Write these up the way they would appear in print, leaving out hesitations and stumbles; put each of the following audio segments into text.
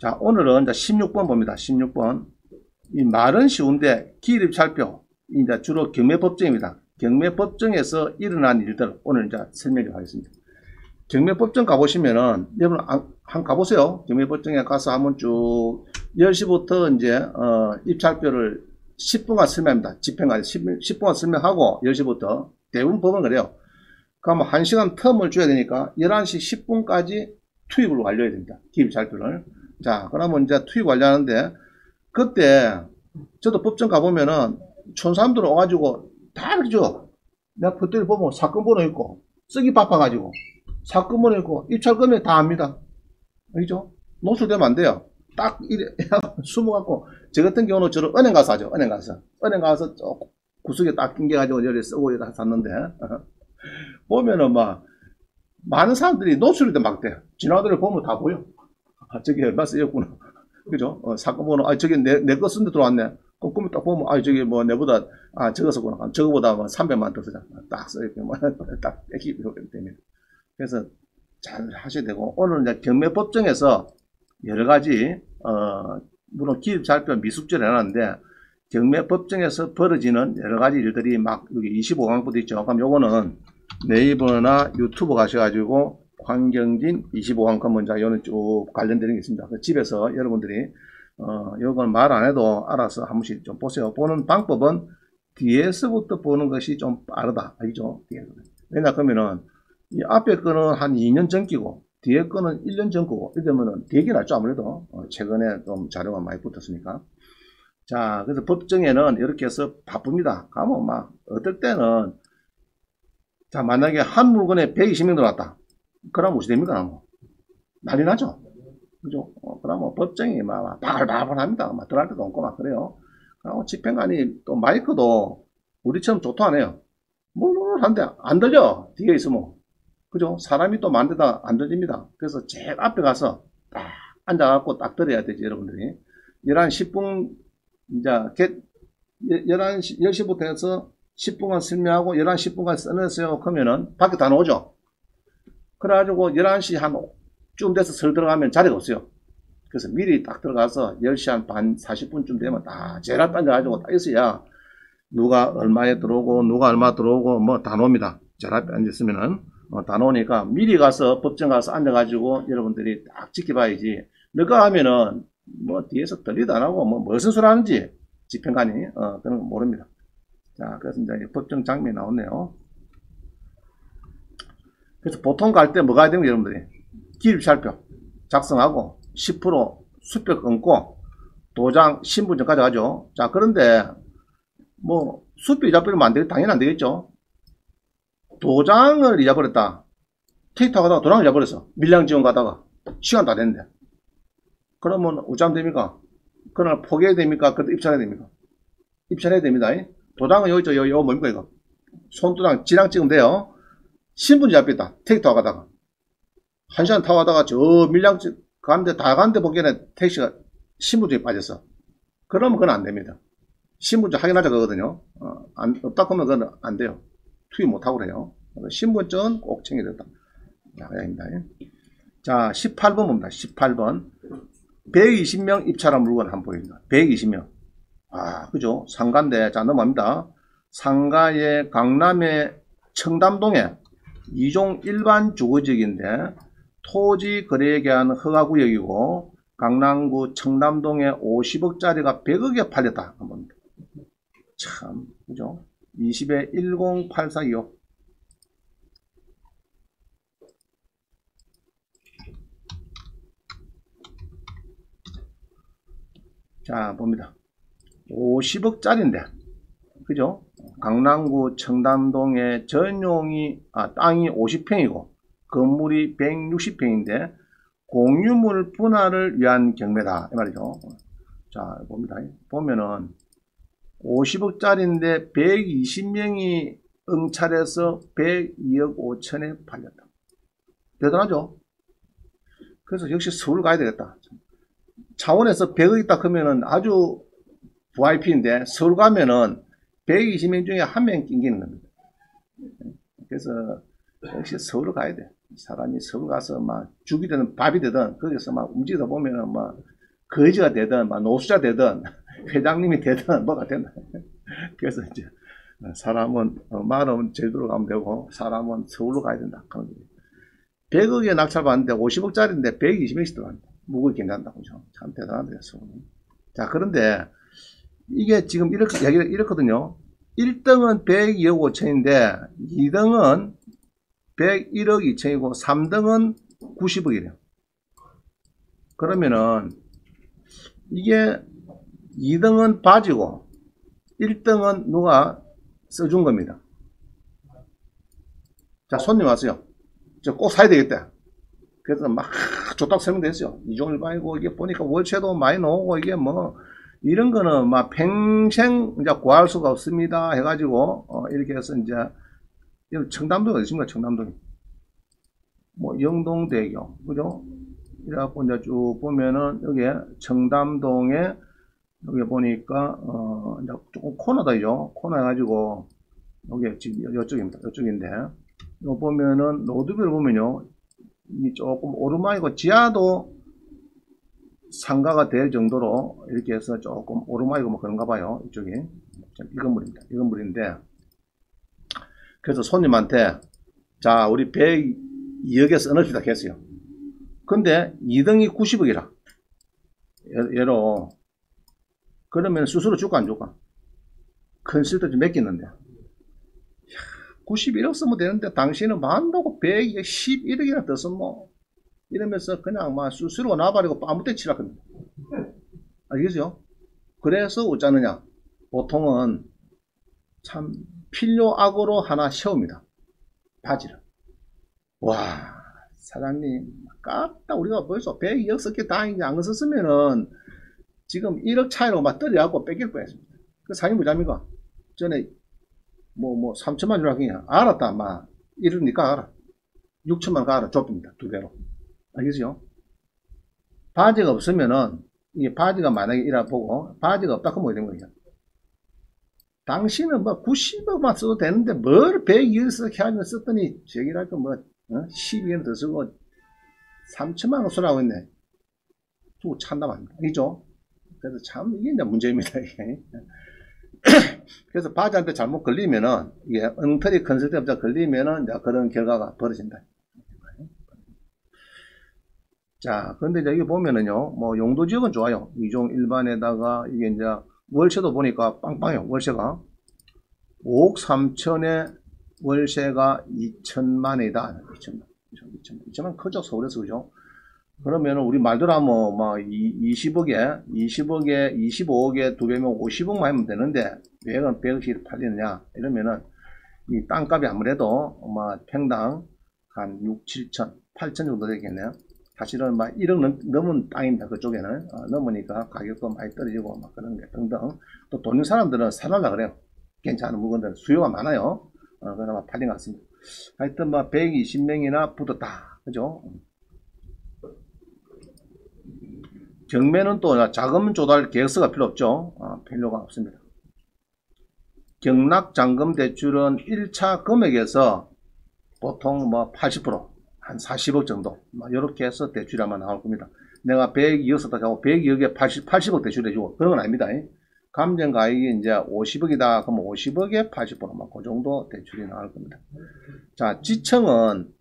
자, 오늘은 이제 16번 봅니다. 16번. 이 말은 쉬운데 기입찰표. 이제 주로 경매법정입니다. 경매법정에서 일어난 일들 오늘 이제 설명을 하겠습니다. 경매법정 가보시면은 여러분 한 가보세요. 경매법정에 가서 한번 쭉 10시부터 이제 입찰표를 10분간 설명합니다. 집행까지 10분간 설명하고 10시부터 대부분 법은 그래요. 그러면 1시간 텀을 줘야 되니까 11시 10분까지 투입을 완료해야 됩니다. 기입찰표를. 자, 그러면 이제 투입 완료하는데 그때 저도 법정 가보면은 촌 사람들 와가지고 다 이렇게 줘. 내가 그때 보면 사건 번호 있고 쓰기 바빠가지고 사건 번호 있고 입찰 금액 다 압니다. 알죠? 노출되면 안 돼요. 딱 이래 숨어갖고 저 같은 경우는 저를 은행 가서 하죠. 은행 가서 구석에 딱 낑겨가지고 여기 쓰고 여기다 샀는데 보면은 막 많은 사람들이 노출이 막 돼. 지나가들 보면 다 보여. 아, 저기 얼마 쓰였구나. 그죠? 사건 번호, 아, 저기 내 거 쓴 데 들어왔네. 그럼 딱 보면, 아, 저기 뭐 내보다, 아, 저거 썼구나. 저거보다 뭐 300만 더 쓰자. 딱 써있고, 딱 액기 됩니다. 그래서 잘 하셔야 되고, 오늘 이제 경매법정에서 여러 가지, 물론 기입찰표 미숙지를 해놨는데, 경매법정에서 벌어지는 여러 가지 일들이 막, 여기 25강부터 있죠. 그럼 요거는 네이버나 유튜브 가셔가지고, 황경진 25강 검문자 요는 쭉 관련되는 게 있습니다. 집에서 여러분들이 요건 말 안 해도 알아서 한 번씩 좀 보세요. 보는 방법은 뒤에서부터 보는 것이 좀 빠르다. 알죠? 왜냐 그러면은 이 앞에 거는 한 2년 전 끼고 뒤에 거는 1년 전 거고 이러면은 되게 낫죠. 아무래도 최근에 좀 자료가 많이 붙었으니까. 자, 그래서 법정에는 이렇게 해서 바쁩니다. 가면 막 어떨 때는 자, 만약에 한 물건에 120명 들어왔다. 그럼 무엇이 됩니까? 뭐. 난리 나죠? 그죠? 그러면 법정이 막 바글바글 합니다. 막 들어갈 데도 없고 막 그래요. 그리고 집행관이 또 마이크도 우리처럼 좋도 안 해요. 한데 안 들려. 뒤에 있으면. 그죠? 사람이 또 많은데다 안 들립니다. 그래서 제일 앞에 가서 딱 앉아갖고 딱 들어야 되지, 여러분들이. 11시 10분, 이제, 11시, 10시부터 해서 10분간 설명하고 11시 10분간 써내세요. 그러면은 밖에 다 나오죠? 그래가지고 11시 한쯤 돼서 설 들어가면 자리가 없어요. 그래서 미리 딱 들어가서 10시 한 반 40분쯤 되면 다 제일 앞에 앉아가지고 딱 있어야 누가 얼마에 들어오고 누가 얼마 들어오고 뭐 다 나옵니다. 제일 앞에 앉았으면은 다 나오니까 미리 가서 법정 가서 앉아가지고 여러분들이 딱 지켜봐야지. 너가 하면은 뭐 뒤에서 들리도 안 하고 뭐 무슨 소리 하는지 집행관이 그런 거 모릅니다. 자, 그래서 이제 법정 장면이 나오네요. 그래서 보통 갈 때 뭐 가야 되는 거 여러분들이 기입찰표 작성하고 10% 수표 끊고 도장 신분증 가져가죠. 자, 그런데 뭐 수표 잊어버리면 안 되겠, 당연히 안 되겠죠. 도장을 잊어버렸다. 택시타고 가다가 도장을 잊어버렸어. 밀양지원 가다가 시간 다 됐는데 그러면 어쩌면 됩니까? 그날 포기해야 됩니까? 그래도 입찰해야 됩니까? 입찰해야 됩니다. 도장은 여기 있죠. 여기 뭡니까 이거? 손도장 지랑 찍으면 돼요. 신분지 잡혔다. 택시 타고 가다가 1시간 타고 가다가 저 밀양집 가는데 다 가는데 보기에는 택시가 신분증에 빠졌어. 그러면 그건 안 됩니다. 신분증 확인하자 그거거든요. 없다 그러면 그건 안 돼요. 투입 못하고 그래요. 신분증은 꼭 챙겨야 된다. 자, 18번 봅니다. 18번 120명 입찰한 물건 한번 보입니다. 120명. 아, 그죠? 상가인데 자 넘어갑니다. 상가의 강남의 청담동에 2종 일반 주거지역인데 토지 거래에 대한 허가구역이고 강남구 청담동에 50억짜리가 100억에 팔렸다. 한번 참 그죠? 20에 108425. 자 봅니다. 50억짜리인데 그죠? 강남구 청담동의 전용이 땅이 50평이고 건물이 160평인데 공유물 분할을 위한 경매다 이 말이죠. 자 봅니다. 보면은 50억짜리인데 120명이 응찰해서 102억 5천에 팔렸다. 대단하죠? 그래서 역시 서울 가야 되겠다. 창원에서 100억 있다 그러면은 아주 VIP인데 서울 가면은 120명 중에 한 명 낑기는 겁니다. 그래서 역시 서울 가야 돼. 사람이 서울 가서 막 죽이 되든 밥이 되든 거기서 막 움직이다 보면은 막 거지가 되든, 노수자 되든, 회장님이 되든, 뭐가 되든. 그래서 이제, 사람은, 말은 제주도로 가면 되고, 사람은 서울로 가야 된다. 100억에 낙찰받는데 50억짜리인데 120억씩 들어간다. 무거워 괜찮다고. 참 대단하네요, 서울은. 자, 그런데, 이게 지금 이렇거든요. 1등은 102억 5천인데, 2등은 101억 2천이고, 3등은 90억이래요. 그러면은, 이게 2등은 바지고, 1등은 누가 써준 겁니다. 자, 손님 왔어요. 저 꼭 사야 되겠다. 그래서 막 좋다고 설명됐어요. 이종일반이고, 이게 보니까 월세도 많이 나오고, 이게 뭐, 이런 거는 막 평생 이제 구할 수가 없습니다. 해가지고, 이렇게 해서 이제, 청담동이 어디 있습니까? 청담동이. 뭐, 영동대교. 그죠? 이래갖고 이제 쭉 보면은, 여기 청담동에, 여기 보니까, 이제 조금 코너다죠. 코너 해가지고, 여기 지금 이쪽입니다. 이쪽인데, 이거 보면은, 로드뷰를 보면요. 이 조금 오르막이고, 지하도 상가가 될 정도로 이렇게 해서 조금 오르막이고 뭐 그런가 봐요. 이쪽이. 이 건물입니다. 이 건물인데, 그래서 손님한테, 자, 우리 102억에서 넣읍시다 했어요. 근데 2등이 90억이라. 얘로. 그러면 수수료 줄까 안 줄까? 컨실도 좀 맡기는데. 91억 쓰면 되는데 당신은 만다고 111억이나 더 쓰면 이러면서 그냥 막 수수료가 나발이고 아무 때 치라 겁니다. 알겠죠? 그래서 어쩌느냐? 보통은 참 필요악으로 하나 세웁니다. 바지를. 와, 사장님, 깝다. 우리가 벌써 102억 썼기 다행이지. 안 썼으면은 지금 1억 차이로 막 떨어져갖고 뺏길 뻔했습니다. 그 사장님 뭐잡니까? 전에 뭐 3천만 주라 그냥 알았다. 막 이러니까 알아. 6천만 가라. 좁힙니다. 2배로. 알겠죠? 바지가 없으면은, 이게 바지가 만약에 이라 보고, 바지가 없다 그러면 어떻게 된 거예요? 당신은 뭐 90억만 써도 되는데, 뭘 102억에서 하면 썼더니, 저기랄까 뭐, 12원 더 쓰고, 3천만 원 쓰라고 했네. 두고 찬다고 합니다. 알겠죠? 그래서 참, 이게 이제 문제입니다, 이게. 그래서 바지한테 잘못 걸리면은, 이게 엉터리 컨설팅 업자 걸리면은, 이제 그런 결과가 벌어진다. 자, 근데 이제 여기 보면은요, 뭐, 용도 지역은 좋아요. 2종 일반에다가, 이게 이제, 월세도 보니까 빵빵해요, 월세가. 5억 3천에 월세가 2천만이다. 2천만 크죠, 서울에서, 그죠? 그러면은, 우리 말대로 하면, 막, 20억에, 25억에 2배면 50억만 하면 되는데, 왜 100억씩 팔리느냐? 이러면은, 이 땅값이 아무래도, 평당 한 6, 7천, 8천 정도 되겠네요. 사실은 막 1억 넘은 땅입니다. 그쪽에는. 넘으니까 가격도 많이 떨어지고 막 그런 게 등등. 또 돈 있는 사람들은 사달라 그래요. 괜찮은 물건들 수요가 많아요. 그나마 팔린 것 같습니다. 하여튼 막 120명이나 붙었다. 그죠? 경매는 또 자금 조달 계획서가 필요 없죠. 필요가 없습니다. 경락잔금 대출은 1차 금액에서 보통 뭐 80%, 한 40억 정도, 이렇게 해서 대출이 아마 나올 겁니다. 내가 102억 썼다 하고 102억에 80억 대출해주고, 그런 건 아닙니다. 감정가액이 이제 50억이다. 그러면 50억에 80%, 그 정도 대출이 나올 겁니다. 자, 지층은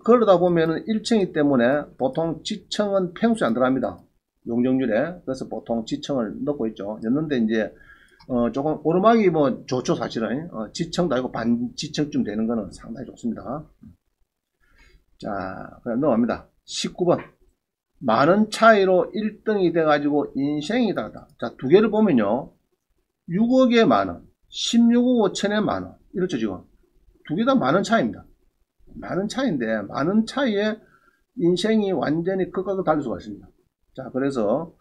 그러다 보면은 1층이기 때문에 보통 지층은 평수에 안 들어갑니다. 용적률에. 그래서 보통 지층을 넣고 있죠. 넣는데 이제, 조금 오르막이 뭐 좋죠, 사실은. 지층도 아니고 반지층쯤 되는 거는 상당히 좋습니다. 자, 그럼 넘어갑니다. 19번. 많은 차이로 1등이 돼가지고 인생이다. 자, 두 개를 보면요. 6억에 만원, 16억 5천에 만원. 이렇죠, 지금. 두 개 다 많은 차이입니다. 많은 차이인데, 많은 차이에 인생이 완전히 극과 극 다를 수가 있습니다. 자, 그래서,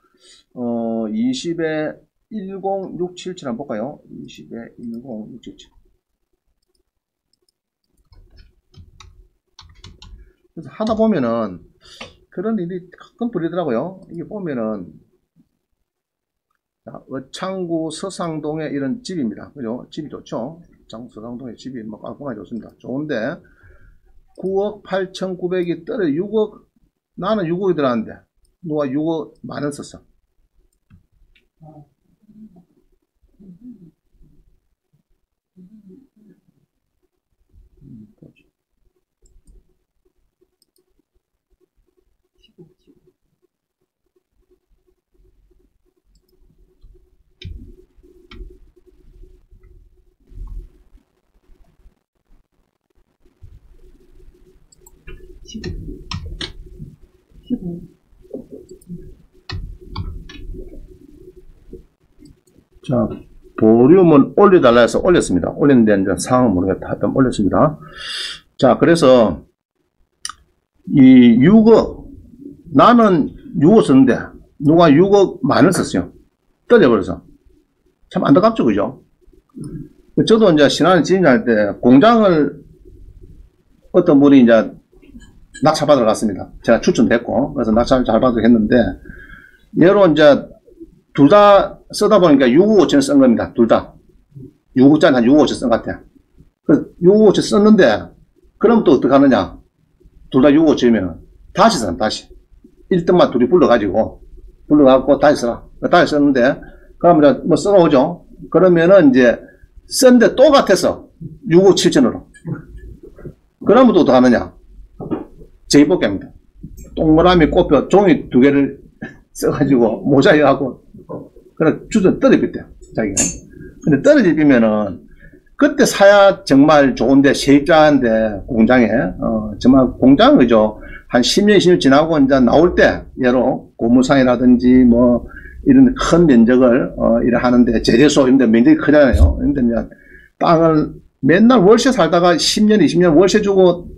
20에 10677 한번 볼까요? 20에 10677. 그래서 하다 보면은 그런 일이 가끔 벌이더라고요. 이게 보면은 어창구 서상동에 이런 집입니다. 그죠? 집이 좋죠? 어창구 서상동의 집이 뭐 깔끔하게 좋습니다. 좋은데 9억 8,900이 떨어 6억, 나는 6억이 들어갔는데 누가 6억 만원 썼어. 자, 보륨은 올려달라 해서 올렸습니다. 올렸는데 이제 상황은 모르겠다. 하여튼 올렸습니다. 자, 그래서 이 6억, 나는 6억 썼는데 누가 6억 만원 썼어요. 떨려버려서. 참 안타깝죠, 그죠? 저도 이제 신안을 진행할 때 공장을 어떤 분이 이제 낙찰받으러 갔습니다. 제가 추천됐고, 그래서 낙찰을 잘 받으러 했는데, 얘로 이제 둘 다 쓰다 보니까 6억 5천 쓴 겁니다. 둘 다. 6억짜리 한 6억 5천 쓴 것 같아요. 그 6억 5천 썼는데, 그럼 또 어떻게 하느냐? 둘 다 6억 5천이면 다시 써요, 다시. 1등만 둘이 불러가지고, 다시 써라. 다시 썼는데, 그러면 뭐 써오죠? 그러면은 이제, 쓴데 똑같아서 6억 7천으로. 그러면 또 어떻게 하느냐? 제이뽑기입니다. 동그라미 꼽혀 종이 2개를 써가지고 모자이크하고 그래 주전 떨어졌대요. 자기가. 근데 떨어지면은 그때 사야 정말 좋은데 세입자인데 공장에 정말 공장 그죠. 한 10년 20년 지나고 이제 나올 때 예로 고무상이라든지 뭐 이런 큰 면적을 이래 하는데 재래소 이런 데 면적이 크잖아요. 근데 이제 땅을 맨날 월세 살다가 10년 20년 월세 주고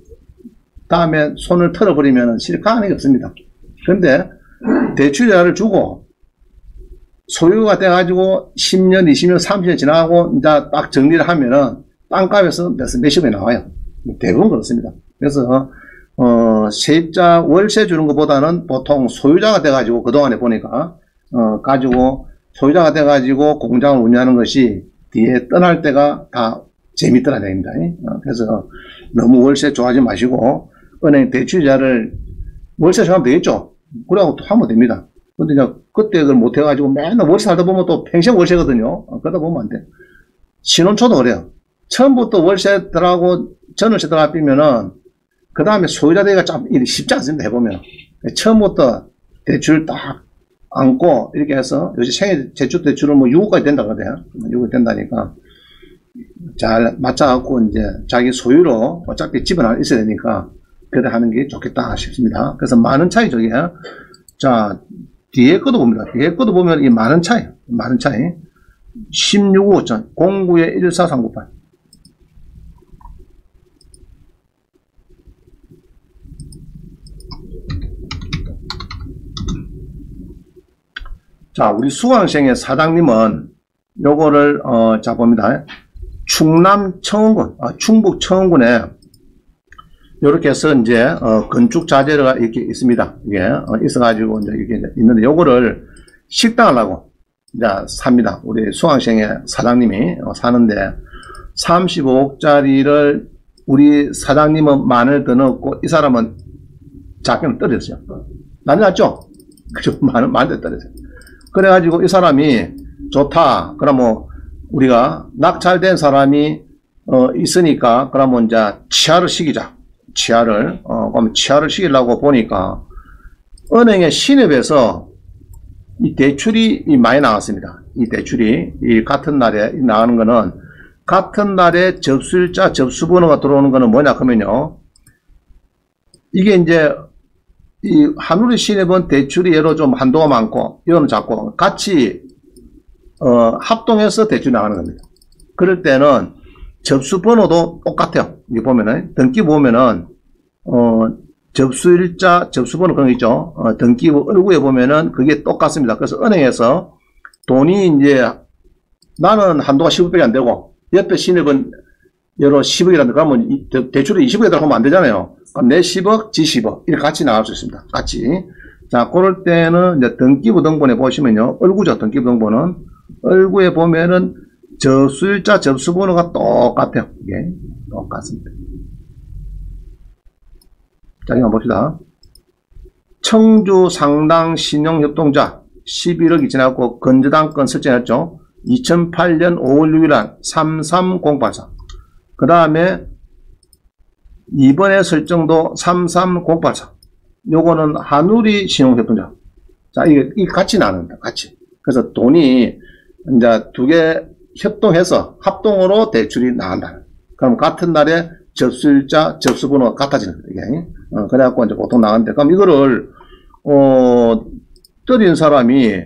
다음에 손을 털어버리면 실감이 없습니다. 그런데 대출자를 주고 소유가 돼가지고 10년, 20년, 30년 지나고 이제 딱 정리를 하면은 땅값에서 몇십억이 나와요. 대부분 그렇습니다. 그래서 세입자 월세 주는 것보다는 보통 소유자가 돼가지고 그동안에 보니까 가지고 소유자가 돼가지고 공장을 운영하는 것이 뒤에 떠날 때가 다 재밌더라 얘기입니다. 그래서 너무 월세 좋아하지 마시고 은행 대출자를 월세 정하면 되겠죠. 그러고 또 하면 됩니다. 근데 이제 그때 그걸 못 해가지고 맨날 월세 살다 보면 또 평생 월세거든요. 그러다 보면 안 돼. 신혼초도 그래요. 처음부터 월세들하고 전월세 들어가면은 그 다음에 소유자 되기가 참 쉽지 않습니다. 해보면. 처음부터 대출 딱 안고 이렇게 해서 요새 생애 제출 대출은 뭐 6억까지 된다 그래요. 6억 된다니까. 잘 맞춰갖고 이제 자기 소유로 어차피 집은 하나 있어야 되니까 그래 하는 게 좋겠다 싶습니다. 그래서 많은 차이 저게. 자, 뒤에 것도 봅니다. 뒤에 것도 보면 이 많은 차이. 많은 차이. 16억 5천. 09에 14398. 자, 우리 수강생의 사장님은 요거를 자 봅니다. 충남 청원군, 충북 청원군에 요렇게 해서 이제 건축 자재가 이렇게 있습니다. 이게 있어가지고 이제 이게 있는데 요거를 식당을 하고 이제 삽니다. 우리 수강생의 사장님이 사는데 35억짜리를 우리 사장님은 만을 더 넣었고 이 사람은 작게는 떨어졌어요. 난리 났죠? 그죠? 만을 더 떨어졌어요. 그래가지고 이 사람이 좋다. 그러면 우리가 낙찰된 사람이 있으니까 그러면 이제 취하를 시키자. 그럼 취하를 시키려고 보니까 은행의 신협에서 이 대출이 많이 나왔습니다. 이 대출이 이 같은 날에 나가는 거는 같은 날에 접수일자 접수번호가 들어오는 거는 뭐냐 하면요. 이게 이제 이 한우리 신협은 대출이 예로 좀 한도가 많고 이거는 작고 같이 합동해서 대출이 나가는 겁니다. 그럴 때는 접수번호도 똑같아요. 여기 보면은 등기 보면은 접수일자 접수번호 그런 거 있죠. 등기 얼굴에 보면은 그게 똑같습니다. 그래서 은행에서 돈이 이제 나는 한도가 10억밖에 안 되고 옆에 신협은 여러 10억이라는데 그러면 대출이 20억에 들어가면 안 되잖아요. 그럼 내 10억, 지 10억 이렇게 같이 나갈 수 있습니다. 같이. 자, 그럴 때는 이제 등기부 등본에 보시면요. 얼굴죠. 등기부 등본은 얼굴에 보면은 접수일자 접수번호가 똑같아요. 이게 똑같습니다. 자, 이거 한번 봅시다. 청주 상당 신용협동자 11억이 지났고 건저당 건 설정했죠. 2008년 5월 6일 33084. 그 다음에 이번에 설정도 33084. 요거는 한우리 신용협동자. 자, 이게 같이 나눈다. 같이. 그래서 돈이 이제 두 개 협동해서 합동으로 대출이 나간다. 그럼 같은 날에 접수일자, 접수번호가 같아지는 거예요. 그래갖고 이제 보통 나가는데, 그럼 이거를, 떨어진 사람이,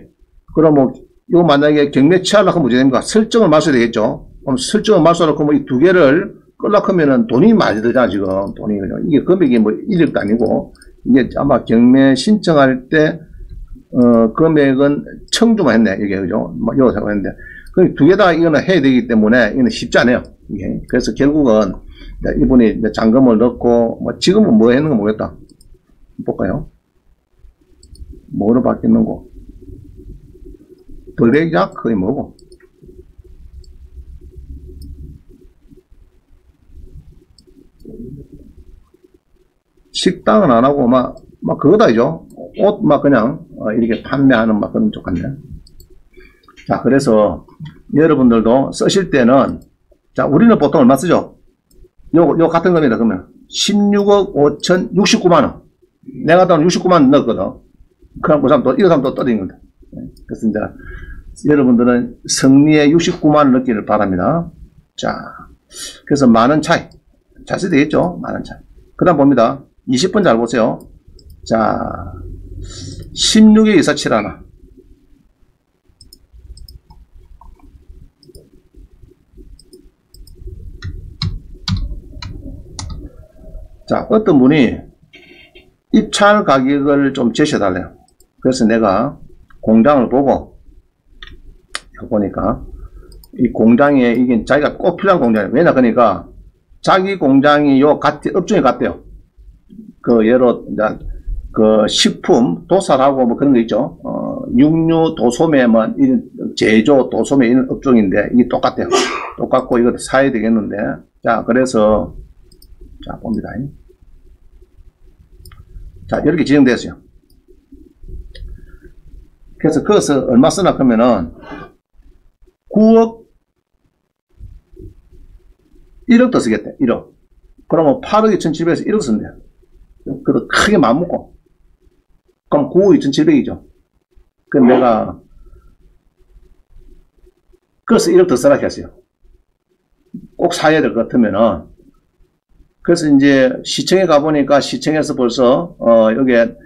그럼 뭐, 이거 만약에 경매 취하려고 하면 문제됩니까? 설정을 맞춰야 되겠죠? 그럼 설정을 맞춰놓고 뭐 이 두 개를 끌려고 하면은 돈이 많이 들잖아, 지금. 돈이. 이게 금액이 뭐 1억도 아니고, 이게 아마 경매 신청할 때, 금액은 청주만 했네, 이게, 그죠? 뭐, 요거 생각했는데. 그 두 개 다 이거는 해야 되기 때문에, 이거는 쉽지 않아요. 이게. 그래서 결국은, 이분이 잔금을 넣고, 뭐, 지금은 뭐 했는 거 모르겠다. 볼까요? 뭐로 바뀌는 거? 블랙작? 그게 뭐고? 식당은 안 하고, 막 그거다죠. 옷, 그냥, 이렇게 판매하는 그런 쪽 같네. 자, 그래서, 여러분들도 쓰실 때는, 자, 우리는 보통 얼마 쓰죠? 요 같은 겁니다, 그러면. 16억 5천 69만원. 내가 돈 69만원 넣었거든. 그럼 그 사람 또, 이거 사람 또 떨어진 겁니다. 그래서 이제, 여러분들은 승리에 69만원 넣기를 바랍니다. 자, 그래서 만원 차이. 잘 써야 되겠죠? 만원 차이. 그 다음 봅니다. 20번 잘 보세요. 자, 16에 2471. 자, 어떤 분이 입찰 가격을 좀 제시해달래요. 그래서 내가 공장을 보고, 보니까, 이 공장에, 이게 자기가 꼭 필요한 공장이에요. 왜냐, 그러니까, 자기 공장이 업종이 같대요. 예로, 이제, 식품, 도살하고 뭐 그런 거 있죠. 육류, 도소매, 이런, 제조, 도소매 이런 업종인데, 이게 똑같대요. 똑같고, 이거 사야 되겠는데. 자, 그래서, 자, 봅니다. 자, 이렇게 지정됐어요. 그래서 그것을 얼마 쓰나 그러면은 9억 1억 더 쓰겠대. 1억. 그러면 8억 2,700에서 1억 쓴대요. 그래도 크게 마음먹고. 그럼 9억 2,700이죠. 그럼 내가 그래서 1억 더 쓰라 했어요. 꼭 사야 될 것 같으면은. 그래서 이제 시청에 가보니까 시청에서 벌써 여기에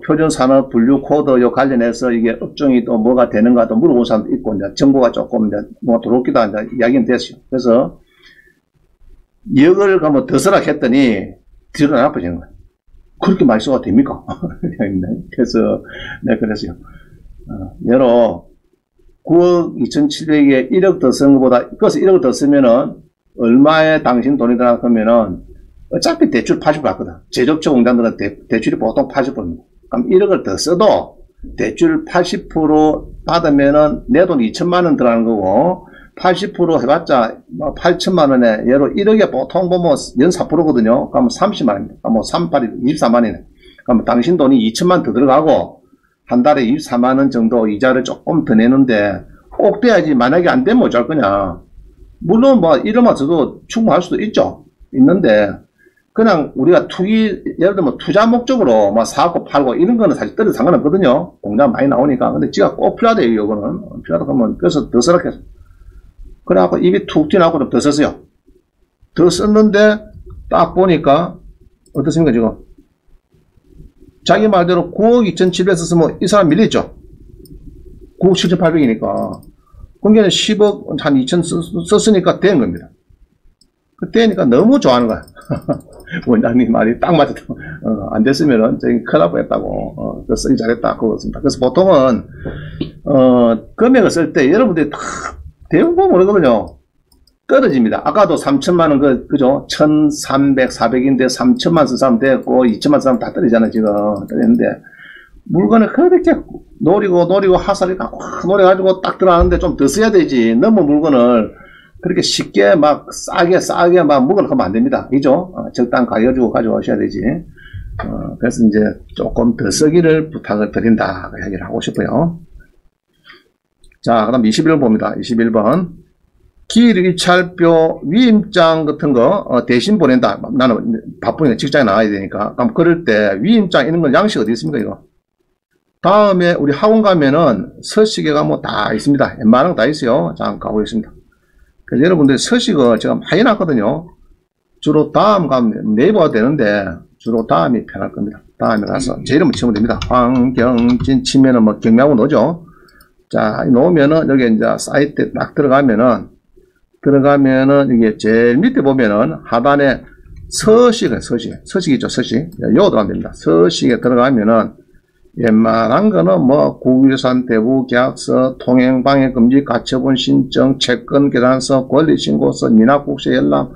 표준산업 분류 코드 요 관련해서 이게 업종이 또 뭐가 되는가 또 물어본 사람도 있고 이제 정보가 조금 이제 뭐 들어오기도 이제 이야기는 됐어요. 그래서 역을 가면 더 쓰라 했더니 뒤로 나빠지는 거예요. 그렇게 많이 써도 됩니까? 그래서 내가 그랬어요. 예로 9억 2,700에 1억 더 쓴 것보다 그래서 1억 더 쓰면은 얼마에 당신 돈이 들어가 그러면은 어차피 대출 80% 받거든. 제조업체 공장들은 대출이 보통 80%입니다. 그럼 1억을 더 써도 대출 80% 받으면은 내 돈 2천만 원 들어가는 거고 80% 해봤자 8천만 원에 예로 1억에 보통 보면 연 4%거든요. 그럼 30만 원입니다. 뭐 38이 24만 원이네. 그럼 당신 돈이 2천만 더 들어가고 한 달에 24만 원 정도 이자를 조금 더 내는데 꼭 돼야지. 만약에 안 되면 어쩔 거냐. 물론 뭐 1억만 써도 충분할 수도 있죠. 있는데 그냥 우리가 예를 들면 투자 목적으로 뭐 사고 팔고 이런 거는 사실 떨어도 상관없거든요. 공장 많이 나오니까. 근데 지가 꼭 필요하대요, 이거는. 필요하다 그러면 그래서 더 쓰라 했어. 그래갖고 입이 툭 튀어나오고 좀 더 썼어요. 더 썼는데 딱 보니까 어떻습니까, 지금? 자기 말대로 9억 2,700 썼으면 이 사람 밀렸죠. 9억 7,800이니까. 그러니까 10억 한 2천 썼으니까 된 겁니다. 그때니까 너무 좋아하는 거야. 원장님 말이 딱 맞았다. 안 됐으면은 저기 큰일 날 뻔했다고. 쓰기 잘했다. 그렇습니다. 그래서 보통은 금액을 쓸 때 여러분들이 다 대부분 모르거든요. 떨어집니다. 아까도 3천만 원 그죠? 1,300, 400인데 3천만 쓴 사람 됐고 2천만 쓴 사람 다 떨어지잖아요. 지금 떨어졌는데 물건을 그렇게 노리고 하살이 확 노려가지고 딱 들어가는데 좀 더 써야 되지. 너무 물건을 그렇게 쉽게 싸게 막 물건을 하면 안 됩니다. 그죠? 적당 가격 주고 가져오셔야 되지. 그래서 이제 조금 더 쓰기를 부탁을 드린다. 그 얘기를 하고 싶어요. 자, 그 다음 21번 봅니다. 21번. 기일 입찰표 위임장 같은 거 대신 보낸다. 나는 바쁘니까 직장에 나가야 되니까. 그럼 그럴 때 위임장 이런 건 양식 어디 있습니까, 이거? 다음에 우리 학원 가면은 서식에가 뭐 다 있습니다. 웬만한 거 다 있어요. 자, 한번 가보겠습니다. 그래서 여러분들 서식을 제가 많이 해놨거든요. 주로 다음 가면 네이버가 되는데 주로 다음이 편할 겁니다. 다음에 가서 제 이름을 치면 됩니다. 황경진 치면은 뭐 경매하고 넣죠. 자, 놓으면은 여기 이제 사이트에 딱 들어가면은 이게 제일 밑에 보면은 하단에 서식 있죠, 서식. 요거 들어가면 됩니다. 서식에 들어가면은 웬만한 거는 뭐 국유산 대부 계약서, 통행 방해 금지 가처분 신청, 채권 계산서, 권리 신고서, 미납국세 열람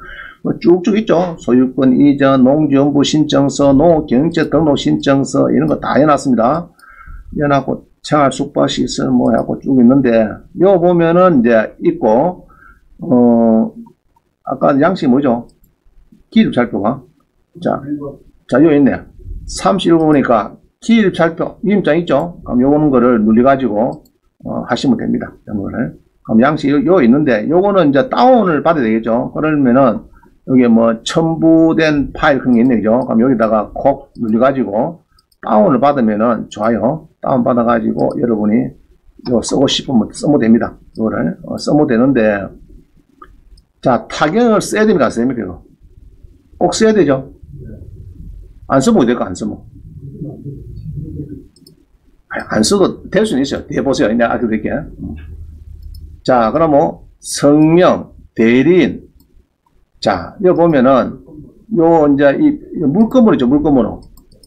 뭐 쭉쭉 있죠. 소유권 이전, 농지연부 신청서, 농업경제 등록 신청서 이런 거 다 해놨습니다. 해놨고 생활 숙박시설 뭐 해갖고 쭉 있는데 요 보면은 이제 있고 아까 양식이 뭐죠? 기입찰표가 자, 요 있네. 31번 보니까 기입찰표 위임장 있죠? 그럼 요거는 거를 눌러가지고 하시면 됩니다. 이거를. 그럼 양식이 요 있는데 요거는 이제 다운을 받아야 되겠죠? 그러면은 여기 뭐 첨부된 파일 그런 게 있네, 그죠? 그럼 여기다가 콕 눌러가지고 다운을 받으면은 좋아요. 다운 받아가지고 여러분이 이거 쓰고 싶으면 쓰면 됩니다. 이거를 쓰면 되는데 자, 타경을 써야 됩니까? 안 써야 됩니까? 이거? 꼭 써야 되죠? 안 쓰면 어디 될까? 안 쓰면. 안 써도 될 수는 있어요. 뒤에 보세요. 내가 알려드릴게요. 자, 그럼 뭐, 성명, 대리인. 자, 여기 보면은, 요, 이제, 물건물이죠, 물건물로.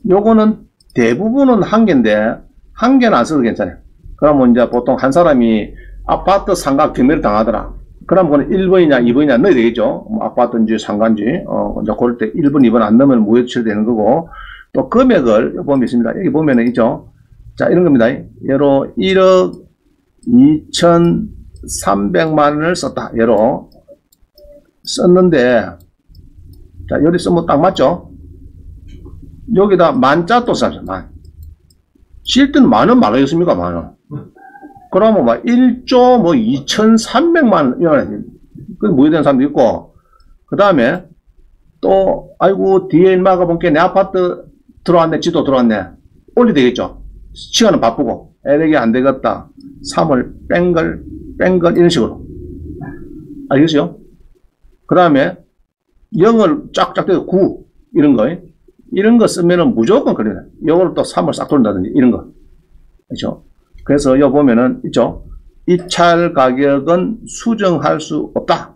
요거는 대부분은 한 개인데, 한 개는 안 써도 괜찮아요. 그러면 이제 보통 한 사람이 아파트 상가 경매를 당하더라. 그럼 그건 1번이냐, 2번이냐 넣어야 되겠죠. 뭐 아파트인지 상가인지, 이제 그럴 때 1번, 2번 안 넣으면 무효 처리되는 거고, 또 금액을 보면 있습니다. 여기 보면은 있죠. 자, 이런 겁니다. 예로 1억 2,300만 원을 썼다. 예로 썼는데, 자, 여기 쓰면 딱 맞죠? 여기다 만자 또 썼어요. 실 때는 만원 말하겠습니까? 만원. 그러면 막 1조 뭐 2,300만 원, 그 무효된 사람도 있고, 그 다음에 또, 아이고, 뒤에 막아본게 내 아파트 들어왔네, 지도 들어왔네. 올리 되겠죠? 시간은 바쁘고, 에렉이 안 되겠다. 3월 뺑글, 이런 식으로. 알겠어요? 그 다음에 0을 쫙쫙 떼고 9, 이런 거. 이런 거 쓰면은 무조건 걸려요. 이걸 또 3을 싹 돌린다든지, 이런 거. 그렇죠? 그래서 여기 보면은 있죠. 입찰 가격은 수정할 수 없다.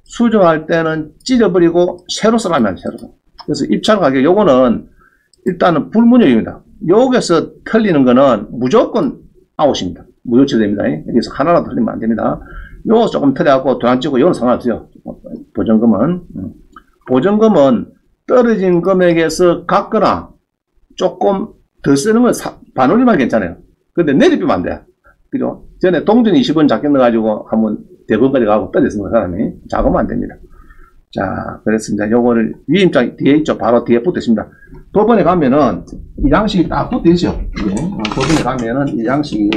수정할 때는 찢어버리고 새로 쓰라면 새로. 그래서 입찰 가격 요거는 일단은 불문율입니다. 여기서 틀리는 거는 무조건 아웃입니다. 무효처리됩니다. 여기서 하나라도 틀리면 안 됩니다. 요거 조금 틀려갖고 돈 안 찍고 요거는 상관없어요. 보증금은 떨어진 금액에서 갖거나 조금 더 쓰는 건 반올리만 괜찮아요. 근데 내리비면 안 돼. 그죠? 전에 동전 20원 작게 넣어가지고 한번 대법원까지 가고 떨어졌습니다. 사람이. 작으면 안 됩니다. 자, 그렇습니다. 요거를 위임장 뒤에 있죠. 바로 뒤에 붙어 있습니다. 법원에 가면은 이 양식이 딱 붙어 있죠. 법원에 가면은 이 양식이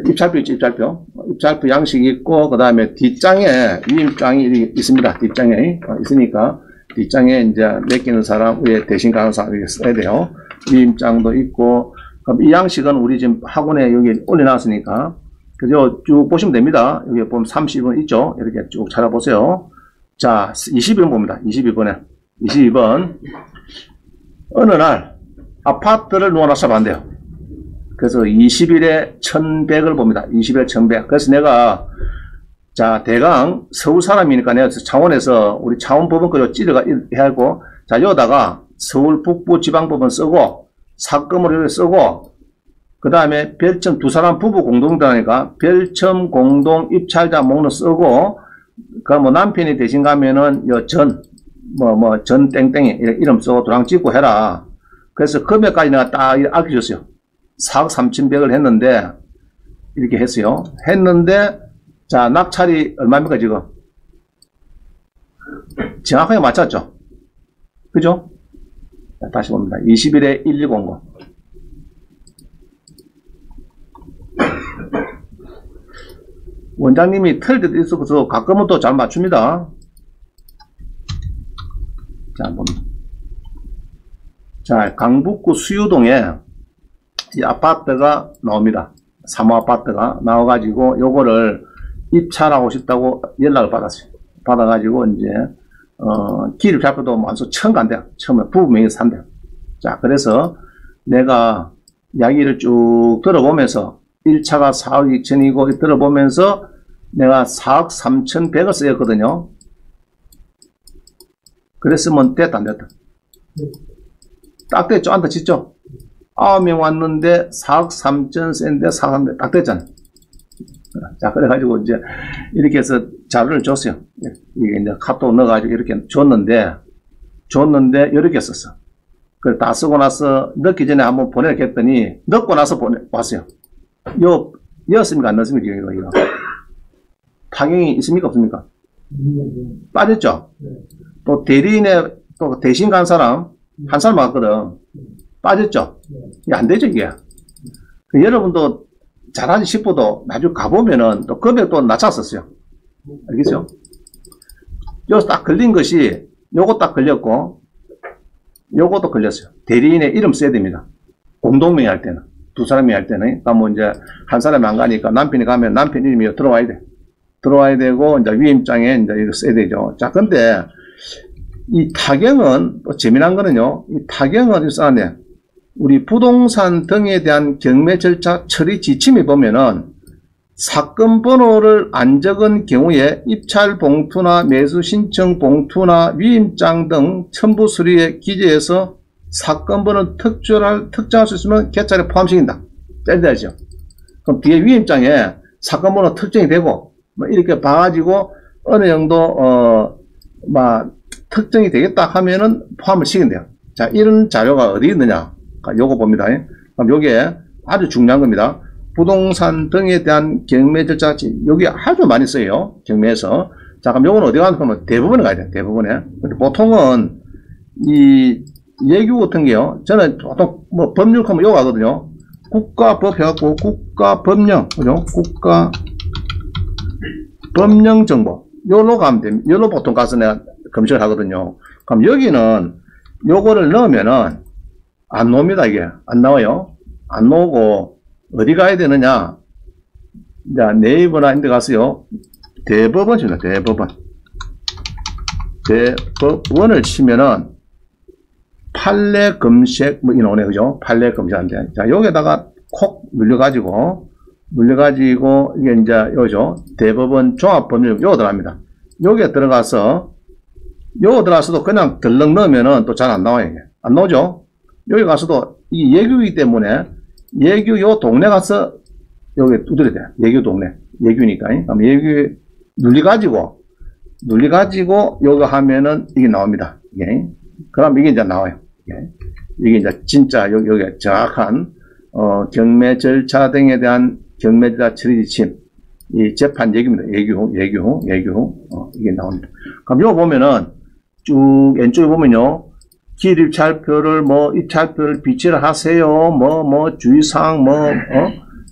입찰표 있죠. 입찰표 양식이 있고 그 다음에 뒷장에 위임장이 있습니다. 뒷장에 있으니까 뒷장에 이제 맡기는 사람 위에 대신 가는 사람 이렇게 써야 돼요. 위임장도 있고 그럼 이 양식은 우리 지금 학원에 여기 올려놨으니까 그죠? 쭉 보시면 됩니다. 여기 보면 30번 있죠? 이렇게 쭉 찾아보세요. 자, 22번 봅니다. 22번. 어느 날 아파트를 누구나 사봤는데요. 그래서 20일에 1,100을 봅니다. 20일에 1,100. 그래서 내가 자, 대강 서울 사람이니까 내가 창원에서 우리 창원법원 그려 찌르가 해야 하고 자, 여기다가 서울 북부지방법원 쓰고 사건을 쓰고 그 다음에 별첨 두 사람 부부 공동이니까 별첨 공동 입찰자 목록 쓰고 그 뭐 남편이 대신 가면은 요 전 땡땡이 이름 쓰고 도장 찍고 해라. 그래서 금액까지 내가 딱 알려줬어요. 4억 3,100을 했는데 이렇게 했어요. 했는데 자, 낙찰이 얼마입니까 지금? 정확하게 맞췄죠? 그죠? 자, 다시 봅니다. 21에 1200. 원장님이 틀릴 때도 있어서 가끔은 또 잘 맞춥니다. 자, 봅니다. 자, 강북구 수유동에 이 아파트가 나옵니다. 사모 아파트가 나와가지고 요거를 입찰하고 싶다고 연락을 받았어요. 받아가지고 이제 기립 잡혀도 만수 처음 간대요. 처음에 부부 명의 산대요. 자, 그래서 내가 이야기를 쭉 들어보면서 1차가 4억 2천이고 들어보면서 내가 4억 3,100을 쓰였거든요. 그랬으면 됐다 안 됐다? 딱 됐죠? 안 됐죠? 9명 왔는데 4억 3천 쓰였는데 4억 3천 딱 됐잖아. 자, 그래가지고 이제 이렇게 해서 자료를 줬어요. 이게 이제 카톡 넣어가지고 이렇게 줬는데 이렇게 썼어. 그래 다 쓰고 나서 넣기 전에 한번 보내게 했더니 넣고 나서 왔어요. 넣었습니까? 안 넣었습니까? 이거. 타격이 있습니까? 없습니까? 빠졌죠? 또 대리인에 또 대신 간 사람 한 사람 왔거든. 빠졌죠? 이게 안 되죠, 이게. 여러분도 잘하지 싶어도 나중에 가보면은 또 금액도 낮췄었어요. 알겠죠? 여기서 딱 걸린 것이 요거 딱 걸렸고 요것도 걸렸어요. 대리인의 이름 써야 됩니다. 공동명의 할 때는. 두 사람이 할 때는. 그러면 이제 한 사람이 안 가니까 남편이 가면 남편 이름이 들어와야 돼. 들어와야 되고 이제 위임장에 이제 이거 써야 되죠. 자, 근데 이 타경은 또 재미난 거는요. 이 타경은 일산에 우리 부동산 등에 대한 경매 절차 처리 지침에 보면은 사건 번호를 안 적은 경우에 입찰 봉투나 매수 신청 봉투나 위임장 등 첨부 서류에 기재해서 사건 번호를 특정할 수 있으면 개찰에 포함시킨다. 뺄려야죠. 그럼 뒤에 위임장에 사건 번호 특정이 되고 뭐 이렇게 봐가지고 어느 정도 특정이 되겠다 하면은 포함을 시킨대요. 자, 이런 자료가 어디 있느냐? 요거 봅니다. 그럼 요게 아주 중요한 겁니다. 부동산 등에 대한 경매 절차, 여기 아주 많이 써요. 경매에서. 자, 그럼 요건 어디 가면 그러면 대부분에 가야 돼요. 대부분에. 근데 보통은 이 예규 같은 게요. 저는 보통 뭐 법률 하면 요거 하거든요. 국가법 해갖고 국가법령, 그죠? 국가법령정보. 요로 가면 됩니다. 요로 보통 가서 내가 검색을 하거든요. 그럼 여기는 요거를 넣으면은 안 나옵니다, 이게. 안 나와요. 안 나오고, 어디 가야 되느냐. 자, 네이버나 인데 가서요. 대법원 칩니다, 대법원. 대법원을 치면은, 판례 검색, 뭐, 이 나오네, 그죠? 판례 검색한데. 자, 여기다가 콕 눌려가지고, 이게 이제, 요죠. 대법원 종합법률, 요거 들어갑니다. 여기에 들어가서, 요거 들어가서도 그냥 덜렁 넣으면은 또 잘 안 나와요, 이게. 안 나오죠? 여기 가서도 이 예규이기 때문에 예규 요 동네 가서 여기 두드려야 돼. 예규 동네. 예규니까. 그럼 예규 눌려가지고 요거 하면은 이게 나옵니다. 이게. 그럼 이게 이제 나와요. 이게 이제 진짜 여기 정확한 경매 절차 등에 대한 경매 절차 처리 지침 이 재판 얘기입니다. 예규 이게 나옵니다. 그럼 요거 보면은 쭉 왼쪽에 보면요. 기입찰표를 입찰표를 비치를 하세요. 주의사항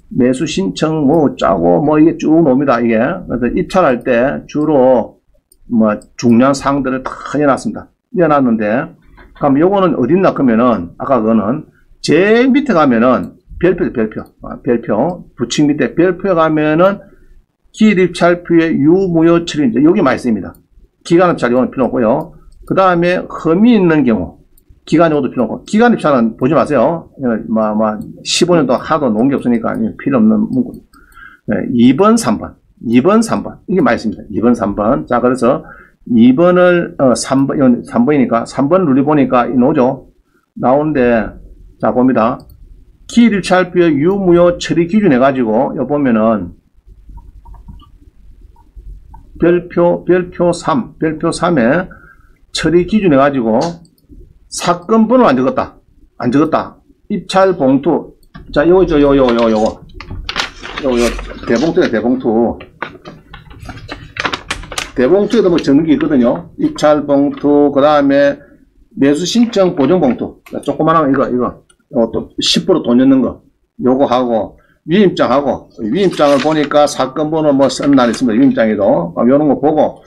매수 신청 짜고 이게 쭉 나옵니다. 이게. 그래서 입찰할 때 주로 중요한 사항들을 다 해놨습니다. 해놨는데 그럼 요거는 어디 있나 그러면은 아까 그거는 제일 밑에 가면은 별표 부칙 밑에 별표에 가면은 기입찰표의 유무효 처리 이제 여기 많이 씁니다. 기간입찰 이거는 필요 없고요. 그 다음에 흠이 있는 경우 기간요도 필요 없고 기간입찰은 보지 마세요. 15년 동안 하도 놓은 게 없으니까 필요 없는 문구. 2번 3번 이게 많이 씁니다. 2번 3번. 자, 그래서 2번을 3번이니까 3번 눌러보니까 나오죠. 나오는데 자 봅니다. 기일찰표의 유무효 처리 기준 해가지고 여기 보면은 별표 3에 처리 기준 해가지고 사건 번호 안 적었다. 입찰 봉투. 자, 요거 대봉투네, 대봉투. 대봉투에도 뭐 적는 게 있거든요. 입찰 봉투, 그 다음에 매수 신청 보증봉투. 조그만한 거, 이거. 또 10% 돈 넣는 거. 요거 하고, 위임장하고, 위임장을 보니까 사건 번호 뭐 쓴 날 있습니다. 위임장에도. 요런 거 보고,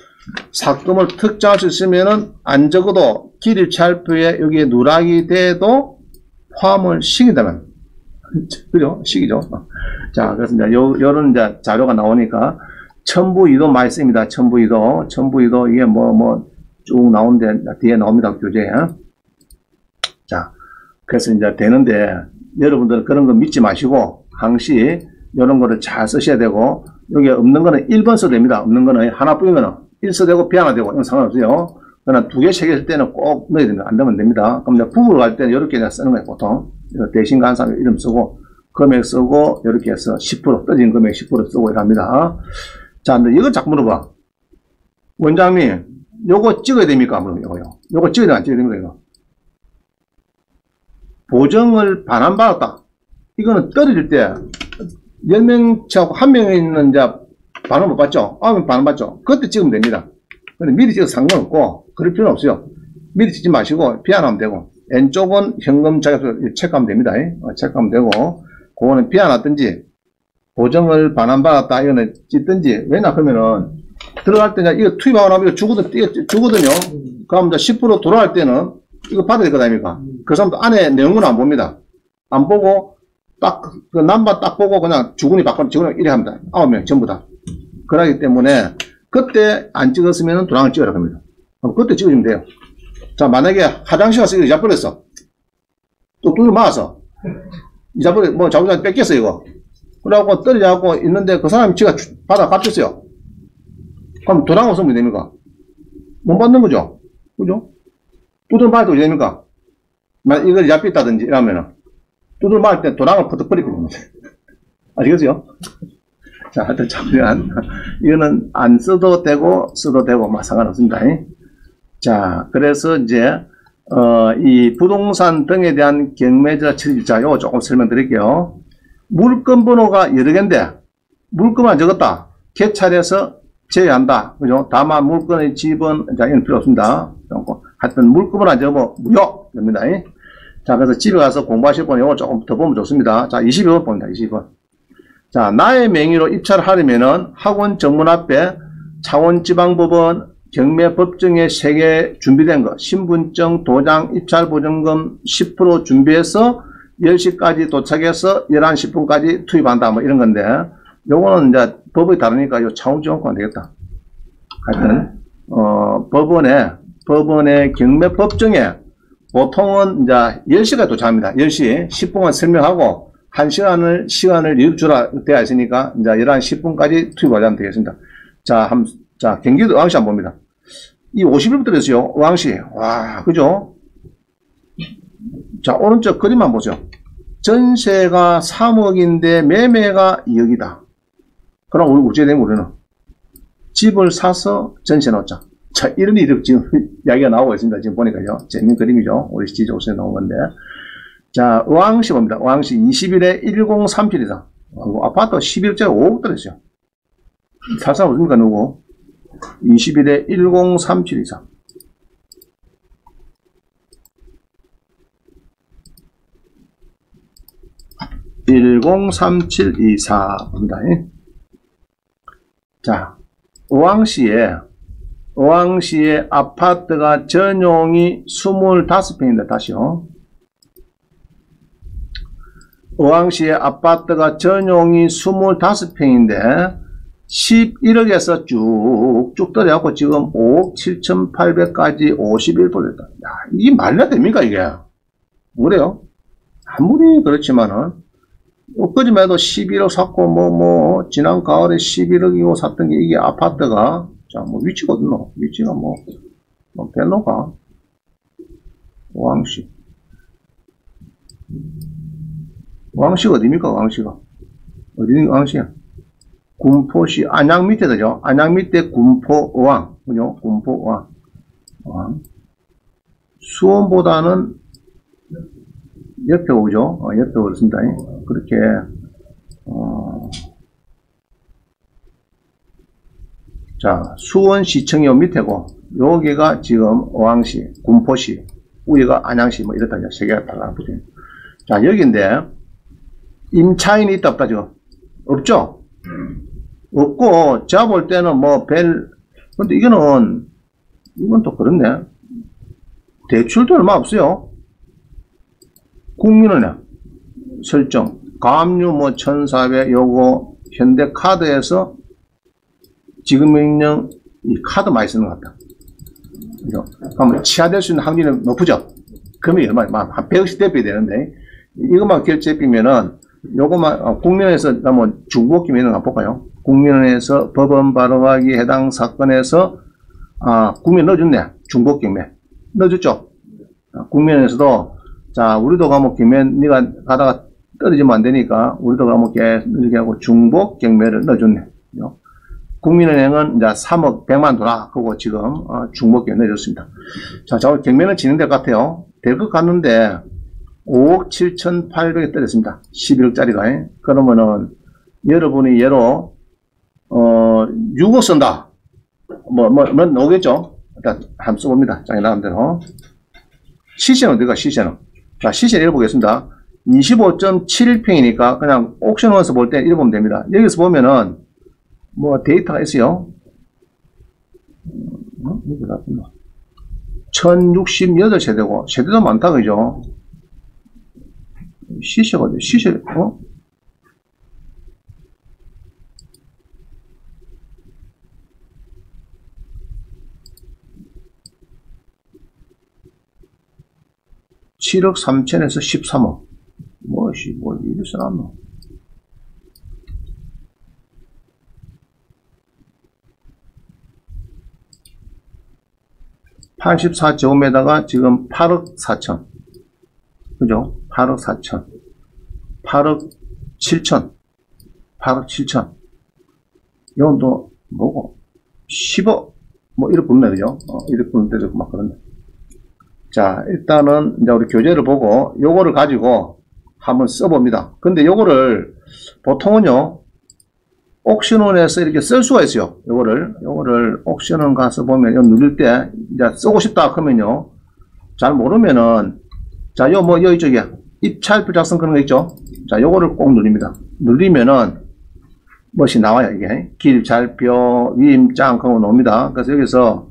사건을 특정할 수 있으면은, 안 적어도 기립찰표에 여기에 누락이 돼도 포함을 시킨다면. 그죠? 시기죠. 자, 그래서 이제 요런 이제 자료가 나오니까, 첨부이도 많이 씁니다. 첨부이도. 첨부이도 이게 쭉 나오는데, 뒤에 나옵니다. 교재에. 자, 그래서 이제 되는데, 여러분들은 그런 거 믿지 마시고, 항시 이런 거를 잘 쓰셔야 되고, 여기 없는 거는 1번 써도 됩니다. 없는 거는 하나뿐인 거는 1 써도 되고, B 하나 되고, 이건 상관없어요. 그러나 2개, 3개 쓸 때는 꼭 넣어야 됩니다. 안 넣으면 됩니다. 그럼 이제 부부로 갈 때는 이렇게 그냥 쓰는 거예요, 보통. 대신 간 사람 이름 쓰고, 금액 쓰고, 이렇게 해서 10%, 떨어진 금액 10% 쓰고 이렇게 합니다. 자, 근데 이거 자꾸 물어봐. 원장님, 요거 찍어야 됩니까? 요거 찍어야 되나 안 찍어야 됩니까? 이거? 보정을 반환받았다. 이거는 떨어질 때 10명치하고 1명이 있는 이제 반환 못 받죠? 9명 반환 받죠? 그때 찍으면 됩니다. 근데 미리 찍어서 상관없고 그럴 필요는 없어요. 미리 찍지 마시고 비안하면 되고, 왼쪽은 현금 자격서 체크하면 됩니다. 체크하면 되고, 그거는 비안하든지 보정을 반환받았다 이거는 찍든지. 왜냐 그러면은 들어갈 때 이거 투입하고 나면 이거 주거든요. 그럼 이제 10% 돌아갈 때는 이거 받아야 될 거 아닙니까? 그 사람도 안에 내용은 안 봅니다. 안 보고, 그 남바 딱 보고 그냥 주군이 바꿔, 주군이 이래 합니다. 9명 전부 다. 그러기 때문에, 그때 안 찍었으면 도랑을 찍으라고 합니다. 그럼 그때 찍어주면 돼요. 자, 만약에 화장실 가서 이거 잊어버렸어. 또 두들 맞아서. 자부자 뺏겼어, 이거. 그래갖고 떨어져갖고 있는데 그 사람이 지가 받아 갚혔어요. 그럼 도랑 없으면 됩니까? 못 받는 거죠? 그죠? 두들 맞을 때 어떻게 됩니까? 이걸 잡혔다든지 이러면은, 두들 맞을 때 도랑을 퍼득버리게 됩니다. 아시겠어요? 자, 하여튼 참여한, 이거는 안 써도 되고, 써도 되고, 상관없습니다. 자, 그래서 이제, 이 부동산 등에 대한 경매자 처리자, 요거 조금 설명드릴게요. 물건 번호가 여러 개인데, 물건만 적었다. 개찰해서 제외한다. 그죠? 다만 물건의 지분, 자, 이건 필요 없습니다. 하여튼 물건을 안 적으면 무효! 됩니다. 자, 그래서 집에 가서 공부하실 분 이거 조금 더 보면 좋습니다. 자, 22번 봅니다. 22번. 자, 나의 명의로 입찰을 하려면은 학원 정문 앞에 창원지방법원 경매법정에 3개 준비된 거, 신분증, 도장, 입찰보증금 10% 준비해서 10시까지 도착해서 11시 10분까지 투입한다. 뭐 이런 건데, 요거는 이제 법이 다르니까 요 창원지원권 안 되겠다. 하여튼, 법원의 경매법정에 보통은 이제 10시까지 도착합니다. 10시 10분간 설명하고 1시간을 여유 주라 되어 있으니까 이제 11시 10분까지 투입하자면 되겠습니다. 자, 경기도 의왕시 한번 봅니다. 이 50일부터 됐어요. 의왕시. 와, 그죠? 자, 오른쪽 그림만 보세요. 전세가 3억인데 매매가 2억이다. 그럼 우리 어찌 되면 우리는 집을 사서 전세 넣자. 자, 이런 일이 지금 이야기가 나오고 있습니다. 지금 보니까요. 재밌는 그림이죠. 우리 지조서에 나온 건데. 자, 의왕시 봅니다. 의왕시 20일에 1037이다. 아파트 11억짜리 5억 들었어요. 살 사람 없습니까, 누구? 20일에 1037이다. (103724) 봅니다. 자, 의왕시에 아파트가 전용이 25평인데, 다시요. 의왕시에 아파트가 전용이 25평인데, 11억에서 쭉쭉 떨어져갖고 지금 5억 7,800까지 51%였다. 야, 이게 말이 됩니까, 이게? 뭐래요? 아무리 그렇지만은, 엊그제도 11억 샀고, 지난 가을에 11억이고 샀던 게 이게 아파트가, 자, 위치가 어딨노? 위치가 벨로가? 의왕시. 의왕시가 어디입니까, 의왕시가? 어디는 의왕시야? 군포시, 안양 밑에죠. 안양 밑에 군포, 의왕. 그죠? 군포, 의왕. 수원보다는 옆에 오죠. 옆에 오겠습니다. 그렇게, 자, 수원시청이 밑에고, 여기가 지금 의왕시, 군포시. 위가 안양시 뭐 이렇다 이제 세 개가 달라붙죠. 자, 여기인데 임차인이 있다 없다 지금 없죠? 없고 제가 볼 때는 뭐 근데 이건 또 그렇네. 대출도 얼마 없어요. 국민은행 설정 가압류 뭐 1400 요거 현대카드에서 지금 명령 이 카드 많이 쓰는 것 같다. 그죠? 그러면 취하될 수 있는 확률이 높죠? 금액이 얼마 한 100억씩 대비해야 되는데 이것만 결제비면은 요거만 국민은행에서 한번 중복기면 한번 볼까요? 국민은행에서 법원 발효하기 해당 사건에서 국민 넣어줬네. 중복경매 넣어줬죠? 국민은행에서도 자 우리도 감옥기면 네가 가다가 떨어지면 안 되니까 우리도 감옥에 이렇게 하고 중복경매를 넣어줬네. 그죠? 국민은행은 이제 3억 100만 도라 그거 지금 중복경매 넣어줬습니다. 자, 경매는 진행될 것 같아요. 될 것 같는데 5억 7,800에 떨어졌습니다. 11억짜리가. 그러면은 여러분이 예로 6억 쓴다. 뭐 나오겠죠? 일단 한번 써봅니다. 짱이 나름대로. 시세는 어디가 시세는? 자, 시세를 읽어보겠습니다. 25.71평이니까 그냥 옥션원에서 볼 때 읽어보면 됩니다. 여기서 보면은 뭐 데이터가 있어요. 1068세대고 세대도 많다 그죠? 시세가 어디? 시세 7억 3천에서 13억. 뭐 이리 써놨노? (84제곱미터가) 지금 8억 4천. 그죠? 8억 4천. 8억 7천. 8억 7천. 이건 또 뭐고? 10억. 뭐 이렇게 붙네, 그죠? 이렇게 붙는 데도 막 그러네. 자, 일단은 이제 우리 교재를 보고 요거를 가지고 한번 써봅니다. 근데 요거를 보통은요, 옥션원에서 이렇게 쓸 수가 있어요. 요거를 옥션원 가서 보면 요 누를 때 이제 쓰고 싶다 하면요, 잘 모르면은 자, 여기 저기 입찰표 작성 그런 거 있죠? 자, 요거를 꼭 누릅니다. 누르면은 무엇이 나와요, 이게. 기입찰표, 위임장 그런 거 나옵니다. 그래서 여기서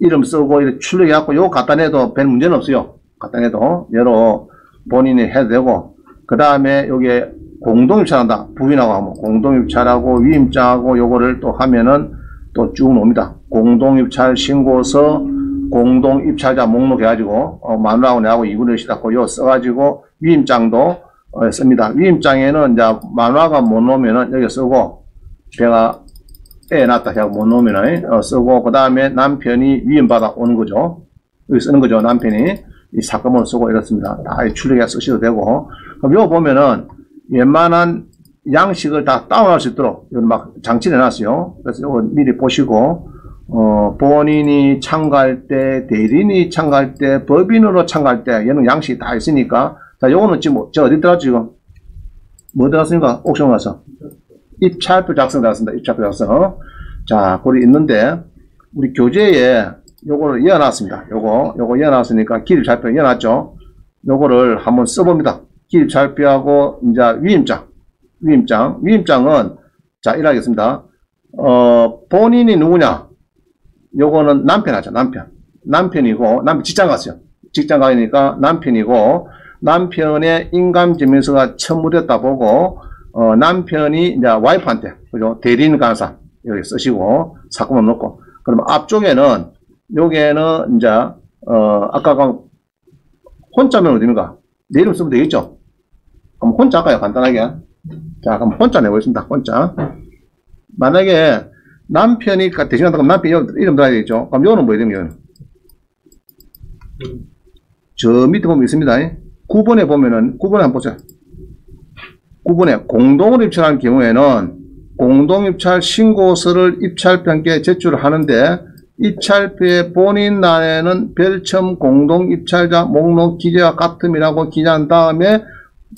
이름 쓰고 이렇게 출력해갖고 요거 갖다 내도 별 문제는 없어요. 갖다 내도 여러 본인이 해도 되고, 그 다음에 여기에 공동입찰한다. 부인하고 하면 공동입찰하고 위임장하고 요거를 또 하면은 또 쭉 나옵니다. 공동입찰 신고서, 공동입찰자 목록 해가지고 마누라하고 내하고 2분의 1씩 닫고 요 써가지고 위임장도 씁니다. 위임장에는 이제 마누라가 못 놓으면은 여기 쓰고 제가 애 낳았다 해서 못 놓으면은 쓰고, 그 다음에 남편이 위임받아 오는 거죠. 여기 쓰는 거죠. 남편이 이 사건을 쓰고 이렇습니다. 다 출력해 쓰셔도 되고. 그럼 요거 보면은 웬만한 양식을 다 다운할 수 있도록 이건 막 장치를 해놨어요. 그래서 요거 미리 보시고 본인이 참가할 때, 대리인이 참가할 때, 법인으로 참가할 때 얘는 양식이 다 있으니까. 자, 요거는 지금 저 어디 들어갔죠 지금? 뭐 들어갔습니까? 옥션 가서 입찰표 작성 들어갔습니다. 입찰표 작성. 자, 거기 있는데 우리 교재에 요거를 이어놨습니다. 요거 이어놨으니까 기입찰표 이어놨죠. 요거를 한번 써봅니다. 기입찰표하고 이제 위임장은 자, 이라겠습니다. 본인이 누구냐? 요거는 남편 하죠. 남편이고, 남편 직장 갔어요. 직장 가니까 남편이고, 남편의 인감증명서가 첨부됐다 보고, 남편이 이제 와이프한테, 그죠? 대리인 간사, 여기 쓰시고, 사건을 넣고, 그러면 앞쪽에는, 요게는 이제, 아까 혼자면 어딥니까? 내 이름 쓰면 되겠죠? 그럼 혼자 할까요? 간단하게. 자, 그럼 혼자 내보겠습니다. 혼자. 만약에 남편이 대신한다 그러면 남편 이름 들어야 되겠죠? 그럼 요는 뭐 이름이에요? 저 밑에 보면 있습니다. 9번에 보면은, 9번에 한번 보세요. 9번에 공동으로 입찰하는 경우에는 공동입찰 신고서를 입찰표에 제출을 하는데, 입찰표의 본인란에는 별첨 공동입찰자 목록 기재와 같음이라고 기재한 다음에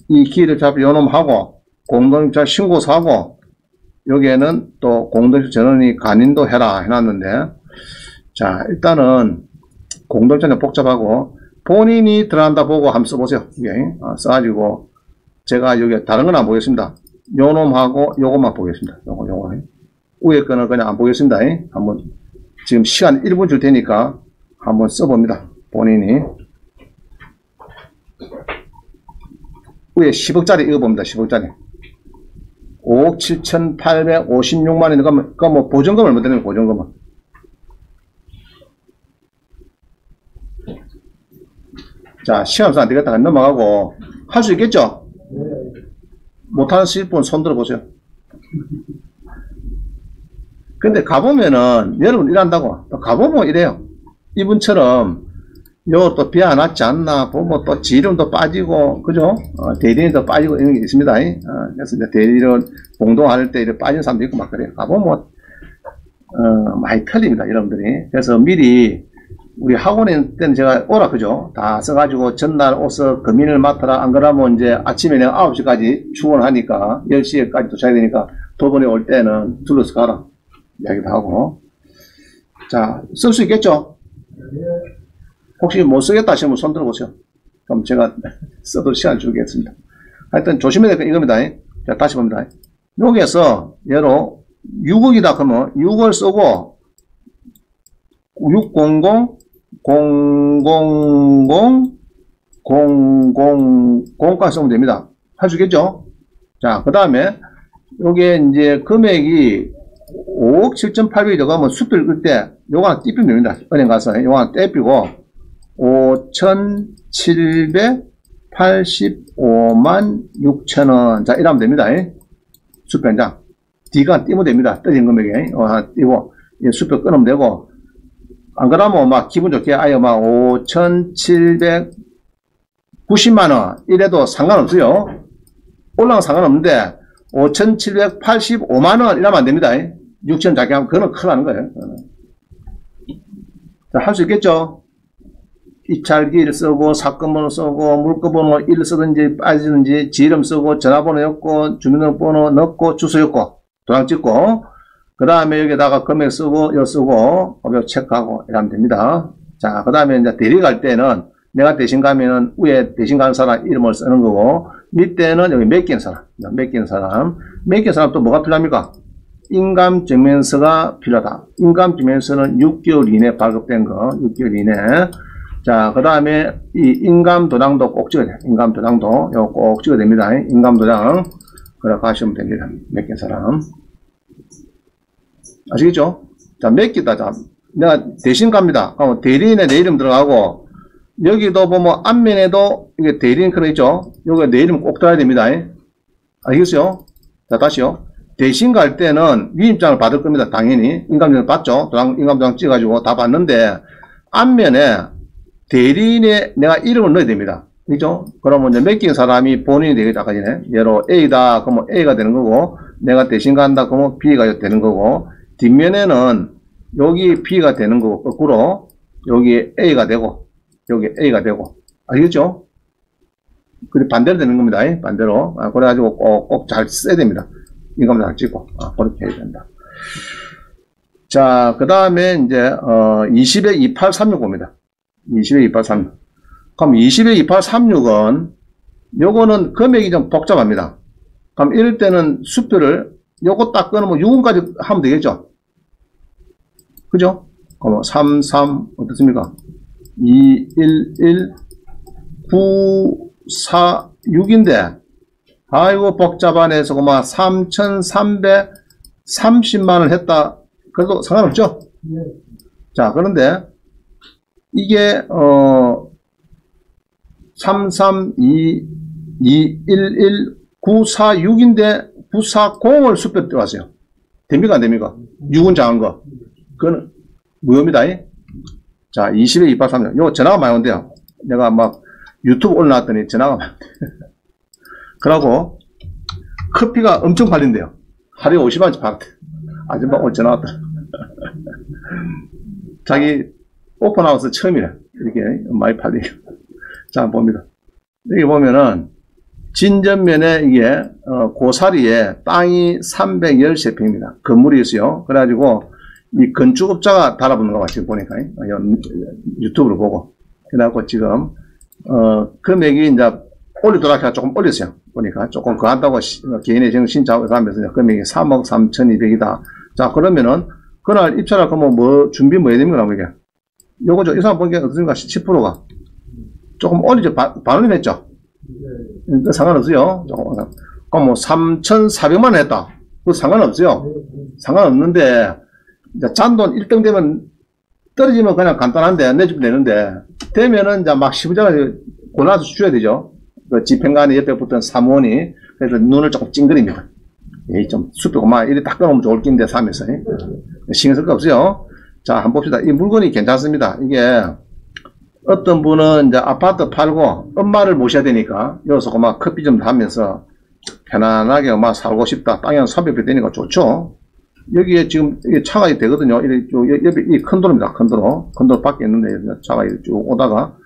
이 기입찰표 요놈하고 공동입찰 신고서하고 여기에는 또 공동입찰 전원이 간인도 해라 해놨는데, 자, 일단은 공동입찰은 복잡하고 본인이 들어간다 보고 한번 써보세요. 이게 써가지고 제가 여기 다른 건 안 보겠습니다. 요 놈하고 요것만 보겠습니다. 요거 위에 거는 그냥 안 보겠습니다. 한번 지금 시간 1분 줄 테니까 한번 써봅니다. 본인이 위에 10억짜리 이거 봅니다. 10억짜리 5억 7,856만 원. 그러니까 뭐 보증금 얼마 되는 보증금은 자, 시간없어 안 되겠다. 넘어가고 할 수 있겠죠? 못하는 분 손 들어보세요. 근데 가보면은 여러분 일한다고 가보면 이래요. 이분처럼 요 또 비 안 왔지 않나 보면 또 지름도 빠지고 그죠? 대리인도 빠지고 이런 게 있습니다. 그래서 이제 대리인 봉동할 때 이렇게 빠진 사람도 있고 막 그래요. 가보면 많이 틀립니다. 여러분들이. 그래서 미리 우리 학원에 때는 제가 오라 그죠? 다 써가지고 전날 오서 금인을 맡아라. 안 그러면 이제 아침에 내가 9시까지 출근하니까 10시에까지 도착해야 되니까 도번에 올 때는 둘러서 가라 이야기도 하고. 자, 쓸 수 있겠죠? 혹시 못 쓰겠다 하시면 손 들어보세요. 그럼 제가 써도 시간 주겠습니다. 하여튼 조심해야 될 건 이겁니다. 자, 다시 봅니다. 여기에서 예로 6억이다 그러면 6을 쓰고 600 000까지 쓰면 됩니다. 할 수 있겠죠? 자, 그 다음에 요게 이제 금액이 5억 7,800이 들어가면 수표를 끌 때 요거 하나 떼피면 됩니다. 은행 가서 요거 하나 떼피고 5,785만 6천원. 자, 이러면 됩니다. 수표 한 장. D가 띄면 됩니다. 떨어진 금액에. 하나 띄고 수표 끊으면 되고. 안 그러면 막 기분 좋게 아예 막 5,790만원 이래도 상관없어요. 올라가면 상관없는데 5,785만원 이러면 안 됩니다. 6천 작게 하면 그거는 큰일 나는 거예요. 자, 할 수 있겠죠? 입찰기를 쓰고 사건번호 쓰고 물건번호 1 쓰든지 빠지든지 지름 쓰고 전화번호 넣고 주민등록번호 넣고 주소 넣고 도장 찍고 그 다음에 여기다가 금액 쓰고 여 쓰고 요 체크하고 이러면 됩니다. 자, 그 다음에 이제 대리 갈 때는 내가 대신 가면은 위에 대신 가는 사람 이름을 쓰는 거고 밑에는 여기 맡긴 사람 또 뭐가 필요합니까? 인감증명서가 필요하다. 인감증명서는 6개월 이내 발급된 거 6개월 이내. 자, 그 다음에 이 인감도장도 꼭 찍어야 돼요. 인감도장도 요거 꼭 찍어야 됩니다. 인감도장 그래 가시면 됩니다. 맡긴 사람 아시겠죠? 자, 맡기다. 자, 내가 대신 갑니다. 그럼 대리인에 내 이름 들어가고 여기도 보면 앞면에도 이게 대리인 그래 있죠? 여기 내 이름 꼭 들어야 됩니다. 알겠어요? 자, 다시요. 대신 갈 때는 위임장을 받을 겁니다. 당연히 인감증을 받죠. 인감도장 찍어가지고 다 받는데 앞면에 대리인에 내가 이름을 넣어야 됩니다. 그죠? 그러면 이제 맡긴 사람이 본인이 되겠다. 아까 전에. 예로 A다. 그러면 A가 되는 거고, 내가 대신 간다. 그러면 B가 되는 거고, 뒷면에는 여기 B가 되는 거고, 거꾸로, 여기 A가 되고, 여기 A가 되고. 알겠죠? 그리고 반대로 되는 겁니다. 반대로. 그래가지고 꼭 잘 써야 됩니다. 인감도장 찍고. 그렇게 해야 된다. 자, 그 다음에 이제, 20에 2836 봅니다. 20에 2836. 그럼 20에 2836은 요거는 금액이 좀 복잡합니다. 그럼 이럴 때는 수표를 요거 딱 끊으면 6원까지 하면 되겠죠? 그죠? 그럼 33 어떻습니까? 2, 1, 1, 9, 4, 6인데 아이고 복잡하네. 해서 그만 3,330만원 했다. 그래도 상관없죠? 네. 자, 그런데 이게 3321196인데 940을 수표 들어왔어요. 됩니까? 안 됩니까? 6은 작은 거. 그건 무효입니다. 자, 20에 283. 요거 전화가 많이 온대요. 내가 막 유튜브 올라왔더니 전화가 많이 온대요. 그러고 커피가 엄청 팔린대요. 하루에 50만원씩 팔았대. 아줌마 오늘 전화 왔다. 자기 오픈하우스 처음이래. 이렇게 많이 팔리고. 자, 봅니다. 여기 보면은, 진전면에 이게, 고사리에 땅이 313평입니다. 건물이 있어요. 그래가지고, 이 건축업자가 달아붙는 거 같이 보니까, 유튜브로 보고. 그래갖고 지금, 금액이 이제 올리도록 해서 조금 올렸어요. 보니까 조금 그 한다고 개인의 정신 신청을 하면서 금액이 3억 3,200이다. 자, 그러면은, 그날 입찰할 거면 뭐, 준비 뭐 해야 됩니까? 이게. 요거죠. 이 사람 보니까 어떻습니까? 10%가. 조금 올리죠. 반올림했죠? 상관없어요. 그럼 뭐, 3,400만 원 했다. 그거 상관없어요. 상관없는데, 이제 잔돈 1등 되면, 떨어지면 그냥 간단한데, 내주면 되는데, 되면은 이제 막 15장을 고나서 줘야 되죠. 그 집행관이 옆에 붙은 사무원이, 그래서 눈을 조금 찡그립니다. 에이, 좀, 숲이고, 막, 이리 딱 끊으면 좋을 낀데, 사면서. 신경 쓸 거 없어요. 자, 한번 봅시다. 이 물건이 괜찮습니다. 이게, 어떤 분은 이제 아파트 팔고, 엄마를 모셔야 되니까, 여기서 막 커피 좀 하면서, 편안하게 막 살고 싶다. 땅이 한 300평 되니까 좋죠. 여기에 지금, 이게 차가 되거든요. 옆에 이 큰 도로입니다. 큰 도로. 큰 도로 밖에 있는데, 차가 쭉 오다가,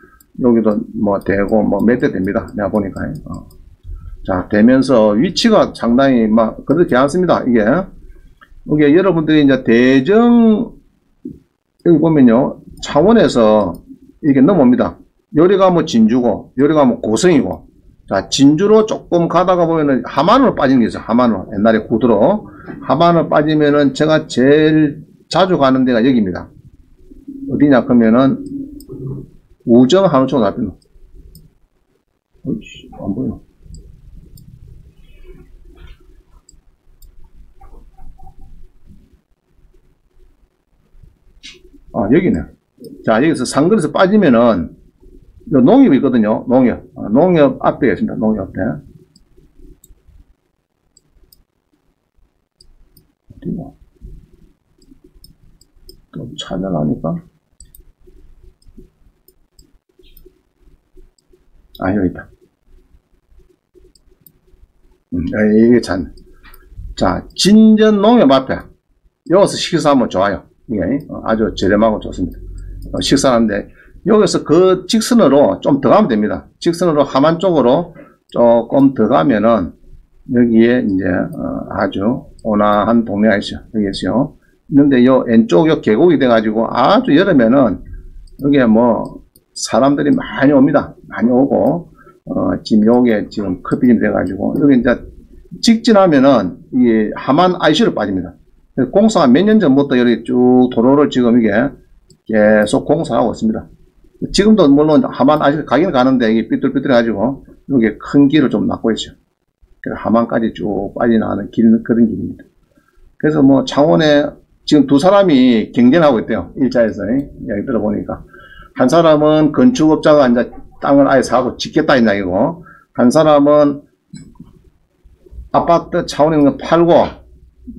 여기도 뭐 되고, 뭐 몇 대 됩니다. 내가 보니까. 자, 되면서 위치가 상당히 막, 그래도 괜찮습니다. 이게 여러분들이 이제 대정, 여기 보면요. 창원에서 이게 넘어옵니다. 여기가 뭐 진주고, 여기가 뭐 고성이고. 자, 진주로 조금 가다가 보면은 하만으로 빠지는 게 있어요. 하만으로. 옛날에 구두로. 하만으로 빠지면은 제가 제일 자주 가는 데가 여기입니다. 어디냐, 그러면은, 우정 한우촌 앞에는. 어이씨, 안 보여. 아, 여기네. 자, 여기서 상거리에서 빠지면은, 농협이 있거든요. 농협. 농협 앞에 있습니다. 농협 앞에. 어디고? 또 찾아가니까. 아, 여기 있다. 이게 참. 자, 진전 농협 앞에. 여기서 식사하면 좋아요. 이게 아주 저렴하고 좋습니다. 식사하는데, 여기서 그 직선으로 좀 더 가면 됩니다. 직선으로 하만 쪽으로 조금 더 가면은, 여기에 이제, 아주 온화한 동네가 있어요. 여기 있어요. 근데 요 왼쪽 요 계곡이 돼가지고 아주 여름에는 여기에 뭐, 사람들이 많이 옵니다. 많이 오고, 지금 요게 지금 커피점이 돼가지고, 여기 이제 직진하면은, 이 하만 IC로 빠집니다. 공사가 몇 년 전부터 여기 쭉 도로를 지금 이게 계속 공사하고 있습니다. 지금도 물론 하만 IC로 가긴 가는데, 이게 삐뚤삐뚤해가지고, 여기 큰 길을 좀 막고 있죠. 그래서 하만까지 쭉 빠져나가는 길, 그런 길입니다. 그래서 뭐 창원에 지금 두 사람이 경쟁하고 있대요. 일자에서. 이야기 들어보니까. 한 사람은 건축업자가 이제 땅을 아예 사고 짓겠다 이 이야기고, 한 사람은 아파트 차원에 있는 거 팔고,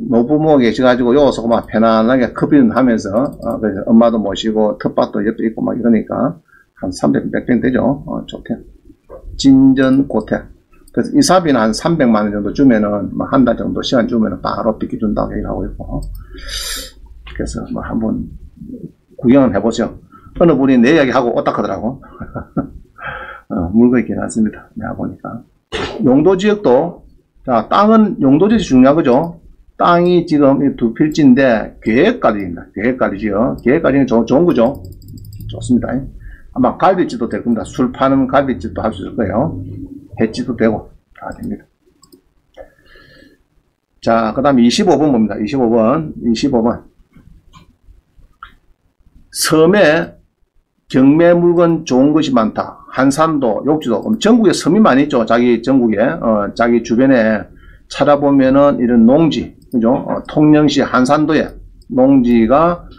노부모 계셔가지고, 여기서 막 편안하게 커피는 하면서, 그래서 엄마도 모시고, 텃밭도 옆에 있고 막 이러니까, 한 300, 100평 되죠. 좋대. 진전 고택. 그래서 이사비는 한 300만원 정도 주면은, 뭐 한 달 정도 시간 주면은 바로 비켜준다고 얘기하고 있고. 그래서 뭐 한번 구경을 해보죠. 어느 분이 내 이야기하고 오딱 하더라고. 물건이 괜찮습니다. 내가 보니까. 용도지역도, 자, 땅은 용도지역이 중요한 거죠. 땅이 지금 이 두 필지인데, 계획관리입니다. 계획관리지요. 계획관리는 좋은 거죠. 좋습니다. 아마 갈비집도 될 겁니다. 술 파는 갈비집도 할 수 있을 거예요. 해지도 되고, 다 됩니다. 자, 그 다음에 25번 봅니다. 25번. 섬에 경매 물건 좋은 것이 많다. 한산도, 욕지도. 전국에 섬이 많이 있죠. 자기 전국에, 자기 주변에 찾아보면은 이런 농지, 그죠? 통영시 한산도에 농지가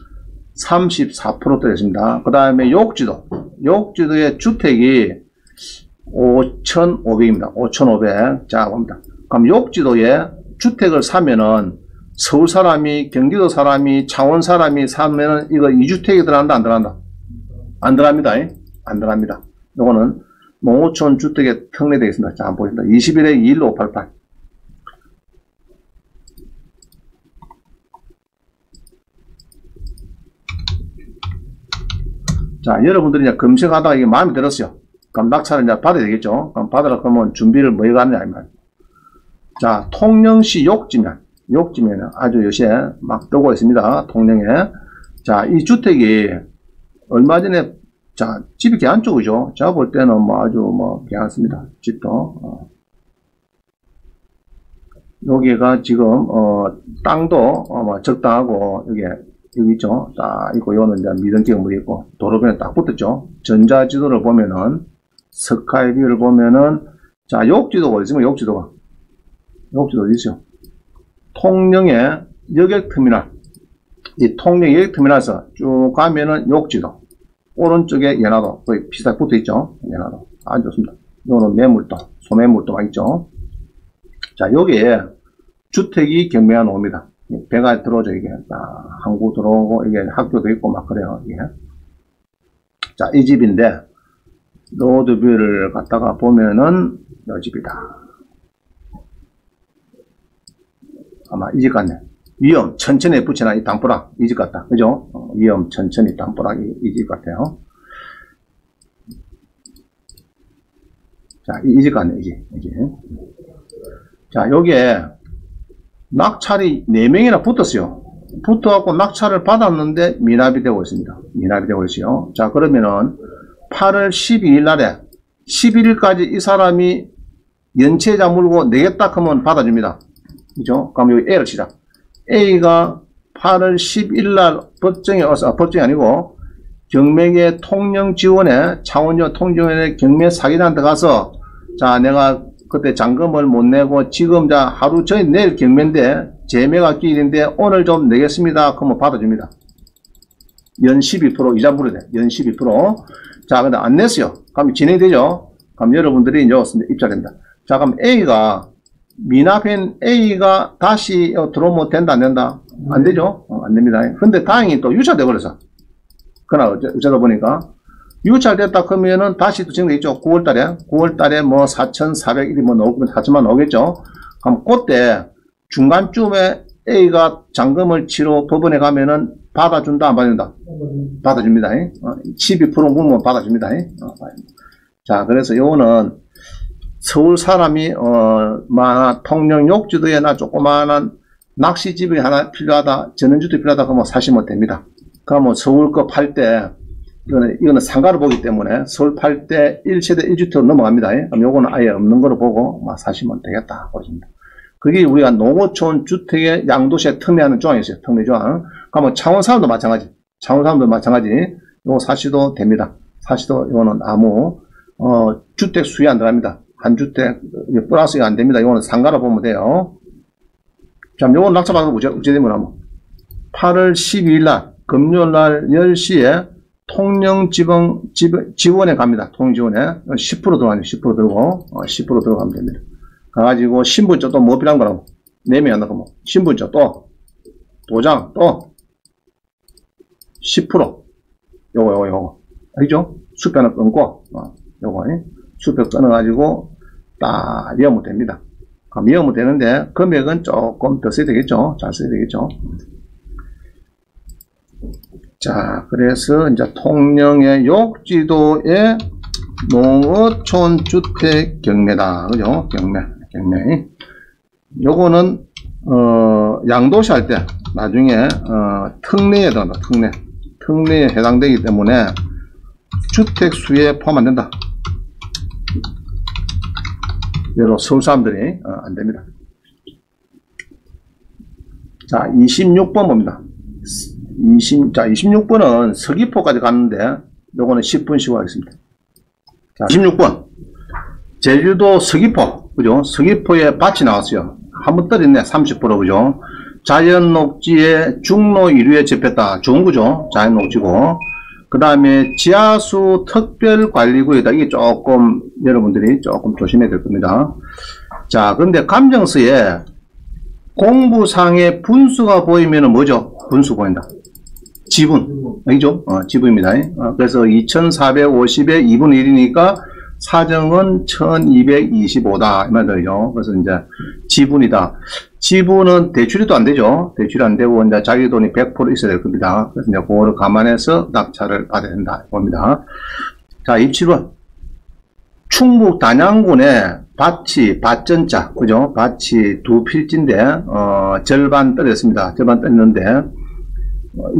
34% 되었습니다. 그 다음에 욕지도의 주택이 5,500입니다. 5,500. 자, 봅니다. 그럼 욕지도에 주택을 사면은 서울 사람이, 경기도 사람이, 창원 사람이 사면은 이거 2주택이 들어간다, 안 들어간다? 안 들어갑니다. 안 들어갑니다. 요거는 농어촌 주택에 특례되어 있습니다. 자, 한번 보십니다. 21에 21588. 자, 여러분들이 이제 검색하다가 이게 마음에 들었어요. 그럼 낙찰을 이제 받아야 되겠죠. 그럼 받으라 그러면 준비를 뭐 해가느냐, 이 말. 자, 통영시 욕지면은 아주 요새 막 뜨고 있습니다. 통영에. 자, 이 주택이 얼마 전에 자, 집이 개안 쪽이죠. 제가 볼 때는 뭐 아주 뭐 괜찮습니다. 집도. 여기가 지금, 땅도, 뭐 적당하고, 여기 있죠. 딱 있고, 요는 이제 미등기물이 있고, 도로변에 딱 붙었죠. 전자지도를 보면은, 스카이뷰를 보면은, 자, 욕지도가 어디 있습니까? 욕지도 어디 있어요? 통영의 여객터미널. 이 통영 여객터미널에서 쭉 가면은 욕지도. 오른쪽에 연화도. 거의 비슷하게 붙어 있죠. 연화도. 아주 좋습니다. 요거는 매물도, 소매물도가 있죠. 자, 여기에 주택이 경매가 나옵니다. 배가 들어오죠, 이게. 항구 들어오고, 이게 학교도 있고, 막 그래요, 이게. 자, 이 집인데, 로드뷰를 갖다가 보면은, 이 집이다. 아마 이 집 같네. 위험, 천천히 붙이나 이 땅보락, 이 집 같다. 그죠? 위험, 천천히 땅보락, 이 집 같아요. 자, 이 집 같네, 이 집. 자, 여기에 낙찰이 4명이나 붙었어요. 붙어갖고 낙찰을 받았는데 미납이 되고 있습니다. 미납이 되고 있어요. 자, 그러면은 8월 12일 날에 11일까지 이 사람이 연체자 물고 내겠다 하면 받아줍니다. 그죠? 그럼 여기 A를 치자. A가 8월 10일 날 법정에 와서, 법정이 아니고 경매계 통영지원에, 창원지원 통영지원에 경매 사기단한테 가서, 자, 내가 그때 잔금을 못 내고 지금 자 하루 전에 내일 경매인데 재매가 기일인데 오늘 좀 내겠습니다. 그러면 받아줍니다. 연 12% 이자 물어야 돼. 연 12%. 자, 근데 안 냈어요. 그럼 진행되죠. 그럼 여러분들이 이제 입찰됩니다. 자, 그럼 A가 미납한 A가 다시 들어오면 된다 안 된다? 안 되죠. 안 됩니다. 근데 다행히 또 유찰돼 버려서. 그날 어쩌다 보니까 유찰됐다 그러면은 다시 또 진행되겠죠. 9월달에 뭐 4,400일이 뭐 나오면 4천만 나오겠죠. 그럼 그때 중간쯤에 A가 잔금을 치러 법원에 가면은 받아준다 안 받아준다? 받아줍니다. 12% 묻으면 받아줍니다. 자, 그래서 요거는 서울 사람이 통영 욕지도에 나 조그마한 낚시집이 하나 필요하다, 전원주택이 필요하다 그러면 사시면 됩니다. 그러면 서울 거 팔 때 이거는 상가를 보기 때문에 서울 팔 때 1세대 1주택으로 넘어갑니다. 그럼 요거는 아예 없는 거로 보고 막 사시면 되겠다 보십니다. 그게 우리가 농어촌 주택의 양도세 특례하는 조항이 있어요. 특례 조항. 그러면 창원 사람도 마찬가지. 요거 사시도 됩니다. 사시도 이거는 아무 주택 수위 안 들어갑니다. 한 주택 플러스가 안 됩니다. 이거는 상가로 보면 돼요. 자, 요건 낙찰받은 거 우체되면 하면 8월 12일 날 금요일 날 10시에 통영지방 지원에 갑니다. 통영지원에 10% 들어가요. 10% 들고 10% 들어가면 됩니다. 가가지고 신분증 또 뭐 필요한 거라고 4명이 안 나가면 신분증 또 도장 또 10% 요거 알죠? 수표는 끊고 요거 수표 끊어가지고 딱 이으면 됩니다. 그럼 이으면 되는데 금액은 조금 더 써야 되겠죠. 잘 써야 되겠죠. 자, 그래서 이제 통영의 욕지도의 농어촌 주택 경매다. 그죠? 경매. 요거는, 양도시 할 때, 나중에, 특례에 들어간다. 특례에 해당되기 때문에, 주택 수에 포함 안 된다. 예로 서울 사람들이, 안 됩니다. 자, 26번 봅니다. 26번은 서귀포까지 갔는데, 요거는 10분 쉬고 하겠습니다. 자, 26번. 제주도 서귀포, 그죠? 서귀포에 밭이 나왔어요. 한번 떨어졌네, 30%, 그죠? 자연 녹지에 중로 1위에 접했다. 좋은 거죠? 자연 녹지고. 그 다음에 지하수 특별관리구역이다. 이게 조금, 여러분들이 조금 조심해야 될 겁니다. 자, 근데 감정서에 공부상의 분수가 보이면은 뭐죠? 분수 보인다. 지분. 아니죠? 지분입니다. 그래서 2450에 2분의 1이니까 사정은 1225다. 이 말이죠. 그래서 이제 지분이다. 지분은 대출이 또 안 되죠. 대출이 안 되고 이제 자기 돈이 100% 있어야 될 겁니다. 그래서 이제 그거를 감안해서 낙찰을 받아야 된다. 봅니다. 자, 27번. 충북 단양군에 밭전자, 그죠? 밭이 두 필지인데, 절반 떨어졌습니다. 절반 떨었는데,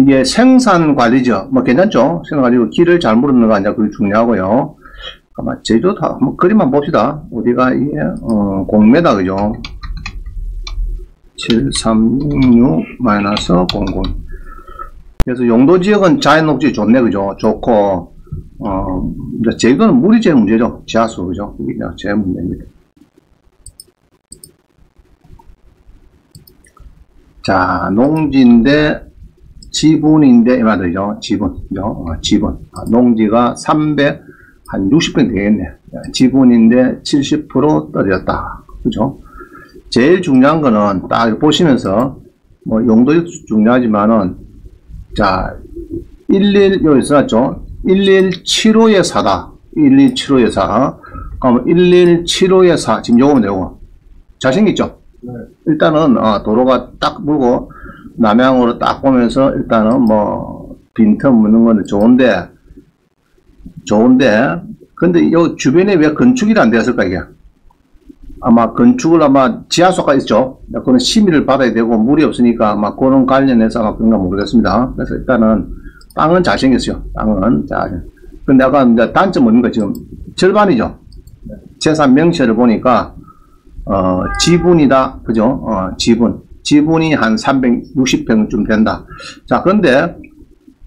이게 생산 관리죠. 뭐 괜찮죠? 생산 관리고 길을 잘 물었는 거 아니야. 그게 중요하고요. 아마 제조도 한번 그림만 봅시다. 어디가 이게 공매다 그죠? 7366-00. 그래서 용도 지역은 자연 녹지 좋네 그죠? 좋고 제주도는 물이 제일 문제죠. 지하수 그죠? 그게 제일 문제입니다. 자, 농지인데 지분인데 이 말이죠. 지분, 지분. 농지가 360평 되겠네. 지분인데 70% 떨어졌다. 그죠? 제일 중요한 거는 딱 보시면서 뭐 용도도 중요하지만은 자, 여기 써놨죠. 1175에 4다. 1175에 4. 그럼 1175에 4. 지금 요거면 되고. 잘생겼죠? 네. 일단은 도로가 딱 물고 남향으로 딱 보면서 일단은 뭐 빈틈 묻는 건 좋은데 근데 요 주변에 왜 건축이 안 되었을까 이게? 아마 건축을 아마 지하수가 있죠. 그거는 심의를 받아야 되고 물이 없으니까 아마 그런 관련해서 아마 그런가 모르겠습니다. 그래서 일단은 땅은 잘생겼어요. 땅은 잘. 근데 아까 이제 단점 뭡니까 지금 절반이죠. 재산 명시를 보니까 지분이다. 그죠? 지분이 한 360평쯤 된다. 자, 그런데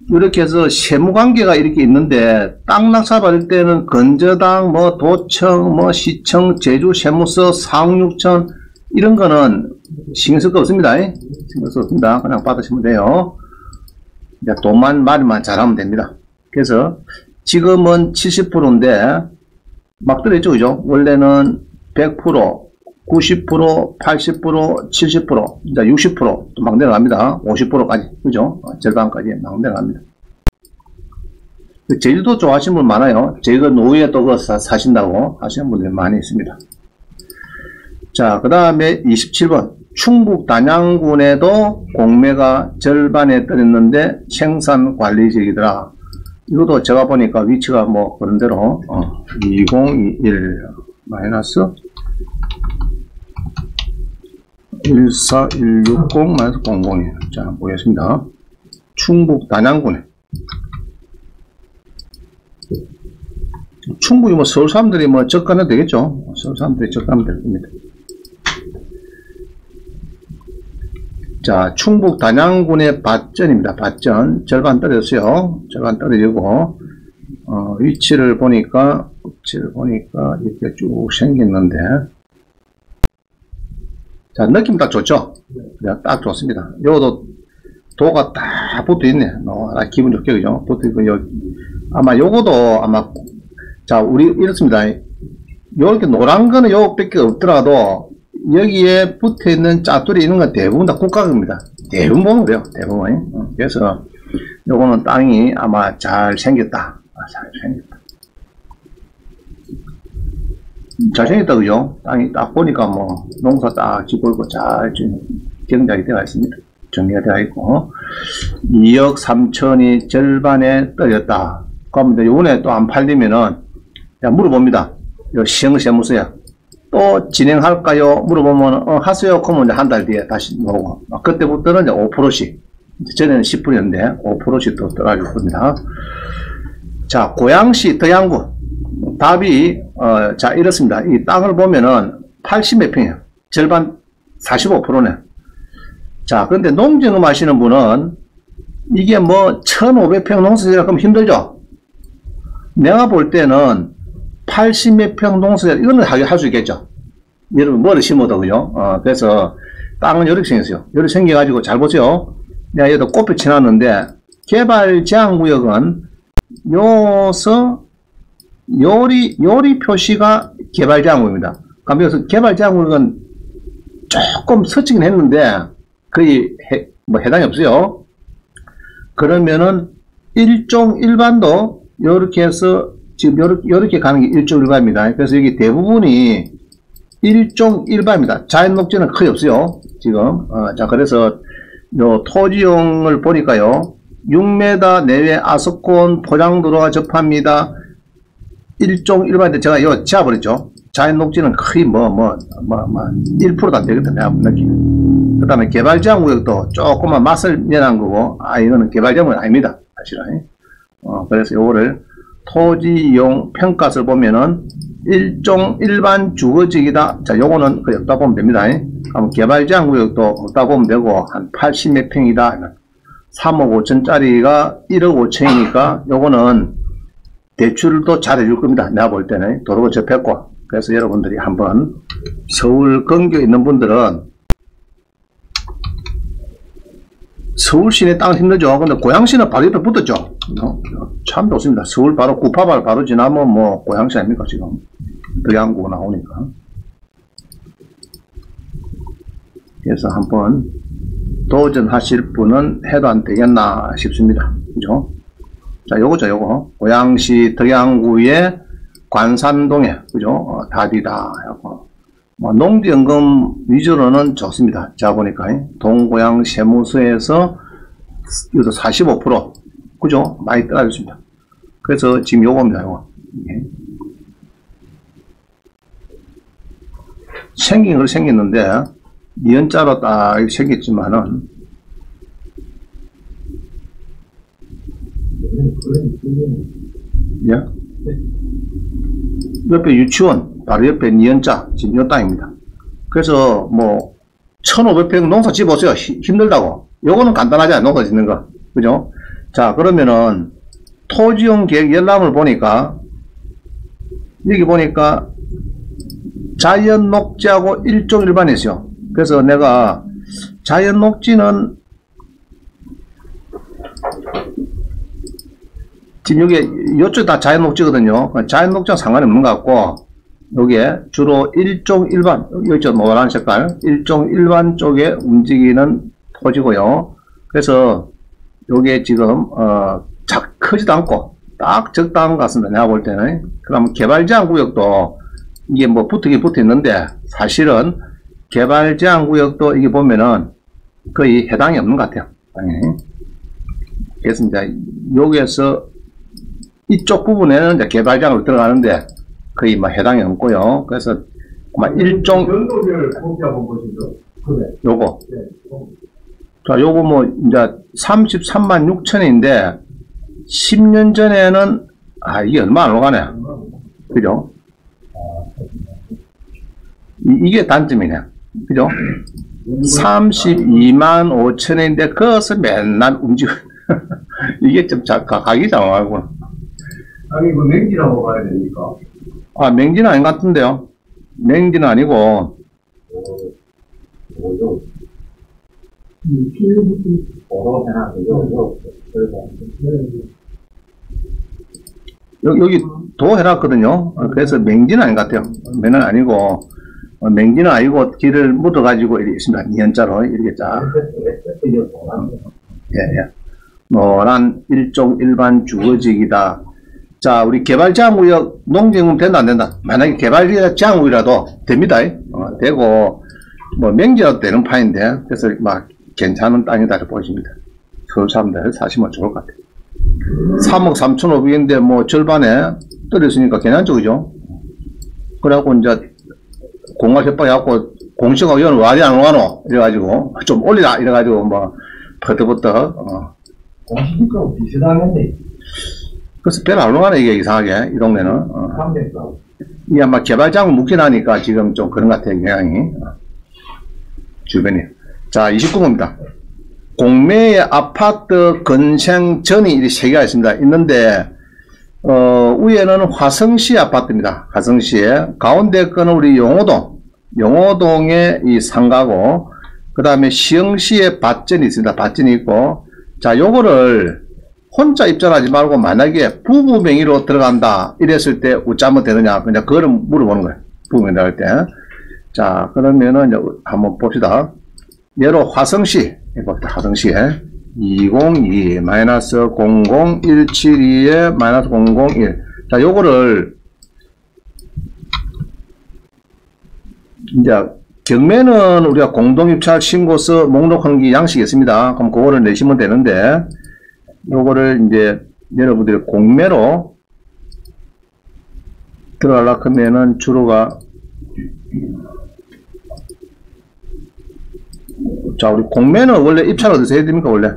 이렇게 해서 세무관계가 이렇게 있는데 땅 낙찰 받을 때는 건저당, 뭐 도청, 뭐 시청, 제주세무서, 상육청 이런 거는 신경 쓸 거 없습니다. 신경 쓸 거 없습니다. 그냥 받으시면 돼요. 이제 돈만 말만 잘하면 됩니다. 그래서 지금은 70%인데 막 들어있죠, 그죠? 원래는 100%, 90%, 80%, 70%, 이제 60% 막 내려갑니다. 50%까지, 그죠? 절반까지 막 내려갑니다. 제주도 좋아하시는 분 많아요. 제주도 노후에 또 그거 사신다고 하시는 분들이 많이 있습니다. 자, 그 다음에 27번. 충북 단양군에도 공매가 절반에 떨어졌는데 생산관리지역이더라. 이것도 제가 보니까 위치가 뭐 그런 대로 2021 마이너스 14160-00이에요. 자, 보겠습니다. 충북 단양군에. 충북이 뭐 서울 사람들이 뭐 접근해도 되겠죠. 서울 사람들이 접근하면 될 겁니다. 자, 충북 단양군의 밭전입니다. 밭전. 절반 떨어졌어요. 절반 떨어지고, 위치를 보니까 이렇게 쭉 생겼는데, 자, 느낌 딱 좋죠? 그냥 딱 좋습니다. 요것도 도가 딱 붙어 있네. 기분 좋게, 그죠? 붙어 있고, 여기. 아마 요거도 자, 우리 이렇습니다. 요렇게 노란 거는 요것밖에 없더라도, 여기에 붙어 있는 짜투리 있는 건 대부분 다 국가입니다. 대부분 보면 돼요. 대부분. 그래서 요거는 땅이 아마 잘 생겼다. 잘 생겼다. 잘 생겼다, 그죠? 땅이 딱 보니까 뭐 농사 딱 짓고 있고 잘 경작이 되어 있습니다. 정리가 되어 있고 2억 3천이 절반에 떨어졌다. 그럼 이제 요번에 또 안 팔리면은 물어봅니다. 요 시흥세무서야. 또 진행할까요? 물어보면 하세요. 그러면 이제 한 달 뒤에 다시 오고 그때부터는 이제 5%씩 전에는 10%였는데 5%씩 또 떨어질 겁니다. 자, 고양시 덕양군 답이 자 이렇습니다. 이 땅을 보면은 80몇 평이에요. 절반 45%네. 자, 그런데 농지농 하시는 분은 이게 뭐 1500평 농사지라 그러면 힘들죠. 내가 볼 때는 80몇 평 농사지라 이거는 할 수 있겠죠. 여러분 뭐를 심어도 그죠. 그래서 땅은 이렇게 생겼어요. 이렇게 생겨가지고 잘 보세요. 내가 여기다 꽃을 쳐놨는데 개발 제한구역은 요서 요리 표시가 개발 제한구역입니다. 그럼 여기서 개발 제한구역은 조금 서치긴 했는데 거의 해당이 없어요. 그러면은 일종 일반도 요렇게 해서 지금 요렇게 가는 게 일종 일반입니다. 그래서 여기 대부분이 일종 일반입니다. 자연 녹지는 거의 없어요. 지금. 자, 그래서 요 토지용을 보니까요. 6m 내외 아스콘 포장도로가 접합니다. 일종 일반인데 제가 이거 지워버렸죠. 자연 녹지는 거의 1%도 안 되거든, 내가 느끼. 그 다음에 개발지향 구역도 조금만 맛을 내는 거고, 이거는 개발지향은 아닙니다. 사실은. 그래서 요거를 토지 이용 평가서를 보면은 일반 주거지이다. 자, 요거는 그냥 없다 보면 됩니다. 그럼 개발지향 구역도 없다 보면 되고, 한 80몇 평이다. 3억 5천짜리가 1억 5천이니까 요거는 대출도 잘 해줄 겁니다. 내가 볼 때는 도로가 접했고. 그래서 여러분들이 한번 서울 근교에 있는 분들은 서울 시내 땅은 힘들죠. 근데 고양시는 바로 옆에 붙었죠. 참 좋습니다. 서울 바로 구파발 바로 지나면 뭐 고양시 아닙니까 지금. 덕양구 나오니까. 그래서 한번 도전하실 분은 해도 안 되겠나 싶습니다. 그죠? 자, 요거죠, 요거. 고양시 덕양구의 관산동에, 그죠? 답이다. 농지연금 위주로는 좋습니다. 자, 보니까, 동고양 세무서에서, 이것도 45%, 그죠? 많이 떨어졌습니다. 그래서 지금 요겁니다, 요거. 생긴 걸 생겼는데, 니은자로 딱 생겼지만은, 예? 옆에 유치원, 바로 옆에 니은자, 지금 요 땅입니다. 그래서 뭐, 1500평 농사 지어보세요. 힘들다고. 요거는 간단하지 않아요. 농사 짓는 거. 그죠? 자, 그러면은, 토지용 계획 열람을 보니까, 여기 보니까, 자연 녹지하고 일종 일반이 있어요. 그래서 내가, 자연 녹지는, 지금 여기, 요쪽 다 자연 녹지거든요. 자연 녹지랑 상관이 없는 것 같고, 요게 주로 일종 일반, 여기 노란 색깔, 일종 일반 쪽에 움직이는 토지고요. 그래서, 요게 지금, 크지도 않고, 딱 적당한 것 같습니다. 내가 볼 때는. 그럼 개발제한 구역도, 이게 뭐 붙어 있는데, 사실은, 개발제한 구역도 이게 보면은, 거의 해당이 없는 것 같아요. 당연히. 그래서 이제, 여기에서, 이쪽 부분에는 이제 개발장으로 들어가는데 거의 뭐 해당이 없고요. 그래서 막 일종 연도별 공개하고 보시죠. 그래. 요거. 네. 자, 요거 뭐 이제 33만 6천인데 10년 전에는 이게 얼마 안 오가네. 그죠? 이게 단점이네. 그죠? 32만 5천인데 그것을 맨날 움직여. 이게 좀 가기 장하구나. 아니, 그 맹지라고 봐야 됩니까? 맹지는 아닌 것 같은데요. 맹지는 아니고. 뭐죠? 도로 해놨어요. 여기 도 해놨거든요. 그래서 맹지는 아닌 것 같아요. 맨은 아니고, 맹지는 아니고 길을 묻어가지고 이렇게 있습니다. 니은자로 이렇게 쫙. 예. 노란 일종 일반 주거지이다. 자, 우리 개발제한구역 농지연금 된다 안 된다? 만약에 개발제한구역이라도 됩니다. 되고 뭐 명지라도 되는 판인데 그래서 막 괜찮은 땅이다 이렇게 보십니다. 서울 사람들 사시면 좋을 것 같아요. 3억 3,500인데 뭐 절반에 떨어졌으니까 괜찮죠, 그죠? 그래갖고 이제 공갈 협박해갖고 공시가 이건 와리 안 와노 이래가지고 좀 올리라 이래가지고 뭐 버터버터 공시니까 비슷하겠네. 그래서 별로 안 오가네, 이게 이상하게, 이 동네는. 이게 아마 개발장을 묵게 나니까 지금 좀 그런 것 같아요, 경향이. 주변에. 자, 29번입니다. 공매의 아파트 건생전이 이 세 개가 있습니다. 있는데, 위에는 화성시 아파트입니다. 화성시에. 가운데 거는 우리 용호동의 이 상가고, 그 다음에 시흥시에 밭전이 있습니다. 밭전이 있고, 자, 요거를, 혼자 입장하지 말고 만약에 부부 명의로 들어간다 이랬을 때 어쩌면 되느냐 그냥 그거를 물어보는 거예요. 부부 명의로 할 때. 자, 그러면은 이제 한번 봅시다. 예로 화성시 봅시다. 화성시에 202-00172에-001 자, 요거를 이제 경매는 우리가 공동입찰 신고서 목록한 게 양식이 있습니다. 그럼 그거를 내시면 되는데 요거를 이제 여러분들이 공매로 들어가려고 하면은 주로가 자, 우리 공매는 원래 입찰 어디서 해야 됩니까, 원래?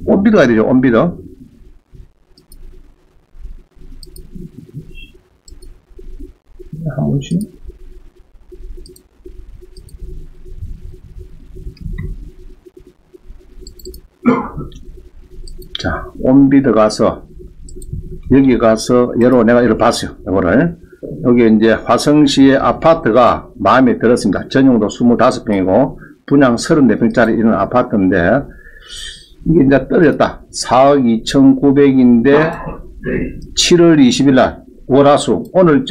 온비드 가야 되죠, 온비드. 한 번씩. 자, 온비드 가서, 여기 가서, 내가 이걸 봤어요, 이거를. 여기 이제 화성시의 아파트가 마음에 들었습니다. 전용도 25평이고, 분양 34평짜리 이런 아파트인데, 이게 이제 떨어졌다. 4억 2,900인데, 7월 20일 날, 월화수, 오늘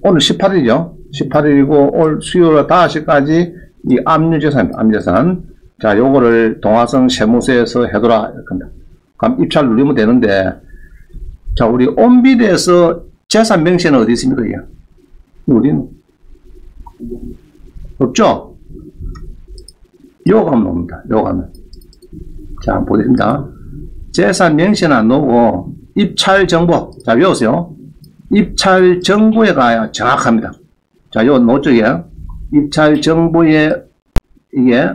오늘 18일이죠? 18일이고, 올 수요일 5시까지 이 압류재산입니다. 압류재산. 자, 요거를 동화성 세무서에서 해둬라. 그럼 입찰 누르면 되는데, 자, 우리 온비드에서 재산 명시는 어디 있습니까, 이게? 우리는? 없죠? 요거 하면 옵니다. 요거 하면. 자, 한번 보겠습니다. 재산 명시는 안 나오고, 입찰 정보. 자, 외우세요. 입찰 정보에 가야 정확합니다. 자, 요 노쪽에, 입찰 정보에, 이게,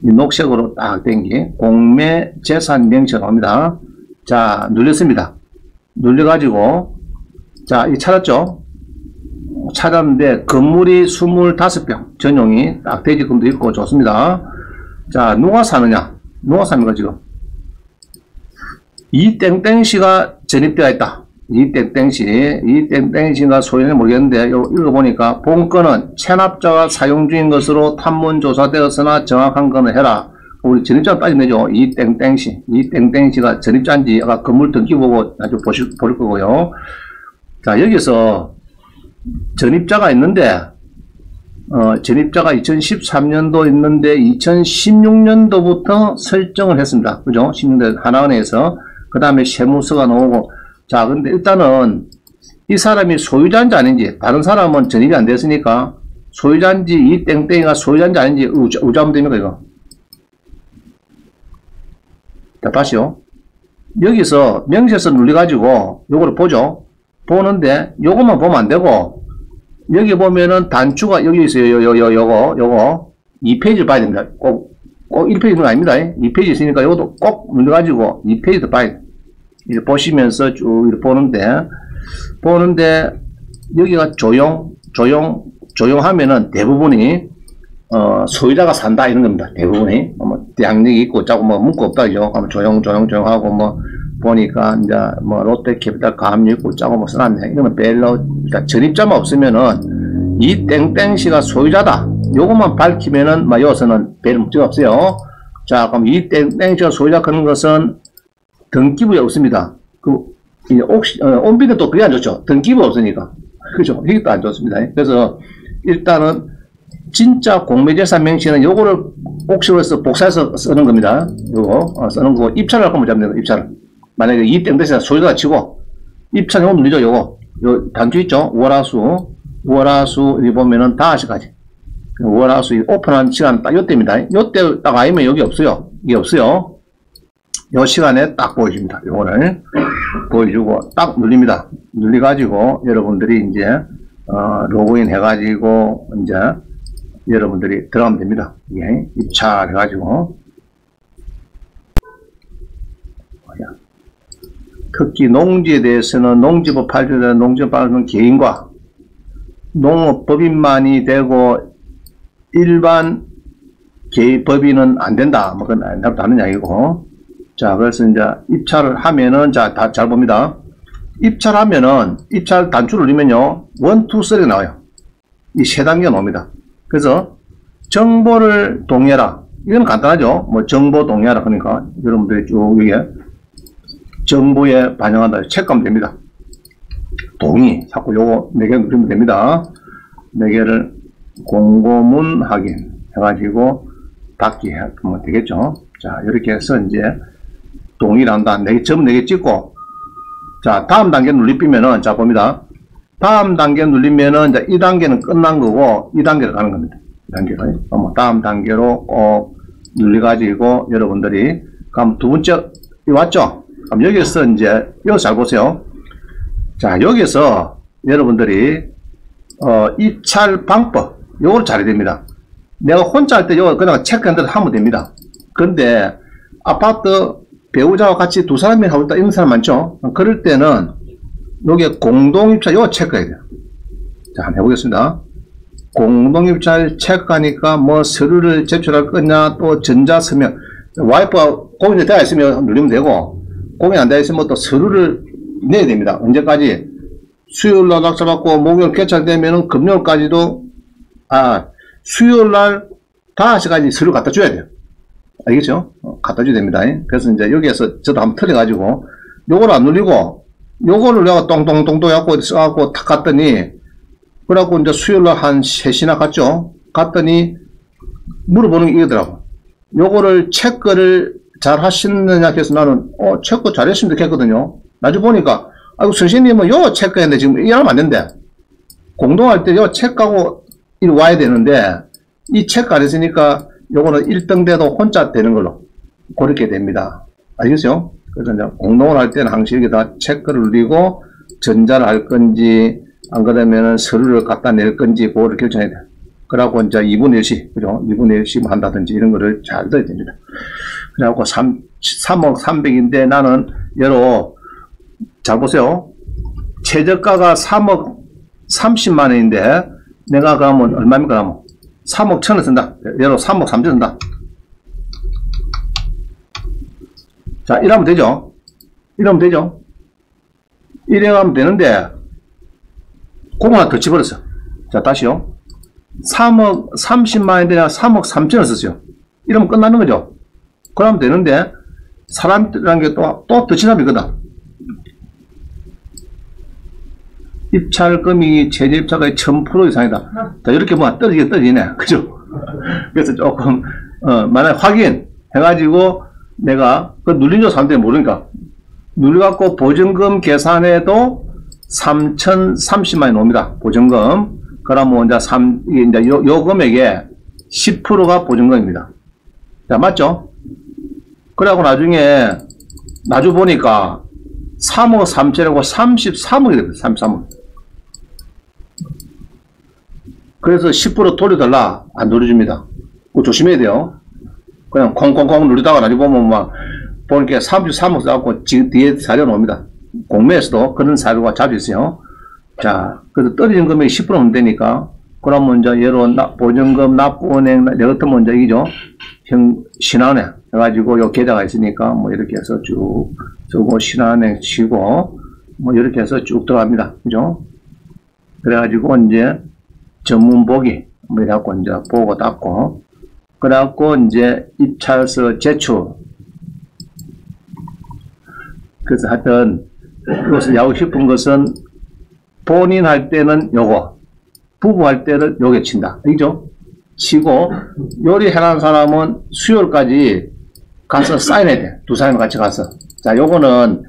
이 녹색으로 딱 된 게, 공매 재산 명시가 나옵니다. 자, 눌렸습니다. 눌려가지고, 자, 이 찾았죠? 찾았는데, 건물이 25평, 전용이 딱 대지금도 있고 좋습니다. 자, 누가 사느냐? 누가 삽니까, 지금? 이 땡땡씨가 전입되어 있다. 이 땡땡씨가 소유는 모르겠는데, 읽어보니까, 본건은 체납자가 사용 중인 것으로 탐문 조사되었으나 정확한 거는 해라. 우리 전입자 따지면 되죠. 이 땡땡씨가 전입자인지 아까 건물 등기 보고 아주 볼 거고요. 자, 여기서 전입자가 있는데, 전입자가 2013년도 있는데 2016년도부터 설정을 했습니다. 그죠? 16년도 하나은행에서. 그 다음에 세무서가 나오고. 자, 근데 일단은 이 사람이 소유자인지 아닌지, 다른 사람은 전입이 안 됐으니까 소유자인지 이 땡땡이가 소유자인지 아닌지 우자하면 됩니까, 이거? 자, 다시요. 여기서 명시해서 눌러가지고 요거를 보죠. 보는데 요것만 보면 안 되고, 여기 보면은 단추가 여기 있어요. 요거 2페이지를 봐야 됩니다. 꼭 1페이지는 아닙니다. 2페이지 있으니까 요것도 꼭 눌러가지고 2페이지도 봐야 돼요. 이렇게 보시면서 쭉 이렇게 보는데 여기가 조용하면은 대부분이 소유자가 산다 이런 겁니다. 대부분이 뭐 대항력이 있고 짜고 뭐 문구 없다 그죠? 조용하고 뭐 보니까 이제 뭐 롯데캐피탈 가압류 있고 짜고 뭐 써놨네. 이러면 별로, 그러니까 전입자만 없으면은 이 땡땡씨가 소유자다. 요것만 밝히면은 막 여기서는 별 문제가 없어요. 자, 그럼 이 땡땡씨가 소유자 그런 것은 등기부에 없습니다. 온비는 또 그게 안 좋죠. 등기부 없으니까. 그죠? 이게 또 안 좋습니다. 그래서 일단은 진짜 공매재산 명시는 요거를 옥시로 해서 복사해서 쓰는 겁니다. 요거 쓰는 거고, 입찰을 할 거면 잡는 입찰을. 만약에 이 땡땡씨가 소유자가 치고 입찰 요거 눌리죠. 요거 요 단추 있죠. 월화수 여기 보면은 다시까지 월화수 오픈한 시간 딱 요때입니다. 요때 딱 아니면 여기 없어요. 이게 없어요. 요 시간에 딱 보여줍니다. 요거를 보여주고 딱 눌립니다. 눌려가지고 여러분들이 이제 로그인 해가지고 이제 여러분들이 들어가면 됩니다. 예, 입찰해가지고. 특히 농지에 대해서는 농지법 8조에 농지법 8조는 개인과 농업법인만이 되고 일반 개인법인은 안 된다. 뭐 그건 안 다른 이야기고. 자, 그래서 이제 입찰을 하면은, 자, 잘 봅니다. 입찰하면은, 입찰 단추를 누르면요, 1, 2, 3가 나와요. 이 세 단계가 나옵니다. 그래서, 정보를 동의해라. 이건 간단하죠. 뭐, 정보 동의하라. 그러니까, 여러분들이 쭉 여기에, 정보에 반영한다. 체크하면 됩니다. 동의. 자꾸 요거 4개 누르면 됩니다. 4개를 공고문 확인 해가지고, 받기 하면 되겠죠. 자, 이렇게 해서 이제, 동의를 한다. 전부 4개 찍고, 자, 다음 단계 눌리면은, 자, 봅니다. 다음 단계 눌리면은, 이제 2단계는 끝난 거고, 2단계로 가는 겁니다. 2단계로. 다음 단계로 꼭 눌려가지고, 여러분들이, 그럼 두 번째, 왔죠? 그럼 여기서 이제, 여기서 잘 보세요. 자, 여기서 여러분들이, 입찰 방법, 요걸 잘해야 됩니다. 내가 혼자 할 때 요거 그냥 체크한 대로 하면 됩니다. 그런데 아파트 배우자와 같이 두 사람이 하고 있다 이런 사람 많죠? 그럴 때는 요게 공동입찰 요거 체크해야 돼요. 자, 한번 해보겠습니다. 공동입찰 체크하니까 뭐 서류를 제출할 거냐, 또 전자서면, 와이프가 공인이 되어 있으면 누르면 되고, 공인 안 되어 있으면 또 서류를 내야 됩니다. 언제까지? 수요일날 낙찰받고 목요일 개찰되면은 금요일까지도, 수요일날 5시까지 서류 갖다 줘야 돼요. 알겠죠? 갖다 줘야 됩니다. 그래서 이제 여기에서 저도 한번 틀어가지고, 요걸 안 누르고, 요거를 내가 똥똥똥똥 해갖고 써갖고 탁 갔더니, 그래갖고 이제 수요일날 한 3시나 갔죠? 갔더니 물어보는 게 이거더라고. 요거를 체크를 잘 하시느냐 해서 나는, 체크 잘했습니다 했거든요. 나중에 보니까, 아이고, 선생님은 요 체크했는데 지금 이러면 안 된대. 공동할 때 요 체크하고 이리 와야 되는데, 이 체크 안 했으니까 요거는 1등 돼도 혼자 되는 걸로. 그렇게 됩니다. 알겠죠? 그래서 이제 공동을 할 때는 항상 여기다 체크를 누리고, 전자를 할 건지, 안 그러면은 서류를 갖다 낼 건지, 그거를 결정해야 돼요. 그래갖고 이제 2분의 1씩, 그죠? 2분의 1씩 한다든지 이런 거를 잘 넣어야 됩니다. 그래갖고 3억 300인데 나는, 예로, 잘 보세요. 최저가가 3억 30만 원인데, 내가 그러면 얼마입니까? 그러면 3억 1,000원 쓴다. 예로 3억 3천 쓴다. 자, 이러면 되죠? 이러면 되죠? 이래가면 되는데, 그거 하나 더 집어넣었어. 자, 다시요. 3억 30만원인데 내가 3억 3천원 썼어요. 이러면 끝나는 거죠. 그러면 되는데, 사람이라는 게 또 더 지나이거든. 입찰금이 최저 입찰가의 1000% 이상이다. 자, 이렇게 뭐 떨어지네. 그죠? 그래서 조금, 만약에 확인 해가지고 내가, 그 눌린 줄 사람들이 모르니까. 눌려갖고 보증금 계산해도 3,030만원이 옵니다. 보증금. 그러면 이제 이제 요 금액에 10%가 보증금입니다. 자, 맞죠? 그래갖고 나중에 보니까 3억 3천이고 33억이 됩니다. 33억. 그래서 10% 돌려달라. 안 돌려줍니다. 그거 조심해야 돼요. 그냥 콩콩콩 누르다가 나중에 보면 막, 보니까 33억 써갖고 뒤에 사료 나옵니다. 공매에서도 그런 사료가 자주 있어요. 자, 그래서 떨어진 금액이 10%면 되니까, 그러면 이제 예로 보증금, 납부은행, 내 같으면 이제 이죠. 신한은행 해가지고 요 계좌가 있으니까 뭐 이렇게 해서 쭉 쓰고 신한은행 치고 뭐 이렇게 해서 쭉 들어갑니다. 그죠? 그래가지고 이제 전문 보기 뭐 이래갖고 이제 보고 닫고 그래갖고 이제 입찰서 제출. 그래서 하여튼 이것을 야구 싶은 것은 본인 할 때는 요거, 부부 할 때는 요게 친다. 알죠? 치고 요리해놓은 사람은 수요일까지 가서 사인해야 돼. 두 사람이 같이 가서. 자, 요거는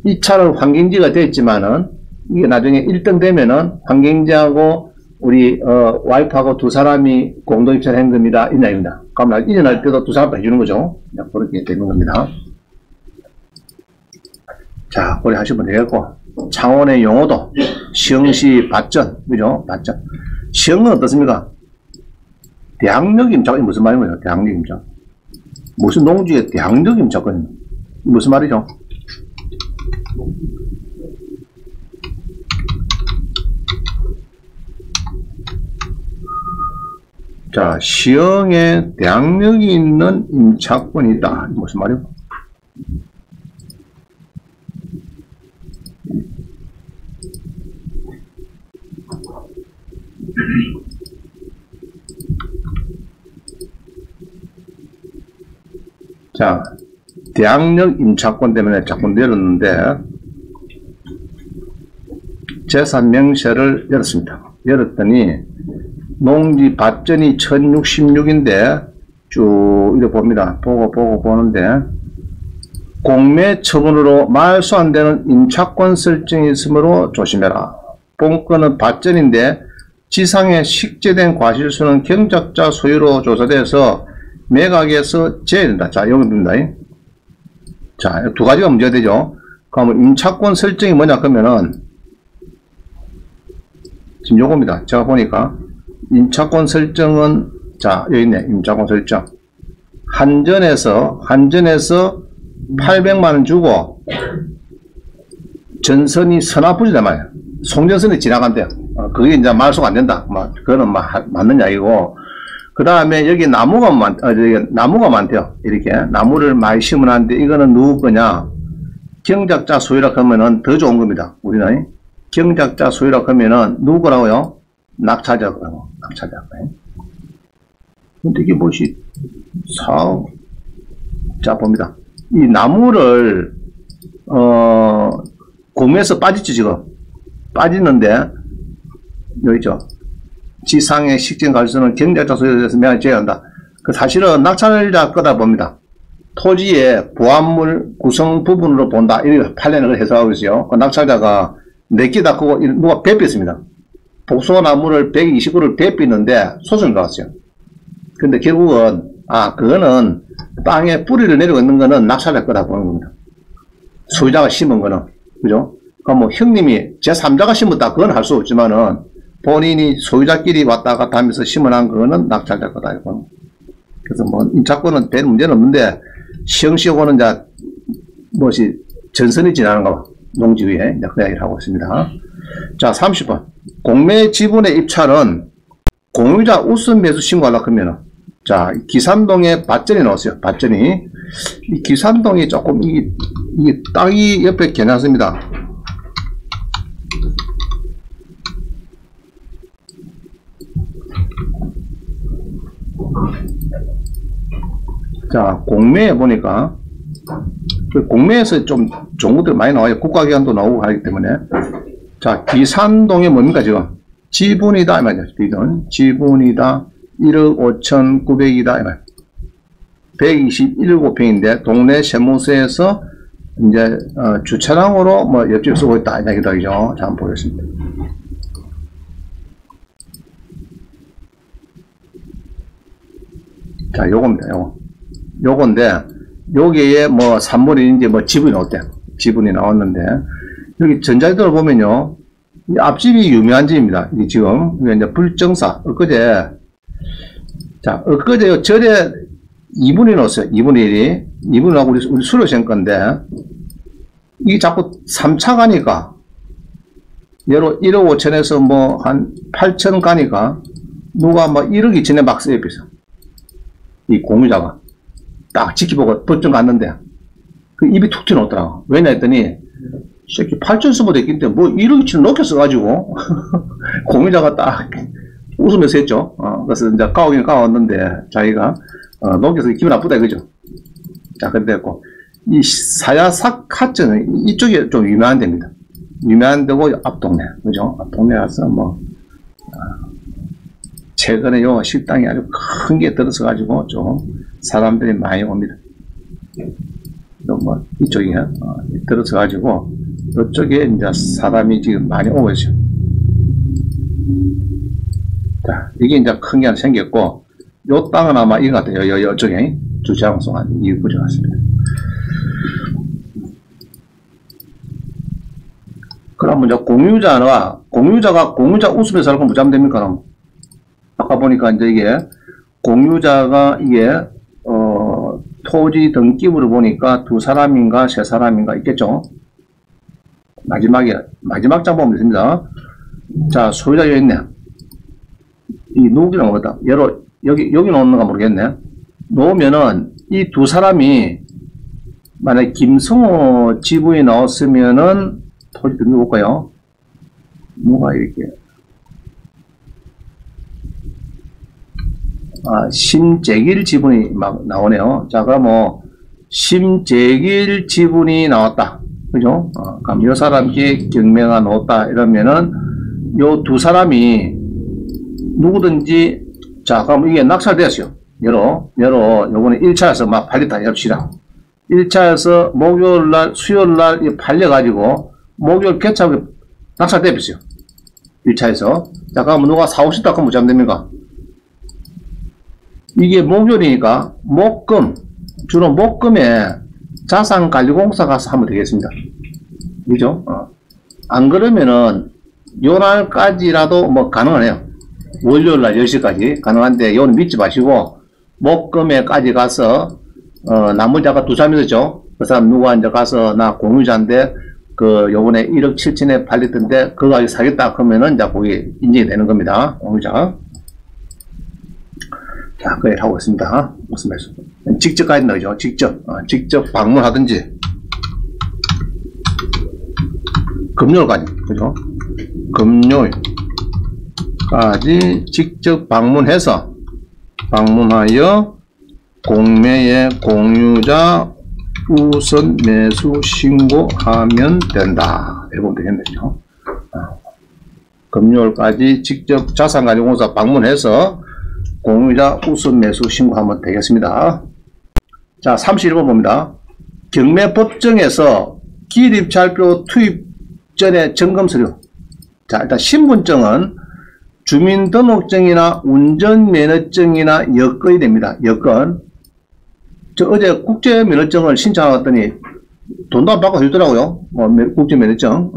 입찰은 환경지가 됐지만은 이게 나중에 1등 되면은 환경지하고 우리 와이프하고 두 사람이 공동 입찰한 겁니다. 이날입니다. 그럼 이전할 때도 두 사람 다 해주는 거죠. 그렇게 되는 겁니다. 자, 그래 하시면 되겠고, 창원의 용어도 시흥시 밭전, 그죠? 밭전. 시흥은 어떻습니까? 대항력 임차권이 무슨 말이에요? 대항력 임차. 무슨 농지에 대항력 임차권이 무슨 말이죠? 자, 시흥에 대항력이 있는 임차권이다. 무슨 말이에요? 자, 대항력 임차권 때문에 자꾸 열었는데, 재산 명세를 열었습니다. 열었더니, 농지 밭전이 1066인데, 쭉, 이렇게 봅니다. 보고 보는데, 공매 처분으로 말소 안 되는 임차권 설정이 있으므로 조심해라. 본건은 밭전인데, 지상에 식재된 과실수는 경작자 소유로 조사돼서 매각에서 제외된다. 자, 여기입니다. 자, 두 가지가 문제가 되죠. 그러면 임차권 설정이 뭐냐, 그러면은, 지금 요겁니다. 제가 보니까 임차권 설정은 자 여기 있네. 임차권 설정 한전에서 800만원 주고 전선이 서나풀이란 말이야. 송전선이 지나간대요. 그게 이제 말소가 안 된다. 그거는 맞는 이야기고. 그 다음에 여기 나무가 많대요. 이렇게 나무를 많이 심어놨는데 이거는 누구 거냐? 경작자 소유라 하면은 더 좋은 겁니다. 우리는 경작자 소유라 하면은 누구 거라고요? 낙찰자라고. 낙찰자. 근데 이게 무엇이 사업 자 봅니다. 이 나무를 공에서 빠지죠 지금. 빠지는데 여기 있죠. 지상의 식전 가수는 경작자 소유에 대해서 명확히 제외한다. 그 사실은 낙찰자 거다 봅니다. 토지의 보합물 구성 부분으로 본다. 이렇게 판례를 해석하고 있어요. 그 낙찰자가 4개 다 크고 누가 배피했습니다. 복소나무를 129를 배피했는데 소송이 나왔어요. 근데 결국은 그거는 땅에 뿌리를 내리고 있는 거는 낙찰자 거다 보는 겁니다. 소유자가 심은 거는. 그죠? 그럼 뭐 형님이 제3자가 심었다. 그건 할 수 없지만은 본인이 소유자끼리 왔다 갔다 하면서 심어놓은 거는 낙찰자 거다. 이건. 그래서 뭐 임차권은 별 문제는 없는데 시행시효고는 이제 무엇이 전선이 지나는 거 농지 위에 이제 그 이야기를 하고 있습니다. 자 30번 공매 지분의 입찰은 공유자 우선 매수 신고하려고 하면은 자 기산동에 밭전이 나왔어요. 밭전이 이 기산동이 조금 이 땅이 옆에 괜찮습니다. 자, 공매에 보니까, 공매에서 좀 좋은 것들 많이 나와요. 국가기관도 나오고 하기 때문에. 자, 기산동이 뭡니까, 지금? 지분이다, 이 말이죠. 지분이다. 1억 5,900이다, 이 말. 127평인데, 동네 세무서에서, 이제, 주차장으로 뭐 옆집 쓰고 있다, 이 얘기도 하죠. 자, 한번 보겠습니다. 자, 요겁니다, 요건데, 여기에 뭐, 산물인지 뭐, 지분이 나왔대. 지분이 나왔는데, 여기 전자들을 보면요, 이 앞집이 유명한 집입니다. 이 지금, 이게 이제 불정사, 엊그제, 자, 엊그제 절에 2분이 넣었어요. 2분의 1이. 2분하고 우리 수료생 건데, 이게 자꾸 3차 가니까, 예로 1억 5천에서 뭐, 한 8천 가니까, 누가 뭐 1억 2천에 막 써요, 이 공유자가. 딱 지켜보고 법정 갔는데 그 입이 툭 튀어나오더라고. 왜냐 했더니 새끼 8천 써보다 있긴데 뭐 1억 2천 넘게 써가지고 공유자가 딱 웃으면서 했죠. 그래서 이제 까오긴 까왔는데 자기가 넘겨서 기분 나쁘다 이거죠. 자 근데 이 사야사카츠는 이쪽에 좀 유명한 데입니다. 유명한 데고 앞동네 그죠? 앞동네 가서 뭐 최근에 요 식당이 아주 큰 게 들어서 가지고 좀 사람들이 많이 옵니다. 또 뭐 이쪽에 들어서 가지고 이쪽에 이제 사람이 지금 많이 오고 있어요. 자 이게 이제 큰 게 하나 생겼고 요 땅은 아마 이거 같아요. 요쪽에 주차장소가 이 구조 같습니다. 그러면 이제 공유자가 공유자 웃으면서 살고 무자면 됩니까? 그럼? 아까 보니까 이제 이게 공유자가 이게 토지 등기부를 보니까 2사람인가 3사람인가 있겠죠. 마지막 장 보면 있습니다. 자 소유자 여기 있네. 이 누구랑 모르겠다. 예로 여기 놓는가 모르겠네. 놓으면은 이 2사람이 만약에 김성호 지분이 나왔으면은 토지 등기 볼까요? 뭐가 이렇게 심재길 지분이 막 나오네요. 자, 그럼 뭐, 심재길 지분이 나왔다. 그죠? 그럼 요 사람께 경매가 나왔다. 이러면은, 요 2사람이 누구든지, 자, 그럼 이게 낙찰되었어요. 요거는 1차에서 막 팔렸다. 엽시다. 1차에서 목요일날, 수요일날 팔려가지고, 목요일 개차하고 낙찰되었어요. 1차에서. 자, 그럼 누가 사고 싶다. 그럼 뭐 됩니까? 이게 목요일이니까 목금 주로 목금에 자산관리공사 가서 하면 되겠습니다. 그죠? 안 그러면은 요 날까지라도 뭐 가능하네요. 월요일 날 10시까지 가능한데, 요는 믿지 마시고, 목금에까지 가서, 나머지 아까 두 사람이 있었죠? 그 사람 누가 이제 가서, 나 공유자인데, 요번에 1억 7천에 팔렸던데, 그거 가지고 사겠다. 그러면은, 이제 거기 인정이 되는 겁니다. 공유자. 자, 그래 하고 있습니다. 무슨 말씀? 직접 가야 된다, 그죠? 직접 방문하든지. 금요일까지, 그죠? 금요일까지 직접 방문하여 공매의 공유자 우선 매수 신고하면 된다. 이렇게 보면 되겠네요. 금요일까지 직접 자산가지공사 방문해서 공유자 우선 매수 신고하면 되겠습니다. 자, 31번 봅니다. 경매법정에서 기입찰표 투입 전에 점검서류. 자, 일단 신분증은 주민등록증이나 운전면허증이나 여건이 됩니다. 여건. 저 어제 국제면허증을 신청했더니 돈도 안 받고 해주더라고요. 국제면허증.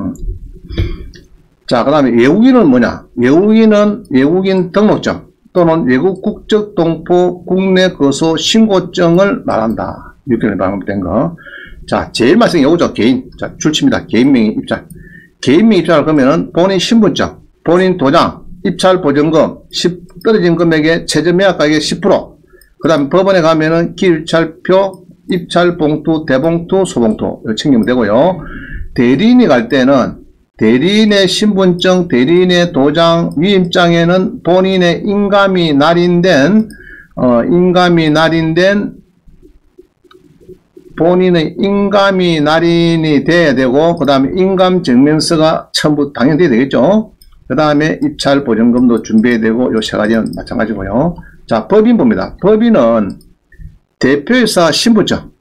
자, 그 다음에 외국인은 뭐냐? 외국인 등록증 또는 외국 국적 동포 국내 거소 신고증을 말한다. 이렇게 말하면 거. 자, 제일 말씀이 요거죠. 개인. 자, 출치입니다. 개인명의 입찰. 개인명의 입찰을 그러면은 본인 신분증, 본인 도장, 입찰 보증금, 떨어진 금액의 최저 매각 가격의 10%. 그 다음 법원에 가면은 기입찰표, 입찰 봉투, 대봉투, 소봉투. 이거 챙기면 되고요. 대리인이 갈 때는 대리인의 신분증, 대리인의 도장, 위임장에는 본인의 인감이 날인된 본인의 인감이 날인이 돼야 되고, 그 다음에 인감증명서가 첨부 당연히 돼야 되겠죠. 그 다음에 입찰 보증금도 준비해야 되고, 요 세 가지는 마찬가지고요. 자, 법인 봅니다. 법인은 대표이사 신분증,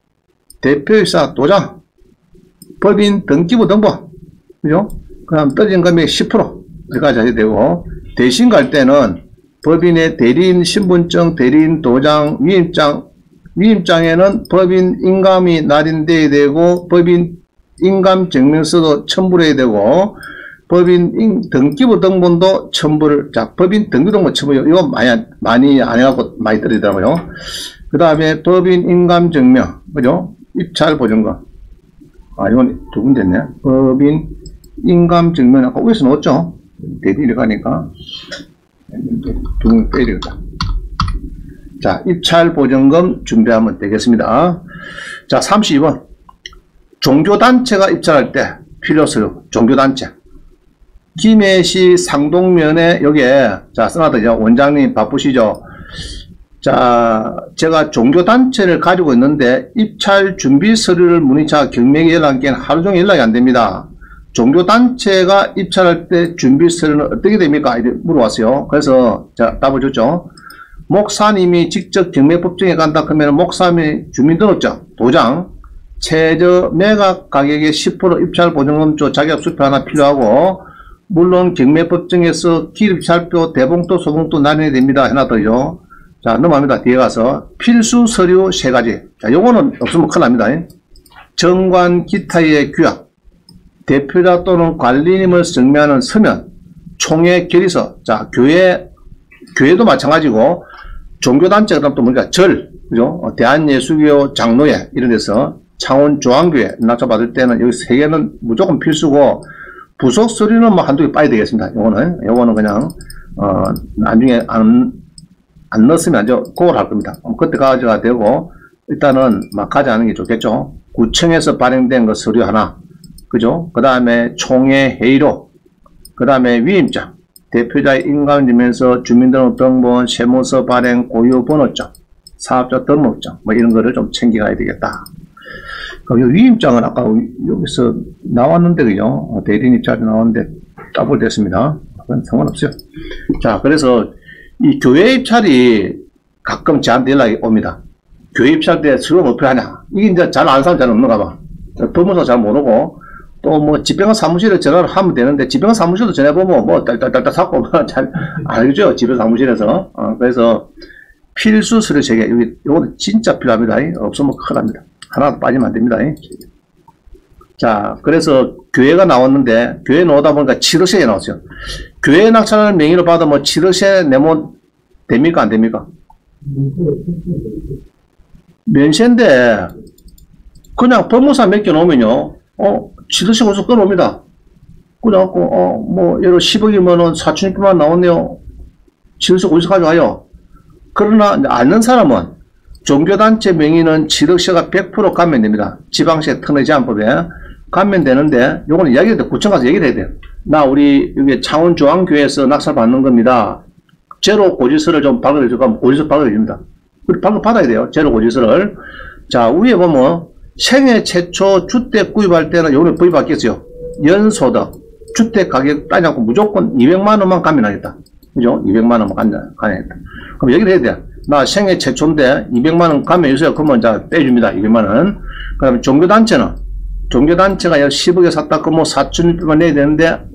대표이사 도장, 법인 등기부 등본, 그죠? 그 다음 떨어진 금액 10%, 여기까지 해야 되고, 대신 갈 때는 법인의 대리인 신분증, 대리인 도장, 위임장에는 법인 인감이 날인돼야 되고, 법인 인감증명서도 첨부를 해야 되고, 법인 등기부 등본도 첨부를, 자, 법인 등기부 등본 첨부, 이거 많이 안 해갖고 많이 떨어지더라고요. 그 다음에 법인 인감증명, 그죠? 입찰 보증금. 이건 두 군 됐네. 법인 인감증명, 아까 위에서 넣었죠? 대리를 가니까. 두 군 빼야 되겠다. 자, 입찰 보증금 준비하면 되겠습니다. 자, 32번. 종교단체가 입찰할 때 필요서류, 종교단체. 김해시 상동면에 여기에, 자, 써놨더죠. 원장님 바쁘시죠? 자, 제가 종교단체를 가지고 있는데 입찰 준비 서류를 문의차 경매에 연락하기엔 하루 종일 연락이 안 됩니다. 종교단체가 입찰할 때 준비 서류는 어떻게 됩니까? 이렇게 물어봤어요. 그래서 제가 답을 줬죠. 목사님이 직접 경매법정에 간다 그러면 목사님이 주민등록증, 도장, 최저 매각 가격의 10% 입찰 보증금조 자격수표 하나 필요하고, 물론 경매법정에서 기입찰표, 대봉투, 소봉투 날인이 됩니다. 하나 더요. 자, 넘어갑니다. 뒤에 가서 필수 서류 3가지. 자, 요거는 없으면 큰일 납니다. 정관 기타의 규약, 대표자 또는 관리님을 증명하는 서면, 총회 결의서. 자, 교회도 마찬가지고, 종교단체, 그 다음 또 뭔가 그죠? 대한예수교 장로회, 이런 데서 창원 조항교회 낙찰 받을 때는 여기 3개는 무조건 필수고, 부속 서류는 뭐 한두 개 빠야 되겠습니다. 요거는 그냥, 나중에 안 넣었으면 아주 그걸 할 겁니다. 그때 가져가 되고, 일단은 막 가져가는 게 좋겠죠. 구청에서 발행된 거 서류 하나, 그죠? 그 다음에 총회 회의록, 그 다음에 위임장, 대표자의 인감증명서, 주민등록 등본, 세무서 발행, 고유번호증, 사업자 등록증, 뭐 이런 거를 좀 챙겨가야 되겠다. 그 위임장은 아까 여기서 나왔는데, 그죠? 대리인 입찰이 나왔는데 따볼 됐습니다. 그건 상관없어요. 자, 그래서 이 교회 입찰이 가끔 저한테 연락이 옵니다. 교회 입찰 때 서류 어떻게 하냐? 이게 이제 잘 아는 사람 잘 없는가 봐. 법무사 잘 모르고, 또 뭐 집행관 사무실에 전화를 하면 되는데, 집행관 사무실도 전화해보면 뭐 딸딸딸딸 자꾸 잘 알죠? 집행 사무실에서. 그래서 필수 서류 3개. 요거 진짜 필요합니다. 없으면 큰일 납니다. 하나도 빠지면 안 됩니다. 자, 그래서 교회가 나왔는데, 교회 나오다 보니까 7억씩이 나왔어요. 교회 낙찰을 명의로 받으면 7억씩 내면 됩니까? 안 됩니까? 면세인데, 그냥 법무사 몇 개 놓으면요, 7억씩 어디서 끊어옵니다. 그래갖고, 예를 10억이면은 4,600만 나왔네요. 7억씩 어디서 가져와요? 그러나, 아는 사람은, 종교단체 명의는 7억씩가 100% 감면됩니다. 지방세 특례 제한법에 감면되는데, 요거는 이야기해야 돼. 구청 가서 얘기를 해야 돼요. 나 우리 여기 창원중앙교회에서 낙찰 받는 겁니다. 제로 고지서를 좀 발급해주고 고지서 발급해줍니다. 발급받아야 돼요. 제로 고지서를. 자, 위에 보면 생애 최초 주택 구입할 때는 요번에 법이 바뀌었어요. 연소득, 주택 가격 따지 않고 무조건 200만원만 감면하겠다. 그죠? 200만원만 감면하겠다. 그럼 얘기를 해야 돼. 나 생애 최초인데 200만원 감면해주세요. 그러면 자 빼줍니다. 200만원. 그 다음에 종교단체가 10억에 샀다 그러면 4,600만 내야 되는데,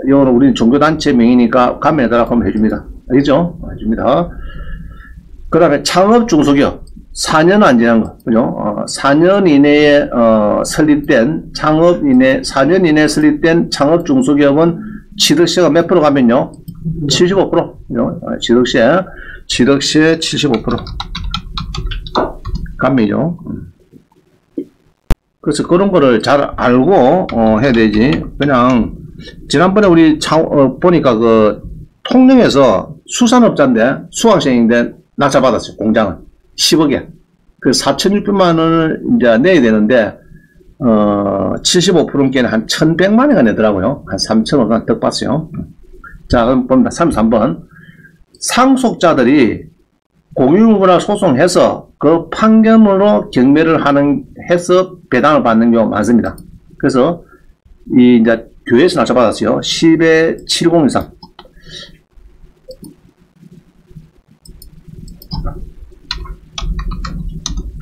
이거는 우리는 종교단체 명의니까 감면해달라고 하면 해줍니다. 알겠죠? 해줍니다. 그 다음에 창업 중소기업. 4년 안 지난 거. 그죠? 4년 이내에, 설립된, 4년 이내에 설립된 창업 중소기업은 7억시가 몇 프로 가면요? 75%. 그죠? 7억시에 75%. 감면이죠. 그래서 그런 거를 잘 알고, 해야 되지. 그냥, 지난번에 우리 보니까 통영에서 수산업자인데, 수강생인데 낙찰받았어요. 공장을. 10억에. 그 4,600만원을 이제 내야 되는데, 75%께는 한 1,100만원가 내더라고요. 한 3,000원 더 봤어요. 자, 그럼 봅니다. 33번. 상속자들이 공유물권을 소송해서 그 판결문으로 경매를 해서 배당을 받는 경우가 많습니다. 그래서, 이제 교회에서 낙찰받았어요. 10에 70 이상.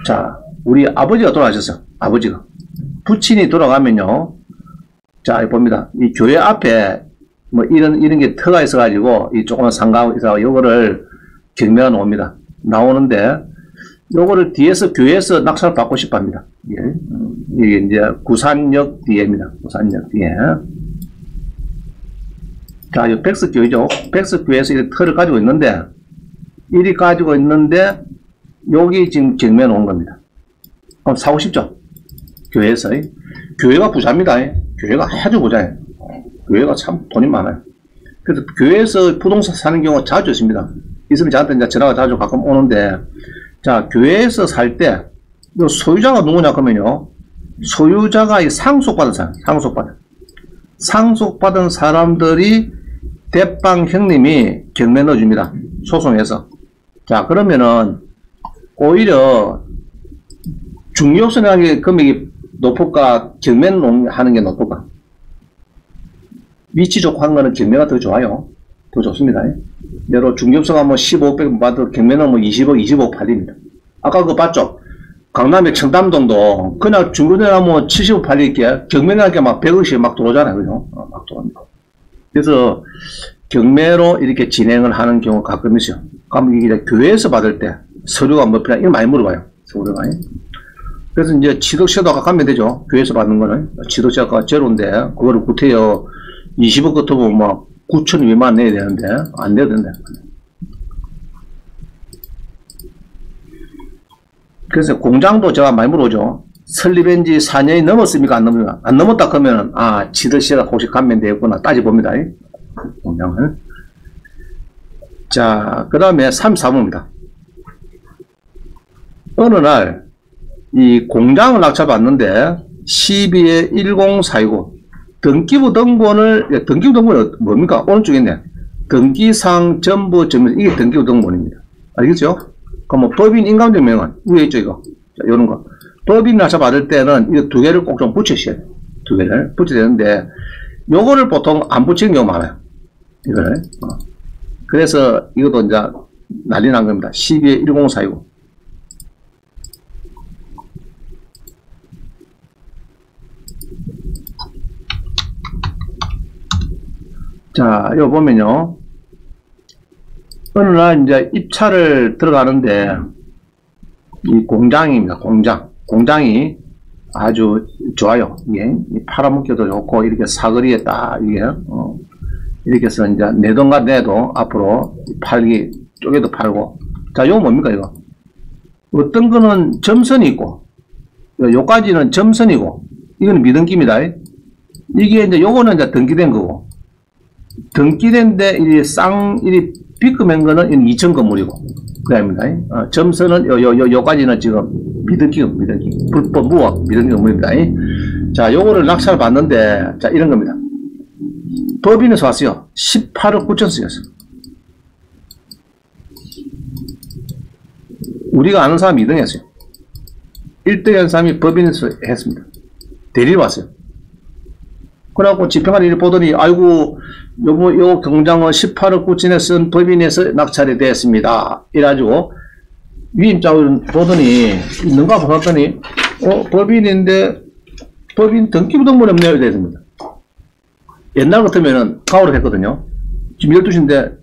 자, 우리 아버지가 돌아가셨어요. 아버지가. 부친이 돌아가면요. 자, 봅니다. 이 교회 앞에 이런 게 터가 있어가지고, 이 조그만 상가가 있어가지고, 요거를 경매가 나옵니다. 나오는데, 요거를 뒤에서 교회에서 낙찰을 받고 싶어 합니다. 이게 이제 구산역 뒤에입니다. 구산역 뒤에. 자, 이 백석교회죠. 백석교회에서 이 터를 가지고 있는데, 이리 가지고 있는데, 여기 지금 경매 놓은 겁니다. 그럼 사고 싶죠? 교회에서. 교회가 부자입니다. 교회가 아주 부자예요. 교회가 참 돈이 많아요. 그래서 교회에서 부동산 사는 경우가 자주 있습니다. 있으면 저한테 이제 전화가 자주 가끔 오는데, 자, 교회에서 살 때, 요 소유자가 누구냐, 그러면요. 소유자가 상속받은 사람, 상속받은 사람들이 대빵 형님이 경매 넣어줍니다. 소송해서. 자, 그러면은, 오히려, 중개업소의 금액이 높을까, 경매는 하는 게 높을까? 위치 좋고 한 거는 경매가 더 좋아요. 더 좋습니다. 예로 중개업소가 15억 받아도 경매는 20억, 25억 팔립니다. 아까 그거 봤죠? 강남의 청담동도 그냥 중고대나 70억 팔릴게 경매나게 막 100억씩 막 들어오잖아요. 그죠? 막 들어옵니다. 그래서 경매로 이렇게 진행을 하는 경우가 가끔 있어요. 그럼 이게 교회에서 받을 때 서류가 뭐 필요하냐? 이거 많이 물어봐요. 서류가. 그래서 이제 취득세도 아까 가면 되죠. 교회에서 받는 거는. 취득세가 제로인데, 그거를 구태여 20억 같으면 9,200만 내야 되는데, 안 내야 된다. 그래서 공장도 제가 많이 물어보죠. 설립한 지 4년이 넘었습니까? 안 넘습니까? 안 넘었다 그러면, 취득세가 혹시 감면되었구나 따져봅니다. 공장을. 자, 그 다음에 34번입니다. 어느 날, 이 공장을 낙찰받는데, 12에 1049, 등기부 등본은 뭡니까? 오른쪽에 있네. 등기상 전부 증명, 이게 등기부 등본입니다. 알겠죠? 그럼 법인 인감증명은 위에 있죠, 이거. 자, 요런 거. 법인 낙찰받을 때는 이거 두 개를 꼭 좀 붙이셔야 돼요. 두 개를 붙여야 되는데, 요거를 보통 안 붙이는 경우가 많아요. 이거를. 그래서 이것도 이제 난리 난 겁니다. 12에 1049. 자, 여기 보면요. 어느 날 이제 입찰을 들어가는데, 이 공장입니다. 공장이 아주 좋아요. 이게 팔아먹기도 좋고 이렇게 사거리에 딱 이게 이렇게 해서 이제 내동과 내도 앞으로 팔기 쪽에도 팔고. 자, 요거 뭡니까 이거? 어떤 거는 점선이 있고 요까지는 점선이고 이거는 미등기입니다. 이게 이제 요거는 이제 등기된 거고 등기된데 이 비급한 거는 2천 건물이고 그다음입니다. 점선은 요까지는 지금 미등기 불법 무업 미등기 건물입니다. 자, 요거를 낙찰을 받는데 자 이런 겁니다. 법인에서 왔어요. 18억 9천 쓰였어. 우리가 아는 사람이 2등 했어요. 1등 한 사람이 법인에서 했습니다. 대리로 왔어요. 그래갖고 지평관이 이렇게 보더니, 아이고, 요 경장은 18억 9천에 쓴 법인에서 낙찰이 되었습니다. 이래가지고, 위임장을 보더니, 있는가 보았더니, 법인인데, 법인 등기부등본이 없네요. 이래야 됩니다. 옛날 같으면은 가오를 했거든요. 지금 12시인데,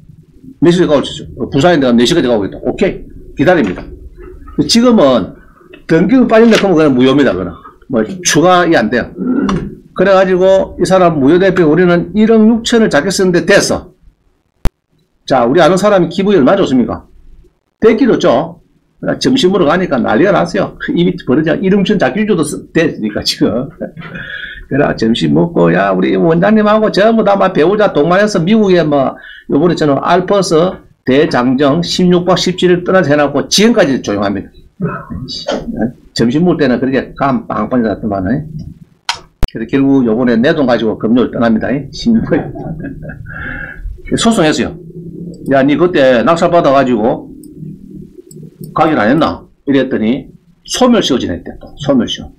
몇 시에 가오 치죠? 부산인데 4시까지 가고 있다. 오케이. 기다립니다. 지금은 등기부 빠진다 그러면 그냥 무효입니다. 그는 뭐 추가이 안 돼요. 그래가지고 이 사람 무효대표 우리는 1억 6천을 작게 쓰는데 됐어. 자, 우리 아는 사람이 기분이 얼마나 좋습니까? 됐기로 줬죠. 점심으로 가니까 난리가 났어요. 입이 버리자 1억 6천 작게 줘도 됐으니까 지금. 그래 점심 먹고 야 우리 원장님하고 전부 다 막 배우자 동반해서 미국에 뭐 요번에 저는 알퍼스 대장정 16박 17일 떠나서 해놨고 지금까지 조용합니다. 점심 먹을 때는 그렇게 감 빵빵이 났더만은. 그래서 결국 요번에 내 돈 가지고 금요일 떠납니다. 16일. 소송했어요. 야, 니 그때 낙찰 받아가지고 가길 안 했나? 이랬더니 소멸시효 지냈대. 또 소멸시효.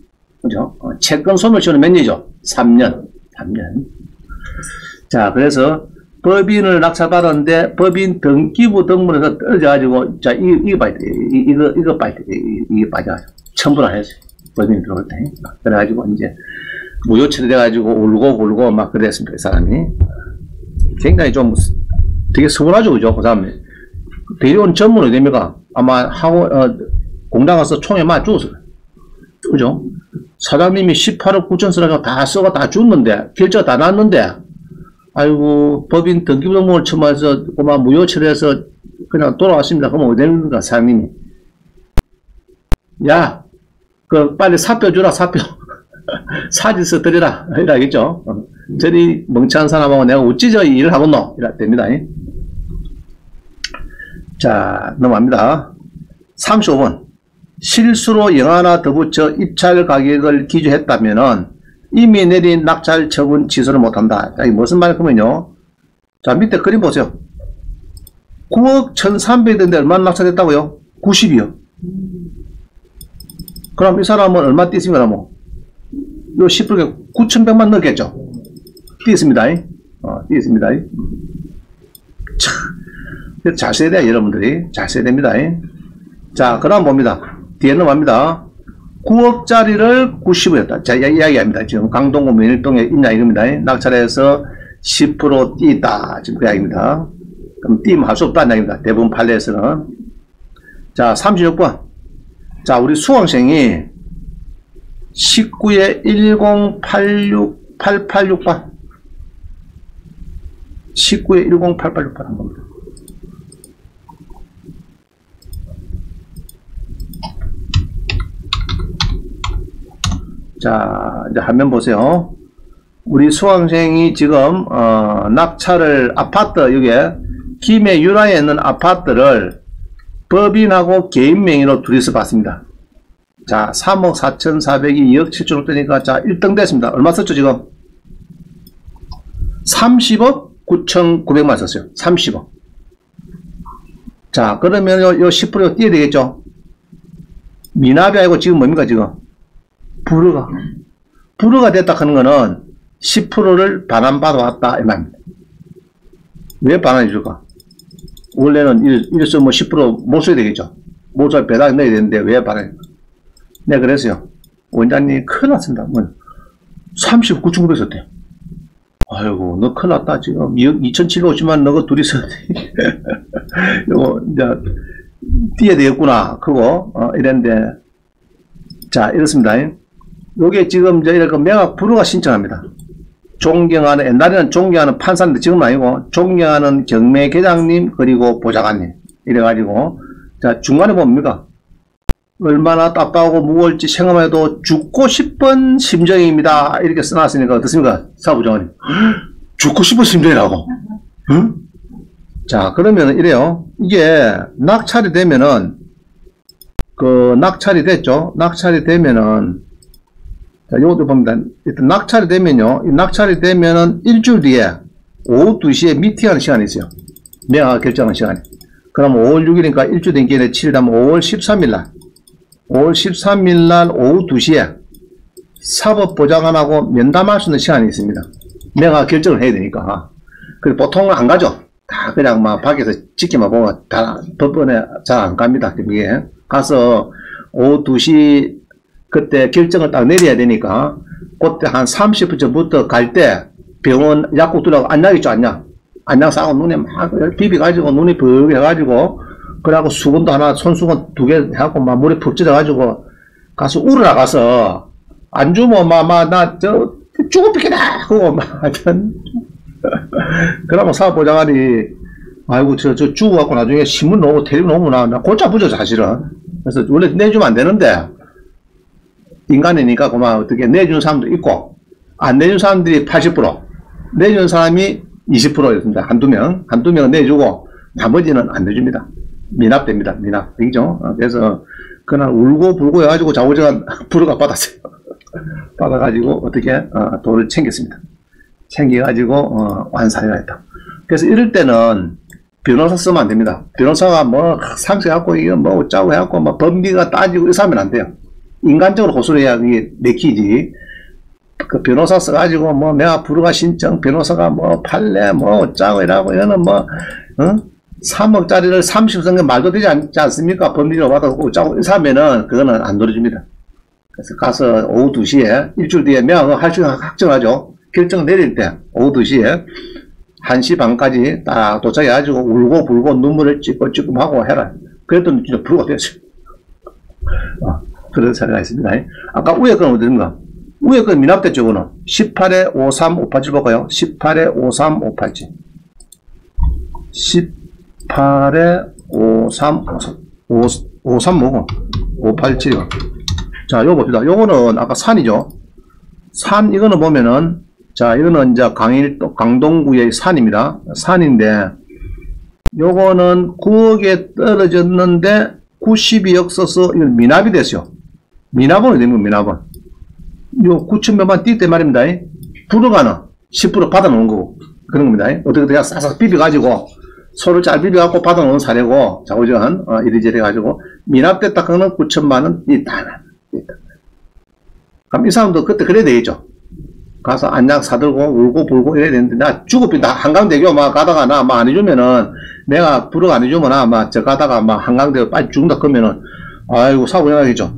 그죠? 채권 소멸시효는 몇 년이죠? 3년. 3년. 자, 그래서 법인을 낙찰받았는데 법인 등기부 등본에서 떨어져가지고 자 이거 봐야 돼. 이거 봐야 돼. 이게 빠져가지고 첨부를 안 했어요. 법인이 들어올 때. 그래가지고 이제 무효 처리돼가지고 울고 막 그랬습니다. 이 사람이. 굉장히 좀 되게 서운하죠. 그죠? 그 사람이. 대리원 전문이 됩니까? 아마 공장 가서 총에 맞아 죽었어요. 그죠? 사장님이 18억 9천 쓰라고 다 써가 다 줬는데 결제가 다 났는데 아이고, 법인 등기부등본을 처마해서, 그만 무효 처리해서 그냥 돌아왔습니다. 그러면 어디 되는 건가, 사장님이. 야, 빨리 사표 주라, 사표. 사진서 드리라. 이러겠죠. 저리 멍청한 사람하고 내가 어찌 저 일을 하겠노? 이라 됩니다. 자, 넘어갑니다. 35번. 실수로 영하나 더 붙여 입찰 가격을 기준했다면은 이미 내린 낙찰 처분 취소를 못한다. 자, 이게 무슨 말이냐면요. 자, 밑에 그림 보세요. 9억 1,300인데 얼마나 낙찰됐다고요? 90이요. 그럼 이 사람은 얼마 뛰었습니까? 뭐? 요 10%에 9,100만 넣겠죠? 뛰었습니다. 뛰었습니다. 참, 잘 써야 돼요, 여러분들이. 잘 써야 됩니다. 자, 그럼 봅니다. 뒤에 넘어갑니다. 9억짜리를 90을 했다. 자, 이야기합니다. 지금 강동구 면일동에 있냐 이겁니다. 낙찰해서 10% 뛰었다. 지금 그 이야기입니다. 그럼 뛰면 할 수 없다는 이야기입니다. 대부분 판례에서는. 자, 36번. 자, 우리 수강생이 19에 1086886번. 19에 10886번 한 겁니다. 자, 이제 화면 보세요. 우리 수강생이 지금, 낙찰을, 아파트, 여기에, 김해 유라에 있는 아파트를 법인하고 개인 명의로 둘이서 받습니다. 자, 3억 4,400이 2억 7천원 뜨니까, 자, 1등 됐습니다. 얼마 썼죠, 지금? 30억 9,900만 썼어요. 30억. 자, 그러면 요 10% 띄어야 되겠죠? 미납이 아니고 지금 뭡니까, 지금? 불허가 됐다 하는 거는 10%를 반환받아 왔다 이 말입니다. 왜 반환해 줄까? 원래는 이래서 뭐 10% 못 써야 되겠죠. 못 써야 배당 넣어야 되는데 왜 반환해? 네, 그래서요. 원장님 큰일 났습니다. 뭐 39,900 썼대요. 아이고, 너 큰일 났다. 지금 2,750만 너가 둘이 썼대. 이거 이제 뛰어야 되겠구나. 그거 이랬는데 자, 이렇습니다. 요게 지금 저희가 그 매각 불허가 신청합니다. 존경하는, 옛날에는 존경하는 판사인데 지금은 아니고, 존경하는 경매계장님, 그리고 보좌관님. 이래가지고, 자, 중간에 뭡니까? 얼마나 답답하고 무거울지 생각만 해도 죽고 싶은 심정입니다. 이렇게 써놨으니까 어떻습니까? 사부장관님. 죽고 싶은 심정이라고. 응? 자, 그러면 이래요. 이게 낙찰이 되면은, 낙찰이 됐죠? 낙찰이 되면은, 자, 요것도 봅니다. 일단 낙찰이 되면요. 이 낙찰이 되면은 일주일 뒤에 오후 2시에 미팅하는 시간이 있어요. 매각 결정하는 시간이. 그럼 5월 6일이니까 일주일 된 기회에 7일 하면 5월 13일 날. 5월 13일 날 오후 2시에 사법보좌관하고 면담할 수 있는 시간이 있습니다. 매각 결정을 해야 되니까. 그리고 보통은 안 가죠. 다 그냥 막 밖에서 지켜만 보고 다 법원에 잘 안 갑니다. 그게. 가서 오후 2시 그때 결정을 딱 내려야 되니까 그때 한 30분 전부터 갈 때 병원 약국 들어가고 안약 있죠, 안약. 안약 싸고 눈에 막 비비가지고 눈이 벅 해가지고 그래갖고 수건도 하나, 손수건 2개 해갖고 막 물에 푹 젖어가지고 가서 울으라 가서 안 주면 나 죽을 삐겠다 하고 막 하여튼 그러면 사업보좌관이 아이고 저 죽어갖고 나중에 신문 나오고 텔레비전 나오면 나 골치 아프죠 사실은. 그래서 원래 내주면 안 되는데 인간이니까 그만 어떻게 내주는 사람도 있고 안 내주는 사람들이 80% 내주는 사람이 20%였습니다. 한두 명은 내주고 나머지는 안 내줍니다. 미납됩니다. 미납. 그죠? 그래서 그날 울고 불고 해가지고 자우지간 불허가 받았어요. 받아가지고 어떻게 돈을 챙겼습니다. 챙겨가지고 완사를 했다. 그래서 이럴 때는 변호사 쓰면 안 됩니다. 변호사가 뭐 상세하고 이거 뭐 어쩌고 해갖고 뭐 법리가 따지고 이렇게 하면 안 돼요. 인간적으로 고소를 해야 이게 내키지. 그 변호사 써가지고 뭐 매각 불허가 신청, 변호사가 뭐 판례 뭐 어쩌고 이러고 이거는 뭐 3억짜리를 30억 쓴 게 말도 되지 않지 않습니까? 법리로 받아서 어쩌고 이렇게 하면은 그거는 안 노려줍니다. 그래서 가서 오후 2시에 일주일 뒤에 매각을 할 수 있는 확정하죠. 결정 내릴 때 오후 2시에 1시 반까지 딱 도착해가지고 울고 불고 눈물을 찌끔찌끔 하고 해라. 그랬더니 진짜 불허가 됐어요. 그런 사례가 있습니다. 아까 위에 건 어딘가? 위에 건 미납됐죠, 그거는. 18에 53587 볼까요? 18에 53587. 18에 535, 587이요. 자, 요거 봅시다. 요거는 아까 산이죠. 산, 이거는 보면은, 자, 이거는 이제 강동구의 산입니다. 산인데, 요거는 9억에 떨어졌는데, 92억 써서, 이건 미납이 됐어요. 미납은 어디 됩니까, 미납은? 요 9천몇만 뛸 때 말입니다. 불허가는 10% 받아놓은 거고, 그런 겁니다. 어떻게 그냥 싹싹 비벼가지고, 소를 잘 비벼갖고 받아놓은 사례고, 자우지간, 이리저리 해가지고, 미납됐다, 그거는 9천만원 있다. 그럼 이 사람도 그때 그래야 되겠죠. 가서 안약 사들고, 울고, 불고 이래야 되는데, 나 죽어빈다. 한강대교 막 가다가 나 막 안 해주면은, 내가 불허가 안 해주면 막 저 가다가 막 한강대교 빨리 죽는다 그러면은, 아이고, 사고 나가겠죠.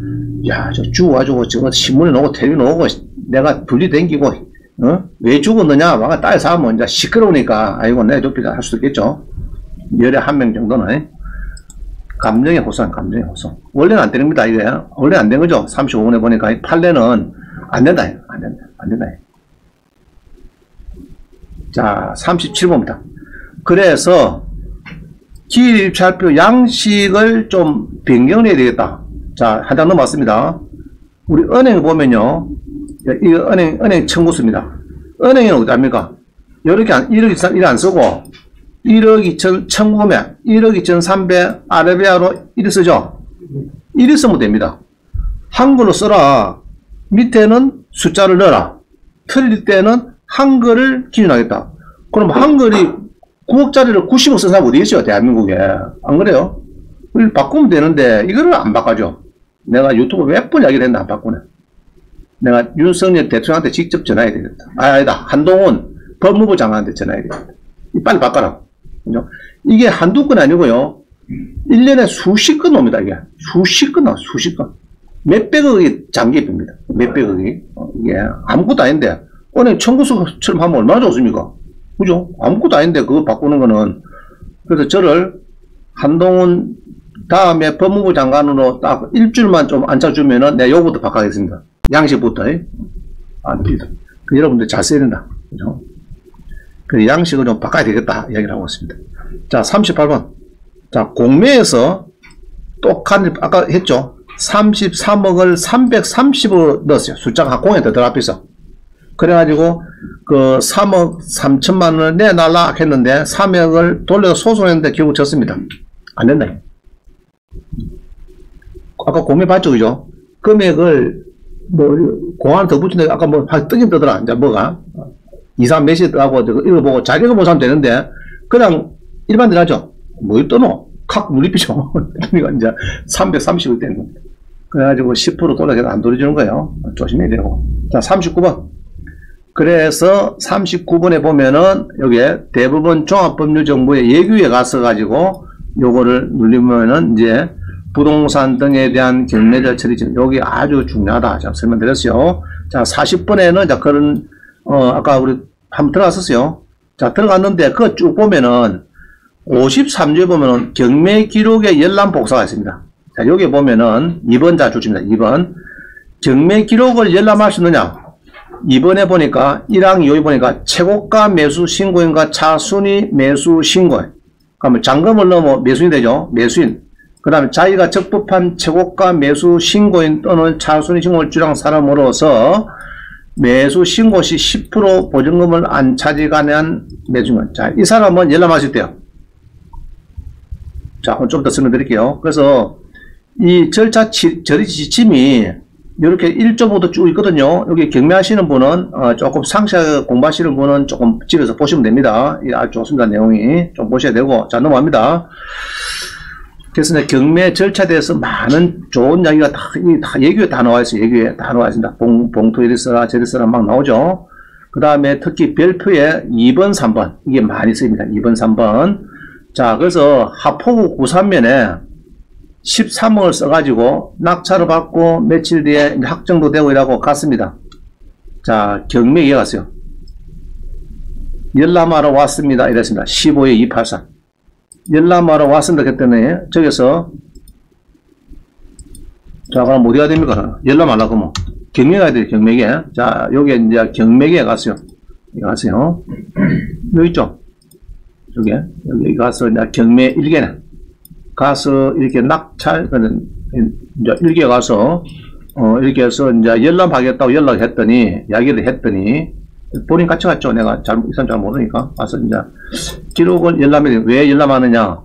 야, 저 죽어가지고, 지금 신문에 나오고, 텔레비전 나오고, 내가 분리댕기고, 왜 죽었느냐? 막 딸 사면 이제 시끄러우니까, 아이고, 내 좁히자 할 수도 있겠죠. 열에 한 명 정도는. 감정의 호소는 감정의 호소. 원래는 안 되는 겁니다, 이게. 원래 안 된 거죠. 35분에 보니까, 판례는 안 된다. 안 된다. 안 된다. 자, 37번입니다. 그래서, 기입찰표 양식을 좀 변경해야 되겠다. 자, 한 장 넘어왔습니다. 우리 은행 보면요. 이거 은행 청구서입니다. 은행은 어디합니까? 이렇게 1억 이상, 1안 쓰고, 1억 2천, 청구금액, 1억 2,300, 아라비아로 1을 쓰죠? 1을 쓰면 됩니다. 한글로 써라. 밑에는 숫자를 넣어라. 틀릴 때는 한글을 기준하겠다. 그럼 한글이 9억짜리를 90억 쓴 사람 어디 있어요? 대한민국에. 안 그래요? 이걸 바꾸면 되는데, 이거를 안 바꿔줘. 내가 유튜브 몇 번 이야기를 했는데 안 바꾸네. 내가 윤석열 대통령한테 직접 전화해야 되겠다. 아니다. 한동훈 법무부 장관한테 전화해야 되겠다. 빨리 바꿔라. 그죠? 이게 한두 건 아니고요. 1년에 수십 건 옵니다, 이게. 수십 건 나와, 수십 건. 몇백억이 장기입니다. 몇백억이. 이게 아무것도 아닌데, 은행 청구서처럼 하면 얼마나 좋습니까? 그죠? 아무것도 아닌데 그거 바꾸는 거는. 그래서 저를 한동훈 다음에 법무부 장관으로 딱 일주일만 좀 앉혀주면은 내가 요거부터 바꿔야겠습니다. 양식부터. 안 됩니다. 그 여러분들 잘 써야 된다. 그죠? 그 양식을 좀 바꿔야 되겠다. 이야기를 하고 있습니다. 자, 38번. 자, 공매에서 똑같은, 아까 했죠? 33억을 330으로 넣었어요. 숫자가 공에 더 앞에서. 그래가지고, 그 3억 3천만 원을 내놔라 했는데, 3억을 돌려서 소송했는데 결국 졌습니다. 안 된다. 아까 공매 봤죠? 그죠? 금액을, 공안 더 붙이는데, 아까 뜨긴 뜨더라. 이제 뭐가. 이상 몇시 떠하고, 이거 보고 잘 읽어보면 하면 되는데, 그냥 일반대로 하죠. 뭐 떠노? 칵 물리피죠. 그러니까 이제 330을 떼는 겁니다. 그래가지고 10% 돌려서 안 돌려주는 거예요. 조심해야 되고. 자, 39번. 그래서 39번에 보면은, 여기에 대부분 종합법률정보의 예규에 가서 가지고, 요거를 누르면은 이제, 부동산 등에 대한 경매자 처리, 여기 아주 중요하다. 제가 설명드렸어요. 자, 40번에는, 자, 그런, 아까 우리 한번 들어갔었어요. 자, 들어갔는데, 그거 쭉 보면은, 53조에 보면은, 경매 기록의 열람 복사가 있습니다. 자, 여기 보면은, 2번 자 주십니다. 2번. 경매 기록을 열람할 수 있느냐? 2번에 보니까, 1항 2호에 보니까, 최고가 매수 신고인과 차순위 매수 신고인. 그러면 잔금을 넣으면 매수인이 되죠? 매수인. 그 다음에 자기가 적법한 최고가 매수 신고인 또는 차순위 신고를 주장한 사람으로서 매수 신고 시 10% 보증금을 안 차지가능한 매수인. 자, 이 사람은 열람할 수 있대요. 자, 좀 더 설명드릴게요. 그래서 이 절차 처리 지침이 이렇게 1조부터 쭉 있거든요. 여기 경매하시는 분은 조금 상세하게 공부하시는 분은 조금 집에서 보시면 됩니다. 아주 좋습니다. 내용이 좀 보셔야 되고. 자, 넘어갑니다. 그래서 이제 경매 절차에 대해서 많은 좋은 이야기가 다 예규에 다 나와 있어요. 예규에 다 나와 있습니다. 봉투 이리 써라 저리 써라 막 나오죠. 그 다음에 특히 별표에 2번 3번 이게 많이 쓰입니다. 2번 3번. 자, 그래서 하포구 93면에 13억을 써가지고 낙찰을 받고 며칠 뒤에 확정도 되고 이라고 갔습니다. 자, 경매 이어갔어요. 열람하러 왔습니다. 이랬습니다. 15에 284. 열람하러 왔습니다. 그랬더니, 저기서, 자, 그럼 어디가 됩니까? 열람하려고 뭐. 경매가 돼요, 경매계. 자, 여기 이제 경매계에 갔어요. 여기 갔어요. 여기 있죠? 여기 가서 이제 경매 1개네. 가서 이렇게 낙찰, 이제 1개 가서, 이렇게 해서 이제 열람하겠다고 연락했더니, 이야기를 했더니, 본인 같이 갔죠. 내가 이 사람 잘 모르니까. 가서 이제, 기록은 열람이, 왜 열람하느냐.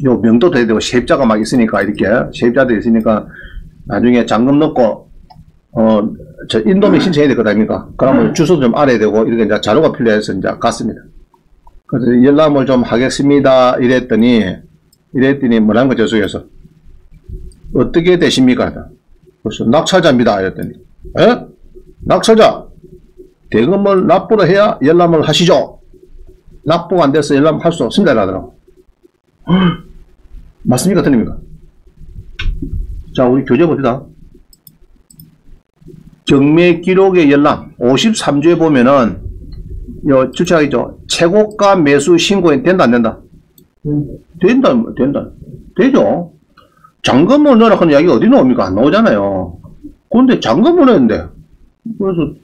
요 명도 돼야 되고, 세입자가 막 있으니까, 이렇게, 세입자도 있으니까, 나중에 잔금 넣고, 저 인도명 신청해야 될 거 아닙니까? 그러면 주소도 좀 알아야 되고, 이렇게 이제 자료가 필요해서 이제 갔습니다. 그래서 열람을 좀 하겠습니다. 이랬더니 뭐라는 거죠, 속에서. 어떻게 되십니까? 그래서 낙찰자입니다. 이랬더니, 에? 낙찰자! 대금을 납부를 해야 열람을 하시죠? 납부가 안 돼서 열람을 할 수 없습니다. 이러더라고. 맞습니까? 틀립니까? 자, 우리 교재 봅시다. 경매 기록의 열람, 53조에 보면은, 요, 주체하겠죠? 최고가 매수 신고인 된다, 안 된다? 된다. 되죠? 잔금을 넣으라 하는 이야기가 어디 나옵니까? 안 나오잖아요. 근데 잔금을 넣었는데, 그래서,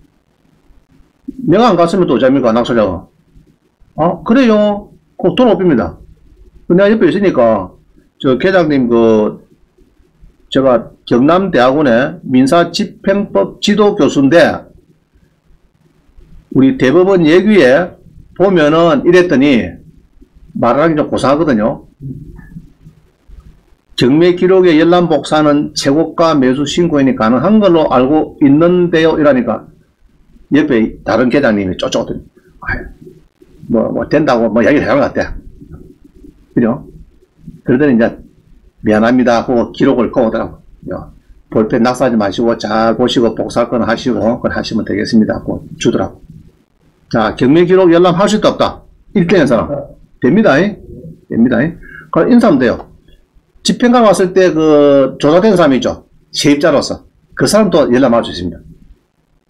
내가 안 갔으면 또 어쩝니까? 낙찰자가. 그래요. 꼭 돈 없습니다. 내가 옆에 있으니까, 저 계장님 제가 경남대학원의 민사집행법 지도교수인데, 우리 대법원 예규에 보면은 이랬더니, 말하기 좀 고상하거든요. 경매 기록의 열람 복사는 최고가 매수 신고인이 가능한 걸로 알고 있는데요. 이러니까, 옆에 다른 계장님이 쫓아오더니, 된다고 이야기를 해야 할 것 같아. 그죠? 그러더니 이제, 미안합니다 하고 기록을 꺼오더라고. 볼펜 낙서하지 마시고 잘 보시고 복사할 건 하시고 그건 하시면 되겠습니다 하고 주더라고. 자, 경매 기록 열람 할 수 있다 없다? 1등인 사람. 됩니다. 됩니다. 그럼 인사하면 돼요. 집행관 왔을 때 조사된 사람이 있죠. 세입자로서. 그 사람도 열람할 수 있습니다.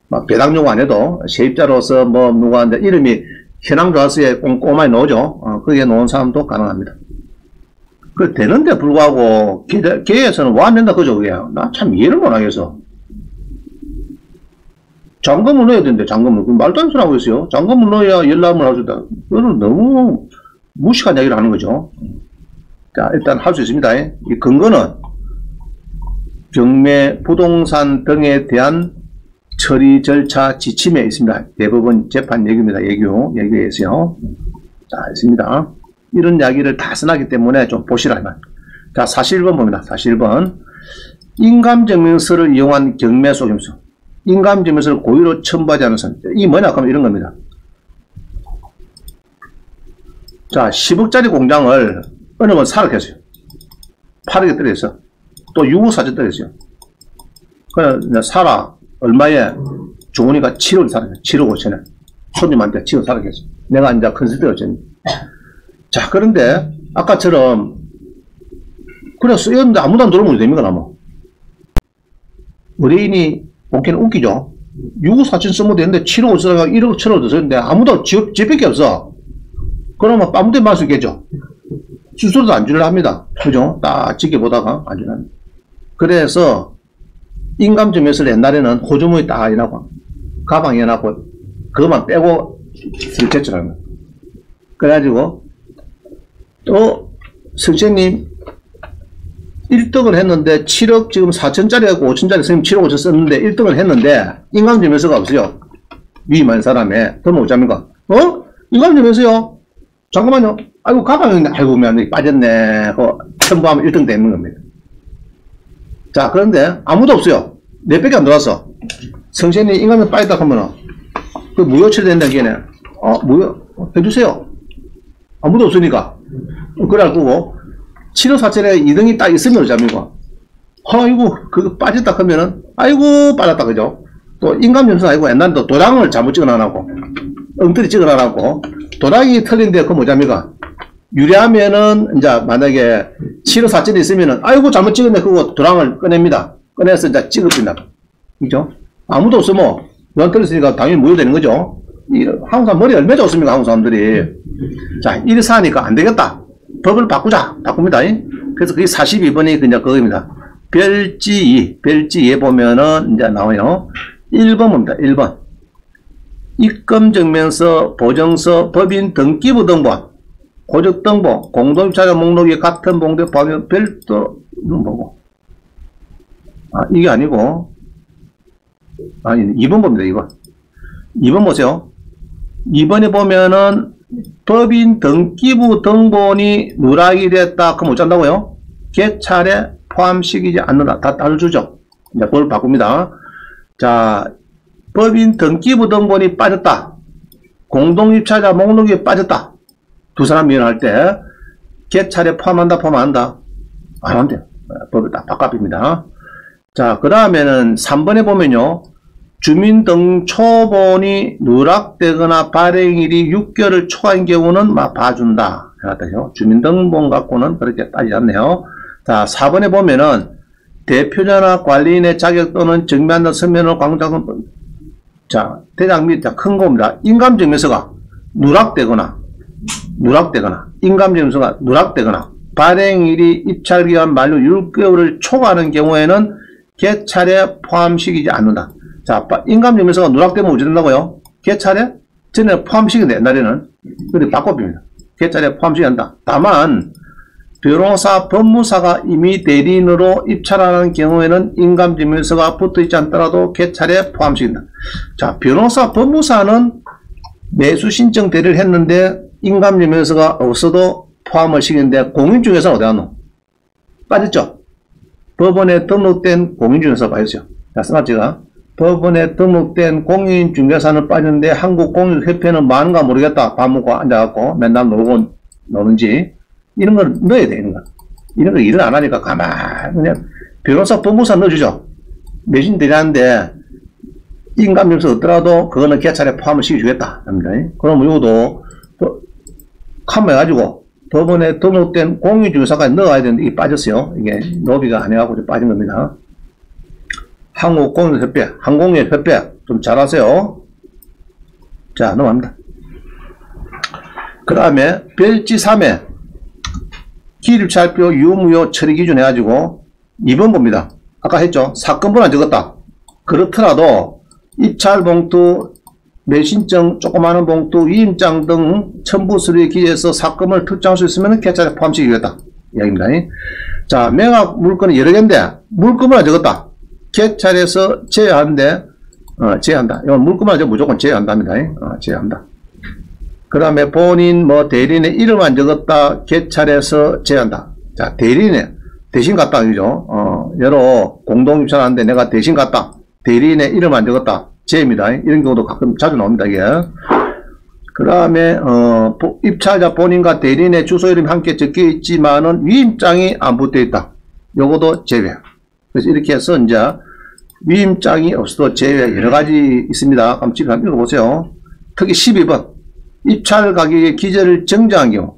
막 배당 요구 안 해도 세입자로서 누가 이름이 현황조사서에 꼼꼼하게 넣어죠. 거기에 놓은 사람도 가능합니다. 되는데 불구하고, 계에서는 와 안 된다, 그죠, 그게. 나 참 이해를 못 하겠어. 잔금을 넣어야 되는데, 잔금을. 말도 안 소리 하고 있어요. 잔금을 넣어야 열람을 할 수 있다. 그거는 너무 무식한 이야기를 하는 거죠. 자, 일단 할 수 있습니다. 이 근거는 경매, 부동산 등에 대한 처리 절차 지침에 있습니다. 대법원 재판 얘기입니다. 예규에 있어요. 자, 있습니다. 이런 이야기를 다 써놨기 때문에 좀 보시라면. 자, 41번 봅니다. 41번. 인감증명서를 이용한 경매 속임수. 인감증명서를 고의로 첨부하지 않은 선. 이 뭐냐? 그러면 이런 겁니다. 자, 10억짜리 공장을 어느 번 사러 했어요. 8억에 떨어졌어. 또 6억 사전 떨어졌어요. 그냥 사라. 얼마에? 좋으니까 7억 사라. 7억 5천에. 손님한테 7억 사라 했어. 내가 이제 컨설팅을 했지. 자, 그런데 아까처럼 그래 쓰였는데 아무도 안 들어오면 됩니까? 나뭐 의뢰인이 본캐는 웃기죠. 6억 4천 쓰면 되는데 7억 5천에 1억 7억 쓰는데 아무도 집밖에 없어. 그러면 아무도 말할 수 있겠죠. 수수료도 안 주려 합니다. 그죠? 딱 지켜보다가 안 주려 합니다. 그래서 인감증명서를 옛날에는 호주머니 딱 해놨고 가방에 해놨고 그것만 빼고 설치하는 거예요. 그래가지고 또 선생님 1등을 했는데 7억 지금 4천짜리하고 5천짜리 선생님 7억 5천 썼는데 1등을 했는데 인감증명서가 없어요. 위임한 사람에 그러면 어쩝니까? 인감증명서요? 잠깐만요. 아이고 가방에 있네. 아이고 미안해 빠졌네. 첨부하면 1등 되는 겁니다. 자, 그런데 아무도 없어요. 4배밖에 안 들어왔어. 선생님 인감증 빠졌다 하면은 그 무효 처리된다는 게 아니라 무효 해주세요. 아무도 없으니까. 그래갖고 7억 4천에 2등이 딱 있으면 어쩌니까 아이고 그거 빠졌다 하면은 아이고 빠졌다 그죠. 또 인감증명서 아니고 옛날에 도장을 잘못 찍어놔놓고 엉터리 찍어놔놓고 도장이 틀린데 그거 뭐잡니까? 유리하면은 이제 만약에 7억 4천이 있으면은 아이고 잘못 찍었네 그거 도장을 꺼냅니다. 꺼내서 이제 찍어버린다. 그죠? 아무도 없으면 도장 틀렸으니까 당연히 무효되는 거죠. 한국 사람 머리 얼마나 좋습니까? 한국 사람들이. 자, 이래서 하니까 안 되겠다. 법을 바꾸자. 바꿉니다. 그래서 그게 42번이 그냥 그겁니다. 별지 2에 보면은 이제 나와요. 1번 봅니다. 1번. 입금증명서, 보증서, 법인 등기부 등본, 고적 등본, 공동입찰자 목록이 같은 봉투에 포함하면 별도는 뭐고? 이게 아니고, 2번 봅니다. 2번. 2번 보세요. 2번에 보면은 법인 등기부 등본이 누락이 됐다. 그럼 어쩐다고요? 개찰에 포함시키지 않는다. 다 따르주죠. 이제 그걸 바꿉니다. 자, 법인 등기부 등본이 빠졌다. 공동입찰자 목록이 빠졌다. 두 사람 미연할 때 개찰에 포함한다, 포함 안 한다? 안 한대요. 법이 딱 바깥입니다. 자, 그 다음에는 3번에 보면요. 주민등초본이 누락되거나 발행일이 6개월을 초과한 경우는 막 봐준다. 해놨다요. 주민등본 갖고는 그렇게 따지지 않네요. 자, 4번에 보면은 대표자나 관리인의 자격 또는 정비한다 서면을 광장은 자, 대장 및 큰 겁니다. 인감증명서가 누락되거나 인감증명서가 누락되거나 발행일이 입찰기간 만료 6개월을 초과하는 경우에는 개찰에 포함시키지 않는다. 자, 인감증명서가 누락되면 어찌 된다고요? 개찰에? 전에 포함시키는데 옛날에는 그렇게 바꿔봅니다. 개찰에 포함시키지 않는다. 다만 변호사, 법무사가 이미 대리인으로 입찰하는 경우에는 인감증명서가 붙어있지 않더라도 개찰에 포함시킨다. 자, 변호사, 법무사는 매수 신청 대리를 했는데 인감증명서가 없어도 포함을 시키는데 공인중개사는 어디 갔노? 빠졌죠? 법원에 등록된 공인중개사 빠졌어요. 자, 써놨지가 법원에 등록된 공인중개사는 빠졌는데 한국공인협회는 많은가 모르겠다. 밥 먹고 앉아갖고 맨날 놀고 노는지 이런 걸 넣어야 돼. 이런 거 일을 안 하니까 가만히 그냥 변호사 법무사 넣어주죠. 매진 대리하는데 인감증명서 없더라도 그거는 개찰에 포함을 시켜주겠다. 합니다. 그럼 이것도 컴해가지고 법원에 등록된 공인중개사까지 넣어야 되는데 이게 빠졌어요. 이게 노비가 안 해갖고 빠진 겁니다. 한국공인협회, 항공업협회 좀 잘하세요. 자, 넘어갑니다. 그 다음에 별지 3에 기일입찰표 유무효 처리 기준 해가지고 2번 봅니다. 아까 했죠. 사건번호 적었다. 그렇더라도 입찰 봉투, 매신증, 조그마한 봉투, 위임장 등 첨부 서류에 기재해서 사건을 특정할 수 있으면 개찰에 포함시키겠다. 이야기입니다. 자, 매각 물건이 여러 개인데, 물건만 적었다. 개찰에서 제외하는데, 제외한다. 이건 물건만 적으면 무조건 제외한답니다. 제외한다. 그 다음에 본인, 대리인의 이름만 적었다. 개찰에서 제외한다. 자, 대리인의 대신 갔다. 그죠? 여러 공동입찰하는데 내가 대신 갔다. 대리인의 이름만 적었다. 제입니다. 이런 경우도 가끔 자주 나옵니다. 이게. 그 다음에 입찰자 본인과 대리인의 주소 이름이 함께 적혀 있지만은 위임장이 안 붙어 있다. 요거도 제외. 그래서 이렇게 해서 이제 위임장이 없어도 제외 여러 가지 있습니다. 한번 집에 한번 읽어보세요. 특히 12번 입찰 가격의 기재를 정정한 경우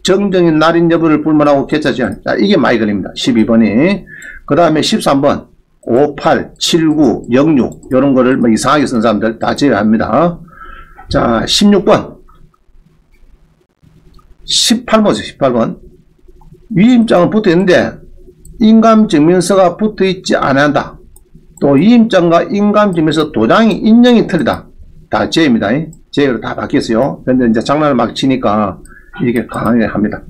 정정인 날인 여부를 불문하고 개찰 제한. 자, 이게 많이 걸립니다. 12번이. 그 다음에 13번 58, 79, 06 이런 거를 이상하게 쓴 사람들 다 제외합니다. 자, 16번 18번이죠. 18번 위임장은 붙어 있는데 인감증명서가 붙어 있지 않아야 한다. 또 위임장과 인감증명서 도장이 인정이 틀리다. 다 제입니다. 제로 다 바뀌었어요. 근데 이제 장난을 막 치니까 이게 강하게 합니다.